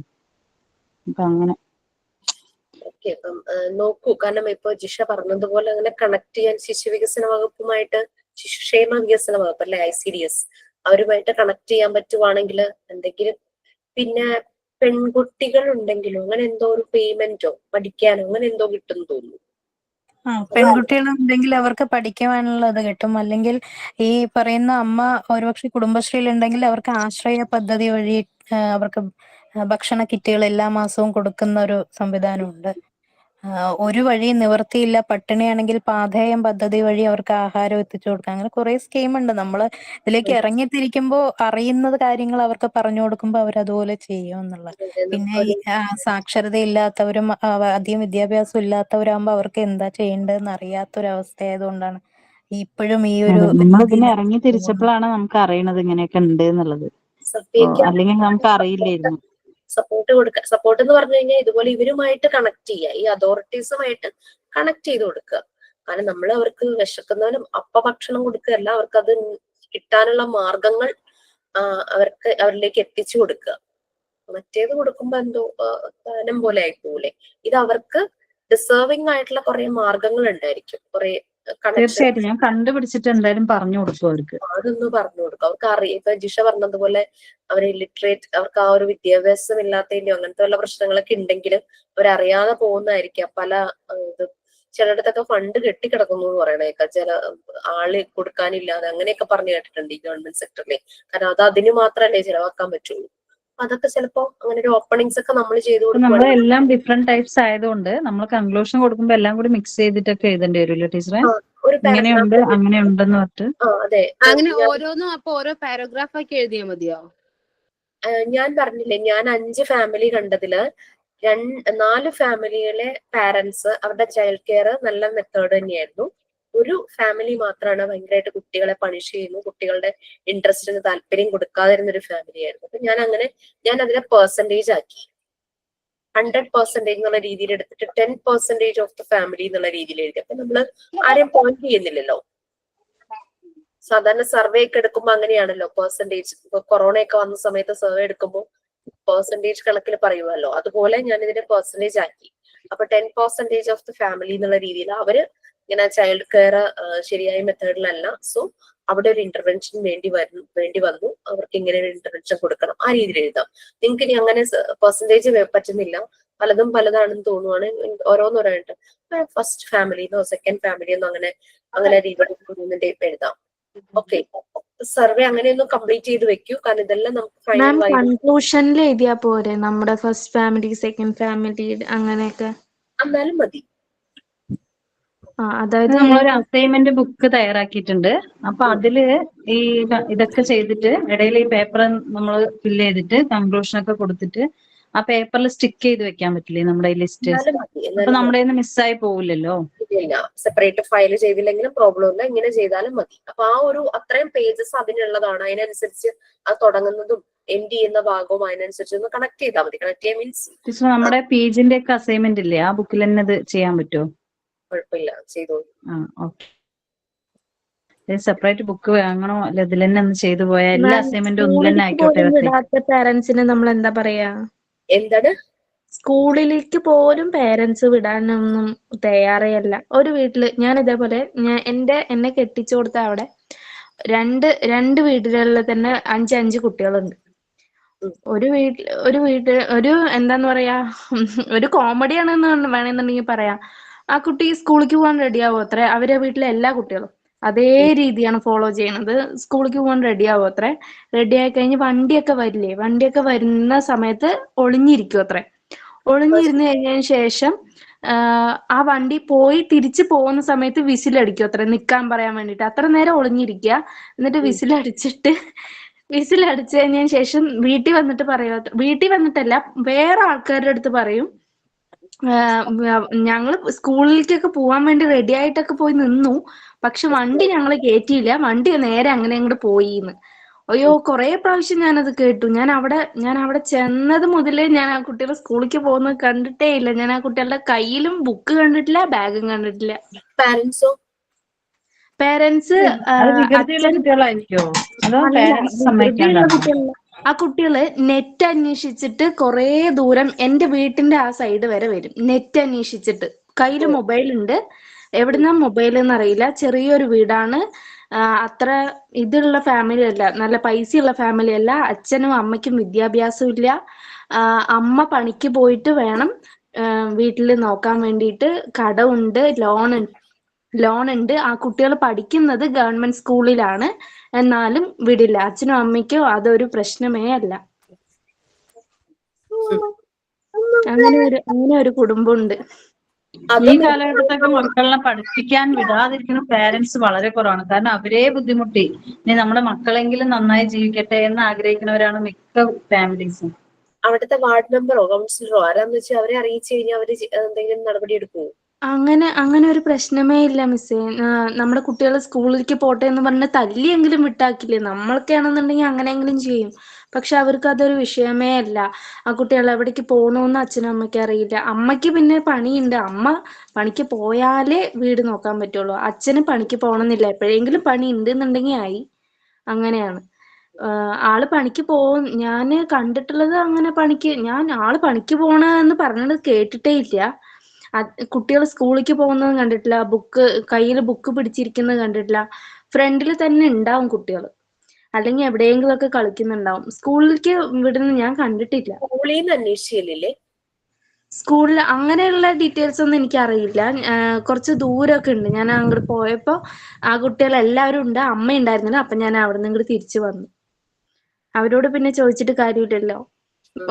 അപ്പൊ അങ്ങനെ ഓക്കെ. അപ്പം നോക്കൂ, കാരണം ഇപ്പൊ ജിഷ പറഞ്ഞതുപോലെ അങ്ങനെ കണക്ട് ചെയ്യാൻ ശിശുവികസന വകുപ്പുമായിട്ട്, ശിശുക്ഷേമ വികസന വകുപ്പ് അല്ലെ ICDS, അവരുമായിട്ട് കണക്ട് ചെയ്യാൻ പറ്റുവാണെങ്കിൽ എന്തെങ്കിലും. പിന്നെ പെൺകുട്ടികൾ ഉണ്ടെങ്കിലോ അങ്ങനെ എന്തോ ഒരു പേയ്മെന്റോ പഠിക്കാനോ അങ്ങനെ എന്തോ കിട്ടും തോന്നുന്നു. പെൺകുട്ടികളുണ്ടെങ്കിൽ അവർക്ക് പഠിക്കുവാനുള്ളത് കിട്ടും. അല്ലെങ്കിൽ ഈ പറയുന്ന അമ്മ ഒരുപക്ഷെ കുടുംബശ്രീയിൽ ഉണ്ടെങ്കിൽ അവർക്ക് ആശ്രയ പദ്ധതി വഴി അവർക്ക് ഭക്ഷണ കിറ്റുകൾ എല്ലാ മാസവും കൊടുക്കുന്ന ഒരു സംവിധാനമുണ്ട്. ഒരു വഴി നിവർത്തിയില്ല, പട്ടിണിയാണെങ്കിൽ പാഥേയം പദ്ധതി വഴി അവർക്ക് ആഹാരം എത്തിച്ചു കൊടുക്കാം. അങ്ങനെ കുറെ സ്കീമുണ്ട്. നമ്മൾ ഇതിലേക്ക് ഇറങ്ങിത്തിരിക്കുമ്പോൾ അറിയുന്നത് കാര്യങ്ങൾ അവർക്ക് പറഞ്ഞു കൊടുക്കുമ്പോൾ അവരതുപോലെ ചെയ്യും എന്നുള്ളത്. പിന്നെ ഈ സാക്ഷരത ഇല്ലാത്തവരും അധികം വിദ്യാഭ്യാസം ഇല്ലാത്തവരാകുമ്പോൾ അവർക്ക് എന്താ ചെയ്യേണ്ടതെന്ന് അറിയാത്തൊരവസ്ഥയായതുകൊണ്ടാണ് ഇപ്പോഴും ഈ ഒരു നമ്മൾ ഇതിനെ ഇറങ്ങി തിരിച്ചപ്പോഴാണ് നമുക്ക് അറിയണത് ഇങ്ങനെയൊക്കെ ഉണ്ട് എന്നുള്ളത്. അല്ലെങ്കിൽ നമുക്ക് അറിയില്ലായിരുന്നു. സപ്പോർട്ട് എന്ന് പറഞ്ഞു കഴിഞ്ഞാൽ ഇതുപോലെ ഇവരുമായിട്ട് കണക്ട് ചെയ്യുക, ഈ അതോറിറ്റീസുമായിട്ട് കണക്ട് ചെയ്ത് കൊടുക്കുക. കാരണം നമ്മൾ അവർക്ക് വിശക്കുന്നവനും ഭക്ഷണം കൊടുക്കുകയല്ല, അവർക്ക് അത് കിട്ടാനുള്ള മാർഗങ്ങൾ അവരിലേക്ക് എത്തിച്ചു കൊടുക്കുക. മറ്റേത് കൊടുക്കുമ്പോ എന്തോ ദാനം പോലെ ആയിപ്പോലെ. ഇത് അവർക്ക് ഡിസേർവിംഗ് ആയിട്ടുള്ള കുറെ മാർഗങ്ങൾ ഉണ്ടായിരിക്കും, കുറെ തീർച്ചയായിട്ടും ഞാൻ കണ്ടുപിടിച്ചിട്ട് എന്തായാലും പറഞ്ഞു കൊടുക്കും അവർക്ക്. അതൊന്ന് പറഞ്ഞു കൊടുക്കും. അവർക്ക് അറിയാം. ഇപ്പൊ ജിഷ പറഞ്ഞതുപോലെ അവർ ഇല്ലിറ്ററേറ്റ്, അവർക്ക് ആ ഒരു വിദ്യാഭ്യാസം ഇല്ലാത്തതിന്റെയോ അങ്ങനത്തെ ഉള്ള പ്രശ്നങ്ങളൊക്കെ ഉണ്ടെങ്കിലും അവരറിയാതെ പോകുന്നതായിരിക്കാം. പല ചിലയിടത്തൊക്കെ ഫണ്ട് കെട്ടിക്കിടക്കുന്നു എന്ന് പറയണേക്കാം, ചില ആള് കൊടുക്കാനില്ലാതെ അങ്ങനെയൊക്കെ പറഞ്ഞു കേട്ടിട്ടുണ്ട് ഈ ഗവൺമെന്റ് സെക്ടറിലെ. കാരണം അത് അതിന് മാത്രമല്ലേ ചിലവാക്കാൻ പറ്റുള്ളൂ. അതൊക്കെ ചിലപ്പോ അങ്ങനെ ഒരു ഓപ്പണിങ്സ് ഒക്കെ നമ്മൾ ചെയ്തു നമ്മൾ എല്ലാം ഡിഫറെന്റ് ടൈപ്സ് ആയതുകൊണ്ട് നമ്മൾ കൺക്ലൂഷൻ കൊടുക്കുമ്പോൾ എല്ലാം കൂടി മിക്സ് ചെയ്തിട്ടൊക്കെ എഴുതേണ്ടി വരുമല്ലോ ടീച്ചറെ. ഇങ്ങനെയുണ്ട് അങ്ങനെയുണ്ടെന്ന് പറഞ്ഞിട്ട്. അങ്ങനെ ഓരോന്നും അപ്പൊ ഓരോ പാരഗ്രാഫ് ആക്കി എഴുതിയാൽ മതിയോ? ഞാൻ പറഞ്ഞില്ലേ, ഞാൻ 5 ഫാമിലി കണ്ടതില് 4 ഫാമിലിയിലെ പാരന്റ്സ് അവരുടെ ചൈൽഡ് കെയർ നല്ല മെത്തേഡ് തന്നെയായിരുന്നു. ഒരു ഫാമിലി മാത്രമാണ് ഭയങ്കരമായിട്ട് കുട്ടികളെ പണിഷ് ചെയ്യുന്നു, കുട്ടികളുടെ ഇൻട്രസ്റ്റിന് താല്പര്യം കൊടുക്കാതിരുന്ന ഒരു ഫാമിലി ആയിരുന്നു. അപ്പൊ ഞാൻ അതിനെ പെർസെന്റേജ് ആക്കി. 100% എന്നുള്ള രീതിയിൽ എടുത്തിട്ട് 10% ഓഫ് ദ ഫാമിലി എന്നുള്ള രീതിയിൽ എഴുതി. അപ്പൊ നമ്മള് ആരെയും പോയിന്റ് ചെയ്യുന്നില്ലല്ലോ. സാധാരണ സർവേ ഒക്കെ എടുക്കുമ്പോൾ അങ്ങനെയാണല്ലോ, പെർസെന്റേജ്. ഇപ്പൊ കൊറോണയൊക്കെ വന്ന സമയത്ത് സർവേ എടുക്കുമ്പോൾ പെർസെന്റേജ് കണക്കിൽ പറയുമല്ലോ, അതുപോലെ ഞാൻ ഇതിനെ പെർസെന്റേജ് ആക്കി. അപ്പൊ 10% ഓഫ് ദ ഫാമിലി എന്നുള്ള രീതിയിൽ അവര് ഇങ്ങനെ ചൈൽഡ് കെയർ ശരിയായ മെത്തേഡിലല്ല, സോ അവിടെ ഒരു ഇന്റർവെൻഷൻ വേണ്ടി വന്നു, അവർക്ക് ഇങ്ങനെ ഒരു ഇന്റർവെൻഷൻ കൊടുക്കണം, ആ രീതിയിൽ എഴുതാം. നിങ്ങൾക്ക് ഇനി അങ്ങനെ പെർസെന്റേജ് പറ്റുന്നില്ല, പലതാണെന്ന് തോന്നുവാണ്, ഓരോന്നോരായിട്ട് ഫസ്റ്റ് ഫാമിലിന്നോ സെക്കൻഡ് ഫാമിലിന്നോ അങ്ങനെ രീതിയിൽ എഴുതാം. ഓക്കെ, സർവേ അങ്ങനെയൊന്നും കംപ്ലീറ്റ് ചെയ്ത് വെക്കൂ. കാരണം ഇതെല്ലാം നമുക്ക് കൺക്ലൂഷനിൽ എഴുതിയാ പോരെ, നമ്മുടെ ഫസ്റ്റ് ഫാമിലി സെക്കൻഡ് ഫാമിലി അങ്ങനെയൊക്കെ എന്നാലും മതി. അതായത് നമ്മളൊരു അസൈൻമെന്റ് ബുക്ക് തയ്യാറാക്കിയിട്ടുണ്ട്. അപ്പൊ അതില് ഈ ഇതൊക്കെ ചെയ്തിട്ട് ഇടയിൽ ഈ പേപ്പർ നമ്മൾ ഫില്ല് ചെയ്തിട്ട് കൺക്ലൂഷൻ ഒക്കെ കൊടുത്തിട്ട് ആ പേപ്പറിൽ സ്റ്റിക്ക് ചെയ്ത് വെക്കാൻ പറ്റില്ലേ നമ്മുടെ ഈ ലിസ്റ്റ്? അപ്പൊ നമ്മുടെ മിസ്സായി പോവില്ലല്ലോ. ഇല്ല, സെപ്പറേറ്റ് ഫയൽ ചെയ്തില്ലെങ്കിലും പ്രോബ്ലം ഇല്ല, ഇങ്ങനെ ചെയ്താലും മതി. അപ്പൊ ആ ഒരു അത്രയും പേജസ് അതിനുള്ളതാണ്. അതിനനുസരിച്ച് അത് തുടങ്ങുന്നതും എൻഡ് ചെയ്യുന്ന ഭാഗവും അതിനനുസരിച്ച് ഒന്ന് കണക്ട് ചെയ്താൽ മതി. കണക്ട് ചെയ്യാൻ മീൻസ് നമ്മുടെ പേജിന്റെ ഒക്കെ അസൈൻമെന്റ് ഇല്ലേ, ആ ബുക്കിൽ തന്നെ അത് ചെയ്യാൻ പറ്റുമോ? കുഴപ്പമില്ല, ചെയ്തോളൂ. ഓക്കെ. സെപ്പറേറ്റ് ബുക്ക് വാങ്ങണോ അല്ല ഇതിൽ തന്നെ ഒന്ന് ചെയ്തു പോയാൽ എല്ലാ അസൈൻമെന്റും ഒന്നിൽ തന്നെ സ്കൂളിലേക്ക് ആയിക്കോട്ടെ? പോലും വിടാത്ത പാരന്റ്സിന് നമ്മൾ എന്താ പറയാ? എന്താണ്? സ്കൂളിലേക്ക് പോലും പേരൻസ് വിടാനൊന്നും തയ്യാറേയല്ല. ഒരു വീട്ടില് ഞാൻ ഇതേപോലെ എന്നെ കെട്ടിച്ചു കൊടുത്ത അവിടെ രണ്ട് വീടുകളിൽ തന്നെ 5 കുട്ടികളുണ്ട്. ഒരു എന്താന്ന് പറയാ, ഒരു കോമഡിയാണെന്ന് വേണമെന്നുണ്ടെങ്കിൽ പറയാം. ആ കുട്ടി സ്കൂളിലേക്ക് പോകാൻ റെഡിയാവോ അത്രേ, അവരെ വീട്ടിലെ എല്ലാ കുട്ടികളും അതേ രീതിയാണ് ഫോളോ ചെയ്യണത്. സ്കൂളിലേക്ക് പോകാൻ റെഡിയാവോ അത്രേ, റെഡിയായി കഴിഞ്ഞ് വണ്ടിയൊക്കെ വരില്ലേ, വണ്ടിയൊക്കെ വരുന്ന സമയത്ത് ഒളിഞ്ഞിരിക്കും അത്രേ. ഒളിഞ്ഞിരുന്ന് കഴിഞ്ഞതിന് ശേഷം ആ വണ്ടി പോയി തിരിച്ചു പോകുന്ന സമയത്ത് വിസിലടിക്കും അത്ര, നിക്കാൻ പറയാൻ വേണ്ടിട്ട്. അത്ര നേരം ഒളിഞ്ഞിരിക്കുക, എന്നിട്ട് വിസിലടിച്ചു കഴിഞ്ഞതിന് ശേഷം വീട്ടിൽ വന്നിട്ട് പറയാ, വീട്ടിൽ വന്നിട്ടല്ല വേറെ ആൾക്കാരുടെ അടുത്ത് പറയും, ഞങ്ങള് സ്കൂളിലേക്കൊക്കെ പോവാൻ വേണ്ടി റെഡി ആയിട്ടൊക്കെ പോയി നിന്നു, പക്ഷെ വണ്ടി ഞങ്ങള് കയറ്റിയില്ല, വണ്ടി നേരെ അങ്ങനെ അങ്ങോട്ട് പോയിന്ന്. അയ്യോ, കുറെ പ്രാവശ്യം ഞാനത് കേട്ടു. ഞാൻ അവിടെ ചെന്നത് മുതലേ ഞാൻ ആ കുട്ടികളെ സ്കൂളിലേക്ക് പോകുന്നത് കണ്ടിട്ടേ ഇല്ല. ഞാൻ ആ കുട്ടികളുടെ കയ്യിലും ബുക്ക് കണ്ടിട്ടില്ല, ബാഗും കണ്ടിട്ടില്ല. പേരൻസ് കുട്ടികളായിരിക്കോ അതോ പേരൻസ് സമ്മതിക്കാണ്ടാണോ? ആ കുട്ടികള് നെറ്റ് അന്വേഷിച്ചിട്ട് കുറെ ദൂരം എന്റെ വീട്ടിന്റെ ആ സൈഡ് വരെ വരും. നെറ്റ് അന്വേഷിച്ചിട്ട്, കയ്യില് മൊബൈൽ ഉണ്ട്, എവിടുന്നാ മൊബൈൽ എന്നറിയില്ല. ചെറിയൊരു വീടാണ്, അത്ര ഇതുള്ള ഫാമിലി അല്ല, നല്ല പൈസയുള്ള ഫാമിലി അല്ല. അച്ഛനും അമ്മയ്ക്കും വിദ്യാഭ്യാസം ഇല്ല. അമ്മ പണിക്ക് പോയിട്ട് വേണം വീട്ടില് നോക്കാൻ വേണ്ടിയിട്ട്. കടമുണ്ട്, ലോൺ ഉണ്ട്. ആ കുട്ടികൾ പഠിക്കുന്നത് ഗവൺമെന്റ് സ്കൂളിലാണ്, എന്നാലും വിടില്ല. അച്ഛനും അമ്മയ്ക്കും അതൊരു പ്രശ്നമേ അല്ല. അങ്ങനെ ഒരു കുടുംബമുണ്ട്. ഈ കാലഘട്ടത്തൊക്കെ മക്കളെ പഠിപ്പിക്കാൻ വിടാതിരിക്കുന്ന പേരൻസ് വളരെ കുറവാണ്. കാരണം അവരെ ബുദ്ധിമുട്ടി ഇനി നമ്മുടെ മക്കളെങ്കിലും നന്നായി ജീവിക്കട്ടെ എന്ന് ആഗ്രഹിക്കുന്നവരാണ് മിക്ക ഫാമിലീസും. അവിടുത്തെ വാർഡ് മെമ്പറോ കൗൺസിലറോ ആരാന്ന് വെച്ചാൽ അവരെ അറിയിച്ചു കഴിഞ്ഞാൽ അവര് എന്തെങ്കിലും നടപടി എടുക്കുവോ? അങ്ങനെ ഒരു പ്രശ്നമേ ഇല്ല മിസ്സേ. നമ്മുടെ കുട്ടികൾ സ്കൂളിലേക്ക് പോട്ടെ എന്ന് പറഞ്ഞ് തല്ലിയെങ്കിലും വിട്ടാക്കില്ലേ. നമ്മളൊക്കെയാണെന്നുണ്ടെങ്കിൽ അങ്ങനെയെങ്കിലും ചെയ്യും. പക്ഷെ അവർക്ക് അതൊരു വിഷയമേ അല്ല. ആ കുട്ടികൾ എവിടേക്ക് പോകണമെന്ന് അച്ഛനും അമ്മയ്ക്ക് അറിയില്ല. അമ്മയ്ക്ക് പിന്നെ പണിയുണ്ട്, അമ്മ പണിക്ക് പോയാലേ വീട് നോക്കാൻ പറ്റുള്ളൂ. അച്ഛന് പണിക്ക് പോകണമെന്നില്ല, എപ്പോഴെങ്കിലും പണി ഉണ്ട് എന്നുണ്ടെങ്കിൽ ആയി. അങ്ങനെയാണ്. ആള് പണിക്ക് പോകും. ഞാന് കണ്ടിട്ടുള്ളത് അങ്ങനെ ആള് പണിക്ക് പോണെന്ന് പറഞ്ഞത് കേട്ടിട്ടേ ഇല്ല. കുട്ടികൾ സ്കൂളിലേക്ക് പോകുന്നത് കണ്ടിട്ടില്ല, കയ്യിൽ ബുക്ക് പിടിച്ചിരിക്കുന്നത് കണ്ടിട്ടില്ല. ഫ്രണ്ടിൽ തന്നെ ഉണ്ടാവും കുട്ടികൾ, അല്ലെങ്കിൽ എവിടെയെങ്കിലും ഒക്കെ കളിക്കുന്നുണ്ടാവും. സ്കൂളിലേക്ക് വിടുന്നത് ഞാൻ കണ്ടിട്ടില്ല. സ്കൂളിൽ അങ്ങനെയുള്ള ഡീറ്റെയിൽസ് ഒന്നും എനിക്ക് അറിയില്ല. കുറച്ച് ദൂരമൊക്കെ ഉണ്ട്. ഞാൻ അങ്ങോട്ട് പോയപ്പോ ആ കുട്ടികൾ എല്ലാവരും ഉണ്ട്, അമ്മ ഉണ്ടായിരുന്നില്ല. അപ്പൊ ഞാൻ അവിടെ നിന്ന് ഇങ്ങോട്ട് തിരിച്ചു വന്നു. അവരോട് പിന്നെ ചോദിച്ചിട്ട് കാര്യമില്ലല്ലോ.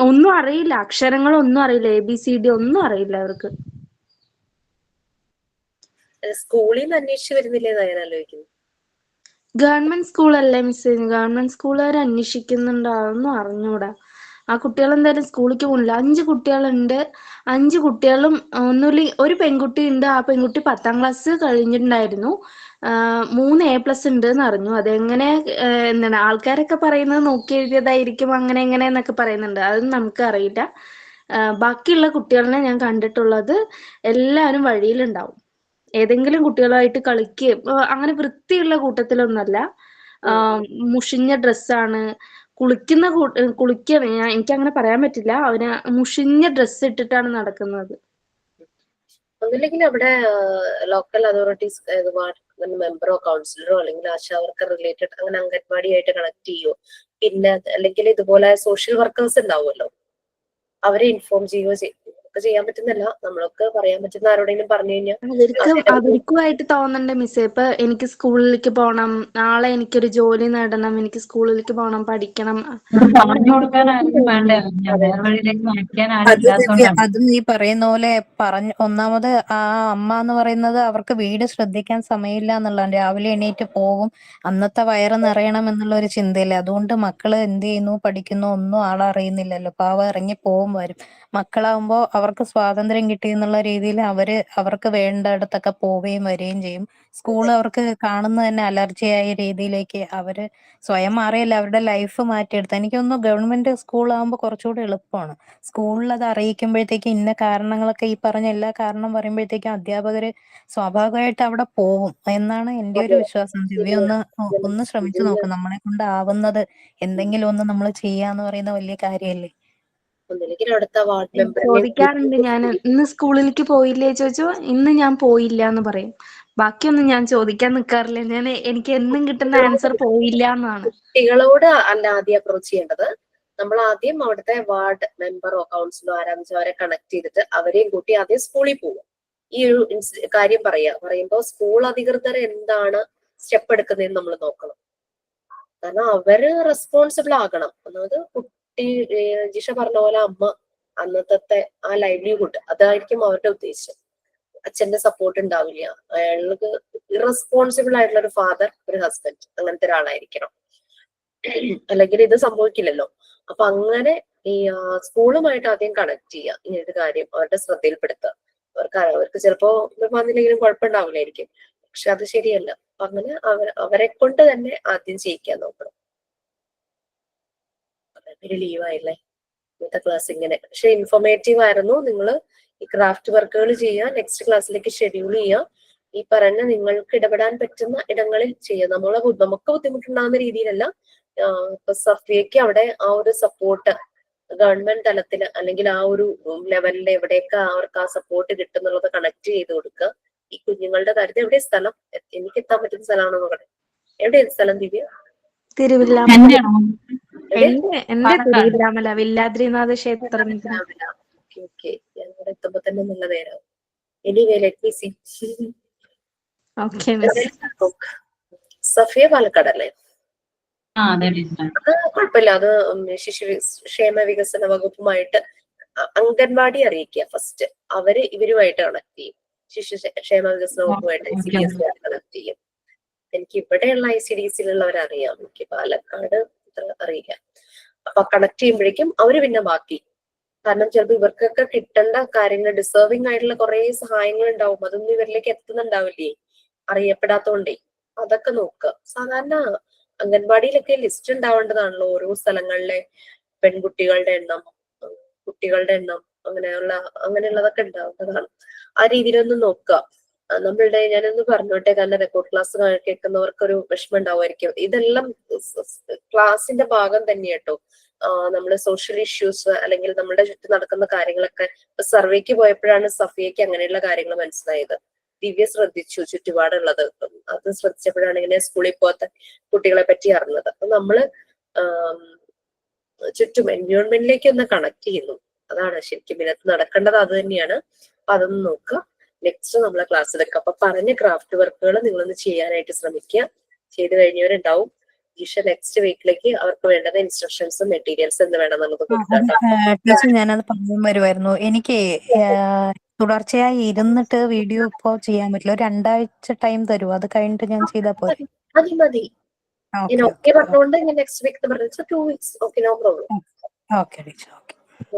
ഒന്നും അറിയില്ല, അക്ഷരങ്ങളൊന്നും അറിയില്ല, ABCD ഒന്നും അറിയില്ല അവർക്ക്. സ്കൂളിൽ നിന്ന് അന്വേഷിച്ച് വരുന്നില്ലേന്ന് ഞാൻ ആലോചിക്കുന്നു. ഗവൺമെന്റ് സ്കൂളല്ലേ മിസ്, ഗവൺമെന്റ് സ്കൂളുകാർ അന്വേഷിക്കുന്നുണ്ടോ അതൊന്നും അറിഞ്ഞൂടാ. ആ കുട്ടികൾ എന്തായാലും സ്കൂളിലേക്ക് പോകുന്നില്ല. 5 കുട്ടികളുണ്ട്. 5 കുട്ടികളും ഒന്നുമില്ല, ഒരു പെൺകുട്ടി ഉണ്ട്. ആ പെൺകുട്ടി 10ാം ക്ലാസ് കഴിഞ്ഞിട്ടുണ്ടായിരുന്നു. 3 A+ ഉണ്ട് എന്ന് അറിഞ്ഞു. അതെങ്ങനെ എന്താണ് ആൾക്കാരൊക്കെ പറയുന്നത് നോക്കി എഴുതിയതായിരിക്കും, അങ്ങനെ എങ്ങനെ എന്നൊക്കെ പറയുന്നുണ്ട്. അതൊന്നും നമുക്ക് അറിയില്ല. ബാക്കിയുള്ള കുട്ടികളെ ഞാൻ കണ്ടിട്ടുള്ളത് എല്ലാവരും വഴിയിലുണ്ടാവും. ഏതെങ്കിലും കുട്ടികളായിട്ട് അങ്ങനെ വൃത്തിയുള്ള കൂട്ടത്തിലൊന്നല്ല. മുഷിഞ്ഞ ഡ്രസ്സാണ്, എനിക്ക് അങ്ങനെ പറയാൻ പറ്റില്ല. അവന് മുഷിഞ്ഞ ഡ്രസ്സ് ഇട്ടിട്ടാണ് നടക്കുന്നത്. ഒന്നില്ലെങ്കിൽ അവിടെ ലോക്കൽ അതോറിറ്റീസ് വാർഡ് മെമ്പറോ കൗൺസിലറോ അല്ലെങ്കിൽ ആശാവർക്കർ റിലേറ്റഡ് അങ്ങനെ അംഗൻവാടിയായിട്ട് കണക്ട് ചെയ്യോ. പിന്നെ അല്ലെങ്കിൽ ഇതുപോലെ സോഷ്യൽ വർക്കേഴ്സ് ഉണ്ടാവുമല്ലോ, അവരെ ഇൻഫോം ചെയ്യുകയോ ഒക്കെ ചെയ്യാൻ പറ്റുന്നില്ല. നമ്മളൊക്കെ പറയാൻ പറ്റുന്ന ആരോടെങ്കിലും പറഞ്ഞു കഴിഞ്ഞാൽ അവർക്കുമായിട്ട് തോന്നണ്ടേ മിസ്സേ. ഇപ്പൊ എനിക്ക് സ്കൂളിലേക്ക് പോകണം, നാളെ എനിക്കൊരു ജോലി നേടണം, എനിക്ക് സ്കൂളിലേക്ക് പോകണം, പഠിക്കണം. അതും നീ പറയുന്ന പോലെ ഒന്നാമത് ആ അമ്മ എന്ന് പറയുന്നത് അവർക്ക് വീട് ശ്രദ്ധിക്കാൻ സമയമില്ല എന്നുള്ളതാണ്. രാവിലെ എണീറ്റ് പോകും, അന്നത്തെ വയറ് നിറയണം എന്നുള്ള ഒരു ചിന്തയില്ല. അതുകൊണ്ട് മക്കള് എന്ത് ചെയ്യുന്നു, പഠിക്കുന്നു ഒന്നും ആളറിയുന്നില്ലല്ലോ. പാവം ഇറങ്ങി പോകും വരും. മക്കളാവുമ്പോ അവർക്ക് സ്വാതന്ത്ര്യം കിട്ടി എന്നുള്ള രീതിയിൽ അവർക്ക് വേണ്ടയിടത്തൊക്കെ പോവുകയും വരികയും ചെയ്യും. സ്കൂൾ അവർക്ക് കാണുന്നത് തന്നെ അലർജിയായ രീതിയിലേക്ക് അവര് സ്വയം മാറിയല്ല അവരുടെ ലൈഫ് മാറ്റിയെടുത്ത്. എനിക്ക് തോന്നുന്നു ഗവൺമെന്റ് സ്കൂളാകുമ്പോൾ കുറച്ചുകൂടി എളുപ്പമാണ്. സ്കൂളിൽ അത് അറിയിക്കുമ്പോഴത്തേക്ക് ഇന്ന കാരണങ്ങളൊക്കെ ഈ പറഞ്ഞ എല്ലാ കാരണം പറയുമ്പോഴത്തേക്കും അധ്യാപകര് സ്വാഭാവികമായിട്ട് അവിടെ പോവും എന്നാണ് എൻ്റെ ഒരു വിശ്വാസം. ദിവ്യ ഒന്ന് ശ്രമിച്ചു നോക്കും. നമ്മളെ കൊണ്ടാവുന്നത് എന്തെങ്കിലും ഒന്ന് നമ്മൾ ചെയ്യാന്ന് പറയുന്ന വലിയ കാര്യമല്ലേ. ഒന്നില്ലെങ്കിൽ അടുത്ത വാർഡ് മെമ്പറിനെ ചോദിക്കാറുണ്ട് ഞാൻ, ഇന്ന് സ്കൂളിലേക്ക് പോയില്ലേ ചോദിച്ചോ, ഇന്ന് ഞാൻ പോയില്ല എന്ന് പറയും. ബാക്കിയൊന്നും ഞാൻ ചോദിക്കാൻ നിൽക്കാറില്ല. എനിക്ക് എന്നും കിട്ടുന്ന ആൻസർ പോയില്ല എന്നാണ്. കുട്ടികളോട് അല്ല ആദ്യം അപ്രോച്ച് ചെയ്യേണ്ടത്. നമ്മൾ ആദ്യം അവിടുത്തെ വാർഡ് മെമ്പറോ കൗൺസിലോ ആരാന്ന് വെച്ചാൽ അവരെ കണക്ട് ചെയ്തിട്ട് അവരെയും കൂട്ടി ആദ്യം സ്കൂളിൽ പോകും. ഈ ഒരു കാര്യം പറയുമ്പോൾ സ്കൂൾ അധികൃതർ എന്താണ് സ്റ്റെപ്പ് എടുക്കുന്നതെന്ന് നമ്മൾ നോക്കണം. കാരണം അവര് റെസ്പോൺസിബിൾ ആകണം. അതായത് കുട്ടി ജിഷ പറഞ്ഞ പോലെ അമ്മ അന്നത്തെ ആ ലൈവ്ലിഹുഡ് അതായിരിക്കും അവരുടെ ഉദ്ദേശം. അച്ഛന്റെ സപ്പോർട്ട് ഉണ്ടാവില്ല, അയാൾക്ക് ഇറസ്പോൺസിബിൾ ആയിട്ടുള്ള ഒരു ഫാദർ, ഒരു ഹസ്ബൻഡ്, അങ്ങനത്തെ ഒരാളായിരിക്കണം. അല്ലെങ്കിൽ ഇത് സംഭവിക്കില്ലല്ലോ. അപ്പൊ അങ്ങനെ ഈ സ്കൂളുമായിട്ട് ആദ്യം കണക്ട് ചെയ്യുക, ഇങ്ങനൊരു കാര്യം അവരുടെ ശ്രദ്ധയിൽപ്പെടുത്തുക. അവർക്ക് ചിലപ്പോ വന്നില്ലെങ്കിലും കുഴപ്പമുണ്ടാവില്ലായിരിക്കും, പക്ഷെ അത് ശരിയല്ല. അപ്പൊ അങ്ങനെ അവരെ കൊണ്ട് തന്നെ ആദ്യം ചെയ്യിക്കാൻ നോക്കണം. ഒരു ലീവായില്ലേ ഇന്നത്തെ ക്ലാസ് ഇങ്ങനെ. പക്ഷെ ഇൻഫോർമേറ്റീവ് ആയിരുന്നു. നിങ്ങൾ ഈ ക്രാഫ്റ്റ് വർക്കുകൾ ചെയ്യുക, നെക്സ്റ്റ് ക്ലാസ്സിലേക്ക് ഷെഡ്യൂൾ ചെയ്യുക. ഈ പറഞ്ഞ നിങ്ങൾക്ക് ഇടപെടാൻ പറ്റുന്ന ഇടങ്ങളിൽ ചെയ്യുക. നമുക്ക് ബുദ്ധിമുട്ടുണ്ടാകുന്ന രീതിയിലല്ല. ഇപ്പൊ സഫിയക്ക് അവിടെ ആ ഒരു സപ്പോർട്ട് ഗവൺമെന്റ് തലത്തിൽ അല്ലെങ്കിൽ ആ ഒരു ലെവലിൽ എവിടെയൊക്കെ അവർക്ക് ആ സപ്പോർട്ട് കിട്ടുന്നുള്ളത് കണക്ട് ചെയ്ത് കൊടുക്കുക. ഈ കുഞ്ഞുങ്ങളുടെ കാര്യത്തിൽ എവിടെ സ്ഥലം, എനിക്ക് എത്താൻ പറ്റുന്ന സ്ഥലമാണോ നോക്കട്ടെ. എവിടെയാണ് സ്ഥലം ദിവ്യ? തിരുവില്ലാമല. എന്റെ തിരുവില്ലാമല വില്ലാദ്രിനാഥ ക്ഷേത്രം. ഓക്കെ, ഞാൻ അവിടെ എത്തുമ്പോ തന്നെ നല്ല നേരം. Anyway let me see. Safiya Palakkad അല്ലേ? അത് കുഴപ്പമില്ല. അത് ശിശു ക്ഷേമ വികസന വകുപ്പുമായിട്ട് അംഗൻവാടി അറിയിക്കുക ഫസ്റ്റ്. അവര് ഇവരുമായിട്ട് കണക്ട് ചെയ്യും. ശിശു ക്ഷേമ വികസന വകുപ്പുമായിട്ട് ICDS കണക്ട് ചെയ്യും. എനിക്ക് ഇവിടെയുള്ള ICDSലുള്ളവരറിയാം, എനിക്ക് പാലക്കാട് അറിയില്ല. അപ്പൊ കണക്ട് ചെയ്യുമ്പോഴേക്കും അവര് പിന്നെ ബാക്കി, കാരണം ചിലപ്പോൾ ഇവർക്കൊക്കെ കിട്ടേണ്ട കാര്യങ്ങൾ, ഡിസേർവിംഗ് ആയിട്ടുള്ള കുറെ സഹായങ്ങൾ ഉണ്ടാവും, അതൊന്നും ഇവരിലേക്ക് എത്തുന്നുണ്ടാവില്ലേ അറിയപ്പെടാത്തോണ്ടേ. അതൊക്കെ നോക്കുക. സാധാരണ അംഗൻവാടിയിലൊക്കെ ലിസ്റ്റ് ഉണ്ടാവേണ്ടതാണല്ലോ ഓരോ സ്ഥലങ്ങളിലെ പെൺകുട്ടികളുടെ എണ്ണം, കുട്ടികളുടെ എണ്ണം, അങ്ങനെയുള്ളതൊക്കെ ഉണ്ടാവേണ്ടതാണ്. ആ രീതിയിലൊന്ന് നോക്കുക. നമ്മളുടെ ഞാനൊന്ന് പറഞ്ഞോട്ടെ, കാരണം റെക്കോർഡ് ക്ലാസ് കേൾക്കുന്നവർക്കൊരു വിഷമം ഉണ്ടാവുമായിരിക്കും. ഇതെല്ലാം ക്ലാസിന്റെ ഭാഗം തന്നെ കേട്ടോ. നമ്മള് സോഷ്യൽ ഇഷ്യൂസ് അല്ലെങ്കിൽ നമ്മുടെ ചുറ്റും നടക്കുന്ന കാര്യങ്ങളൊക്കെ സർവേക്ക് പോയപ്പോഴാണ് സഫിയക്ക് അങ്ങനെയുള്ള കാര്യങ്ങൾ മനസ്സിലായത്. ദിവ്യ ശ്രദ്ധിച്ചു ചുറ്റുപാടുള്ളത്. അത് ശ്രദ്ധിച്ചപ്പോഴാണ് ഇങ്ങനെ സ്കൂളിൽ പോകാത്ത കുട്ടികളെ പറ്റി അറിഞ്ഞത്. അപ്പൊ നമ്മള് ചുറ്റും എൻവയോൺമെന്റിലേക്ക് ഒന്ന് കണക്ട് ചെയ്യുന്നു. അതാണ് ശരിക്കും ഇതിനകത്ത് നടക്കേണ്ടത്. അത് തന്നെയാണ്. അപ്പൊ അതൊന്ന് നോക്കുക. നെക്സ്റ്റ് നമ്മളെ ക്ലാസ്സിലൊക്കെ അപ്പൊ പറഞ്ഞ ക്രാഫ്റ്റ് വർക്കുകൾ നിങ്ങളൊന്ന് ചെയ്യാനായിട്ട് ശ്രമിക്കുക. ചെയ്ത് കഴിഞ്ഞവരുണ്ടാവും. ജിഷ നെക്സ്റ്റ് വീക്കിലേക്ക് അവർക്ക് വേണ്ടത് ഇൻസ്ട്രക്ഷൻസും മെറ്റീരിയൽസ് എന്ത് വേണമെന്നുള്ളത് ടീച്ചർ ഞാനത് പറഞ്ഞു വരുമായിരുന്നു. എനിക്ക് തുടർച്ചയായി ഇരുന്നിട്ട് വീഡിയോ ഇപ്പോ ചെയ്യാൻ പറ്റില്ല. ഒരു 2 ആഴ്ച ടൈം തരുമോ? അത് കഴിഞ്ഞിട്ട് ഞാൻ ചെയ്താൽ പോരെ? മതി. ഞാൻ ഓക്കെ പറഞ്ഞുകൊണ്ട് ഞാൻ നെക്സ്റ്റ് വീക്ക് പറഞ്ഞു 2 weeks. Okay, no problem. Okay teacher.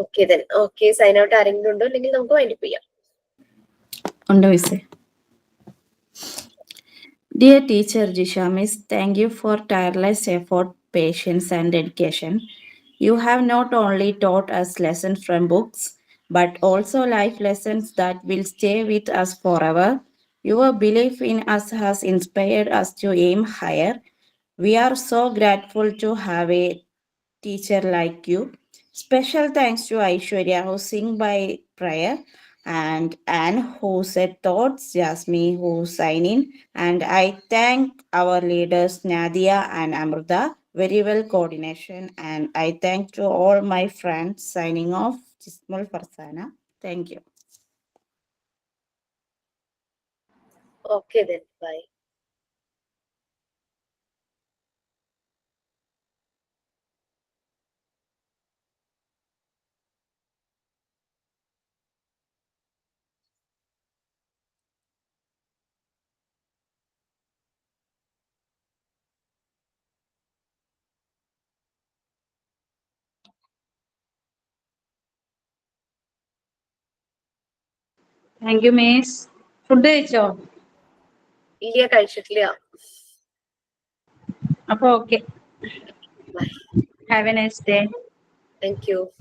Okay then. Okay, sign out ആരെങ്കിലും ഉണ്ടോ? അല്ലെങ്കിൽ നമുക്ക് വൈൻഡപ്പ് ചെയ്യാം. ഉണ്ട് മിസ്സേ. Dear teacher Jisha Miss, thank you for tireless effort, patience, and dedication. You have not only taught us lessons from books, but also life lessons that will stay with us forever. Your belief in us has inspired us to aim higher. We are so grateful to have a teacher like you. Special thanks to Aishwarya who sing by prayer, and Anne who said thoughts, Jasmine who sign in, and I thank our leaders Nadia and Amrita, very well coordination, and I thank to all my friends. Signing off, Jismul Farsana. Thank you. Okay then, bye. Thank you miss. Food കഴിച്ചോ? ഇല്ല, കഴിച്ചിട്ടില്ല. അപ്പൊ okay. Have A nice day. Thank you.